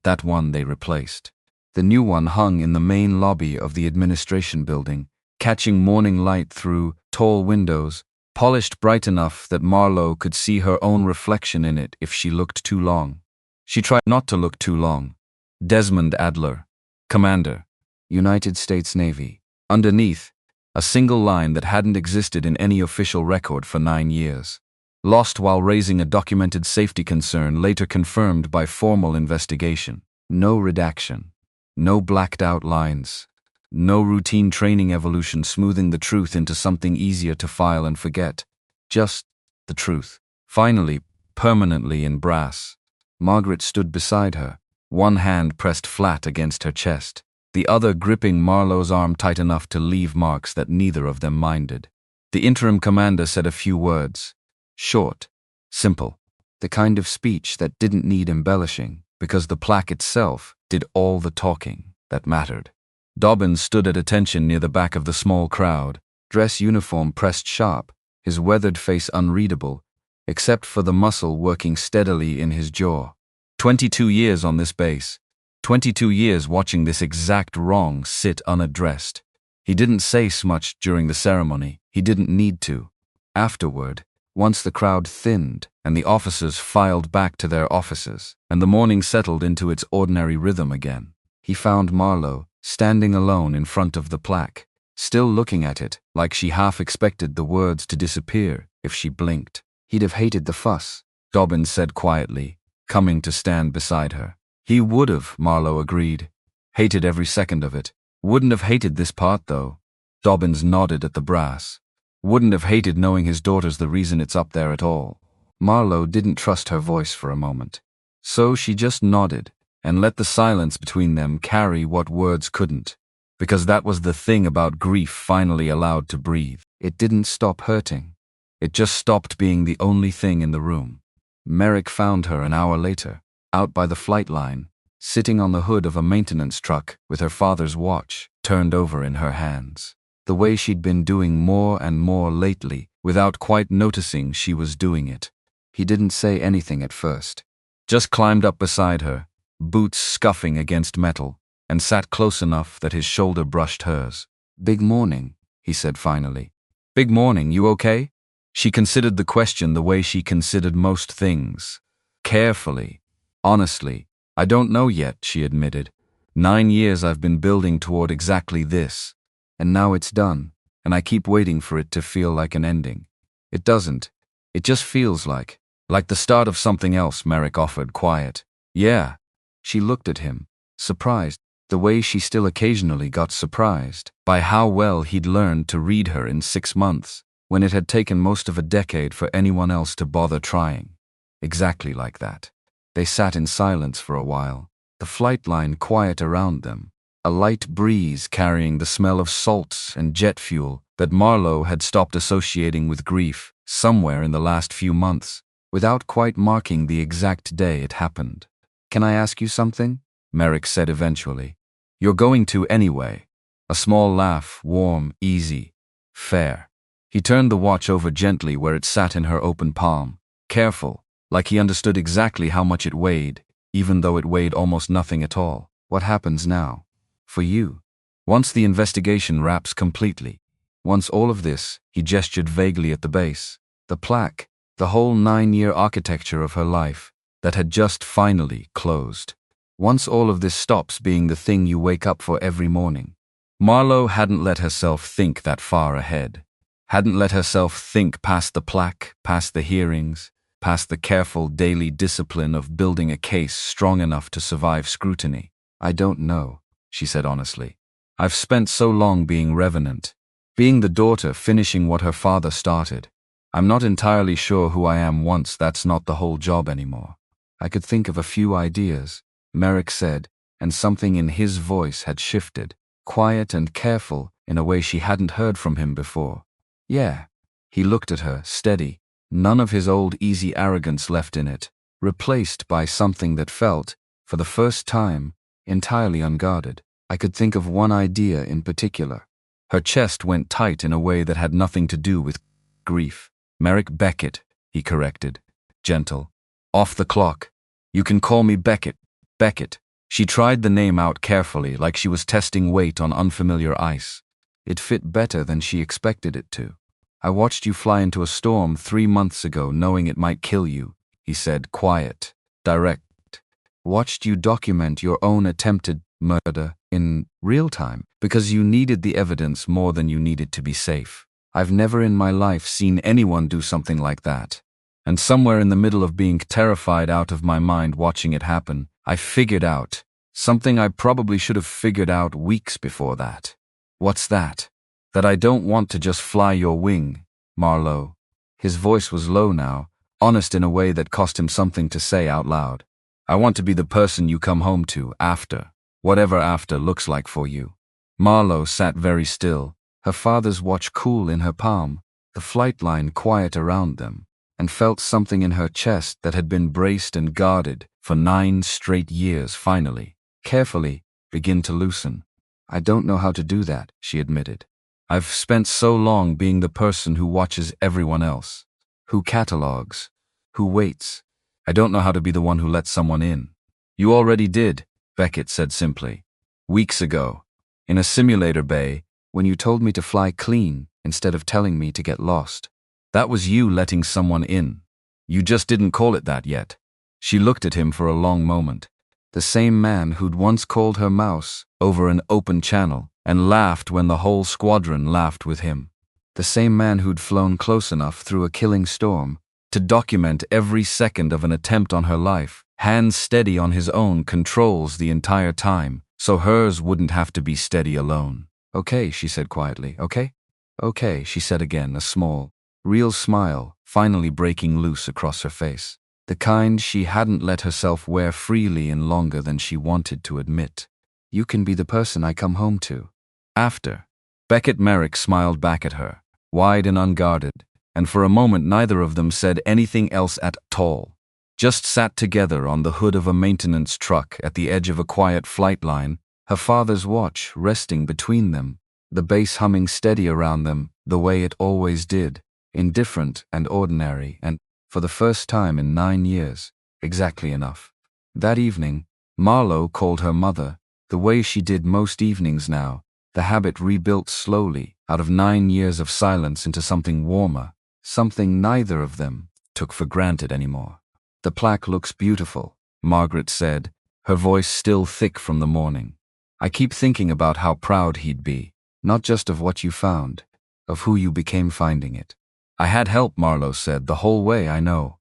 That one they replaced. The new one hung in the main lobby of the administration building, catching morning light through tall windows, polished bright enough that Marlo could see her own reflection in it if she looked too long. She tried not to look too long. Desmond Adler, Commander, United States Navy. Underneath, a single line that hadn't existed in any official record for 9 years. Lost while raising a documented safety concern later confirmed by formal investigation. No redaction. No blacked out lines. No routine training evolution smoothing the truth into something easier to file and forget. Just the truth. Finally, permanently in brass. Margaret stood beside her, one hand pressed flat against her chest, the other gripping Marlo's arm tight enough to leave marks that neither of them minded. The interim commander said a few words. Short, simple, the kind of speech that didn't need embellishing, because the plaque itself did all the talking that mattered. Dobbins stood at attention near the back of the small crowd, dress uniform pressed sharp, his weathered face unreadable, except for the muscle working steadily in his jaw. 22 years on this base. 22 years watching this exact wrong sit unaddressed. He didn't say much during the ceremony. He didn't need to. Afterward, once the crowd thinned and the officers filed back to their offices, and the morning settled into its ordinary rhythm again, he found Marlo standing alone in front of the plaque, still looking at it like she half expected the words to disappear if she blinked. He'd have hated the fuss, Dobbins said quietly, coming to stand beside her. He would have, Marlo agreed. Hated every second of it. Wouldn't have hated this part, though. Dobbins nodded at the brass. Wouldn't have hated knowing his daughter's the reason it's up there at all. Marlo didn't trust her voice for a moment. So she just nodded and let the silence between them carry what words couldn't. Because that was the thing about grief finally allowed to breathe. It didn't stop hurting. It just stopped being the only thing in the room. Merrick found her an hour later, out by the flight line, sitting on the hood of a maintenance truck with her father's watch turned over in her hands. The way she'd been doing more and more lately, without quite noticing she was doing it. He didn't say anything at first. Just climbed up beside her, boots scuffing against metal, and sat close enough that his shoulder brushed hers. "Big morning," he said finally. "Big morning, you okay?" She considered the question the way she considered most things. Carefully. Honestly, "I don't know yet," she admitted. 9 years I've been building toward exactly this. And now it's done, and I keep waiting for it to feel like an ending. It doesn't. It just feels like the start of something else," Merrick offered, quiet. "Yeah." She looked at him, surprised, the way she still occasionally got surprised, by how well he'd learned to read her in 6 months, when it had taken most of a decade for anyone else to bother trying. Exactly like that. They sat in silence for a while, the flight line quiet around them, a light breeze carrying the smell of salts and jet fuel that Marlowe had stopped associating with grief somewhere in the last few months, without quite marking the exact day it happened. "Can I ask you something?" Merrick said eventually. "You're going to anyway." A small laugh, warm, easy, fair. He turned the watch over gently where it sat in her open palm, careful, like he understood exactly how much it weighed, even though it weighed almost nothing at all. "What happens now? For you? Once the investigation wraps completely. Once all of this," he gestured vaguely at the base, the plaque, the whole 9-year architecture of her life, that had just finally closed. "Once all of this stops being the thing you wake up for every morning." Marlowe hadn't let herself think that far ahead. Hadn't let herself think past the plaque, past the hearings, past the careful daily discipline of building a case strong enough to survive scrutiny. "I don't know," she said honestly. "I've spent so long being revenant, being the daughter finishing what her father started. I'm not entirely sure who I am once that's not the whole job anymore." "I could think of a few ideas," Merrick said, and something in his voice had shifted, quiet and careful in a way she hadn't heard from him before. "Yeah." He looked at her, steady, none of his old easy arrogance left in it, replaced by something that felt, for the first time, entirely unguarded. "I could think of one idea in particular." Her chest went tight in a way that had nothing to do with grief. "Merrick Beckett," he corrected, gentle. "Off the clock. You can call me Beckett. Beckett." She tried the name out carefully, like she was testing weight on unfamiliar ice. It fit better than she expected it to. "I watched you fly into a storm 3 months ago knowing it might kill you," he said, quiet, direct. "Watched you document your own attempted murder in real time because you needed the evidence more than you needed to be safe. I've never in my life seen anyone do something like that. And somewhere in the middle of being terrified out of my mind watching it happen, I figured out something I probably should have figured out weeks before that." "What's that?" "That I don't want to just fly your wing, Marlowe." His voice was low now, honest in a way that cost him something to say out loud. "I want to be the person you come home to after, whatever after looks like for you." Marlowe sat very still, her father's watch cool in her palm, the flight line quiet around them, and felt something in her chest that had been braced and guarded for 9 straight years finally, carefully, begin to loosen. "I don't know how to do that," she admitted. "I've spent so long being the person who watches everyone else, who catalogs, who waits. I don't know how to be the one who lets someone in." "You already did," Beckett said simply. "Weeks ago, in a simulator bay, when you told me to fly clean instead of telling me to get lost. That was you letting someone in. You just didn't call it that yet." She looked at him for a long moment. The same man who'd once called her mouse over an open channel and laughed when the whole squadron laughed with him. The same man who'd flown close enough through a killing storm to document every second of an attempt on her life, hands steady on his own controls the entire time, so hers wouldn't have to be steady alone. "Okay," she said quietly. "Okay?" "Okay," she said again, a small, real smile finally breaking loose across her face. The kind she hadn't let herself wear freely in longer than she wanted to admit. "You can be the person I come home to after." Beckett Merrick smiled back at her, wide and unguarded, and for a moment neither of them said anything else at all. Just sat together on the hood of a maintenance truck at the edge of a quiet flight line, her father's watch resting between them, the bass humming steady around them the way it always did, indifferent and ordinary, and, for the first time in 9 years, exactly enough. That evening, Marlowe called her mother, the way she did most evenings now, the habit rebuilt slowly out of 9 years of silence into something warmer, something neither of them took for granted anymore. "The plaque looks beautiful," Margaret said, her voice still thick from the morning. "I keep thinking about how proud he'd be, not just of what you found, of who you became finding it." "I had help," Marlowe said, "the whole way, I know."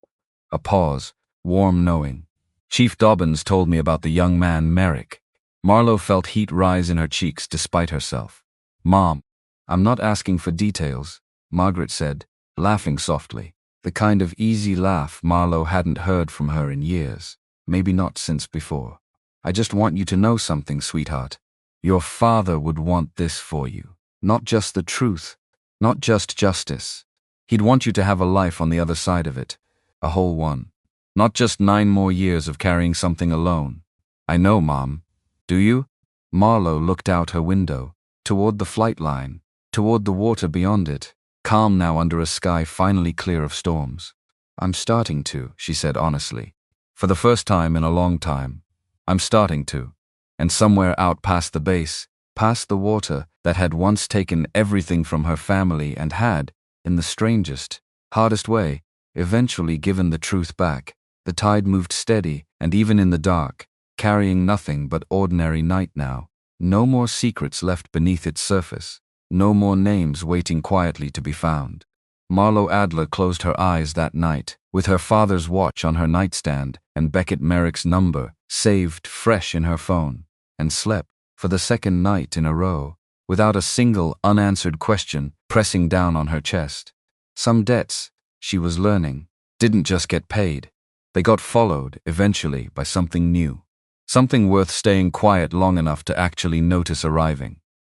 A pause, warm knowing. "Chief Dobbins told me about the young man, Merrick." Marlowe felt heat rise in her cheeks despite herself. "Mom, I'm not asking for details," Margaret said, laughing softly. The kind of easy laugh Marlowe hadn't heard from her in years, maybe not since before. I just want you to know something, sweetheart. Your father would want this for you. Not just the truth, not just justice. He'd want you to have a life on the other side of it. A whole one. Not just 9 more years of carrying something alone. I know, Mom. Do you? Marlowe looked out her window, toward the flight line, toward the water beyond it, calm now under a sky finally clear of storms. I'm starting to, she said honestly. For the first time in a long time. I'm starting to. And somewhere out past the base, past the water that had once taken everything from her family and had, in the strangest, hardest way, eventually given the truth back, the tide moved steady, and even in the dark, carrying nothing but ordinary night now. No more secrets left beneath its surface. No more names waiting quietly to be found. Marlowe Adler closed her eyes that night, with her father's watch on her nightstand and Beckett Merrick's number saved fresh in her phone, and slept, for the second night in a row, without a single unanswered question pressing down on her chest. Some debts, she was learning, didn't just get paid. They got followed, eventually, by something new. Something worth staying quiet long enough to actually notice arriving.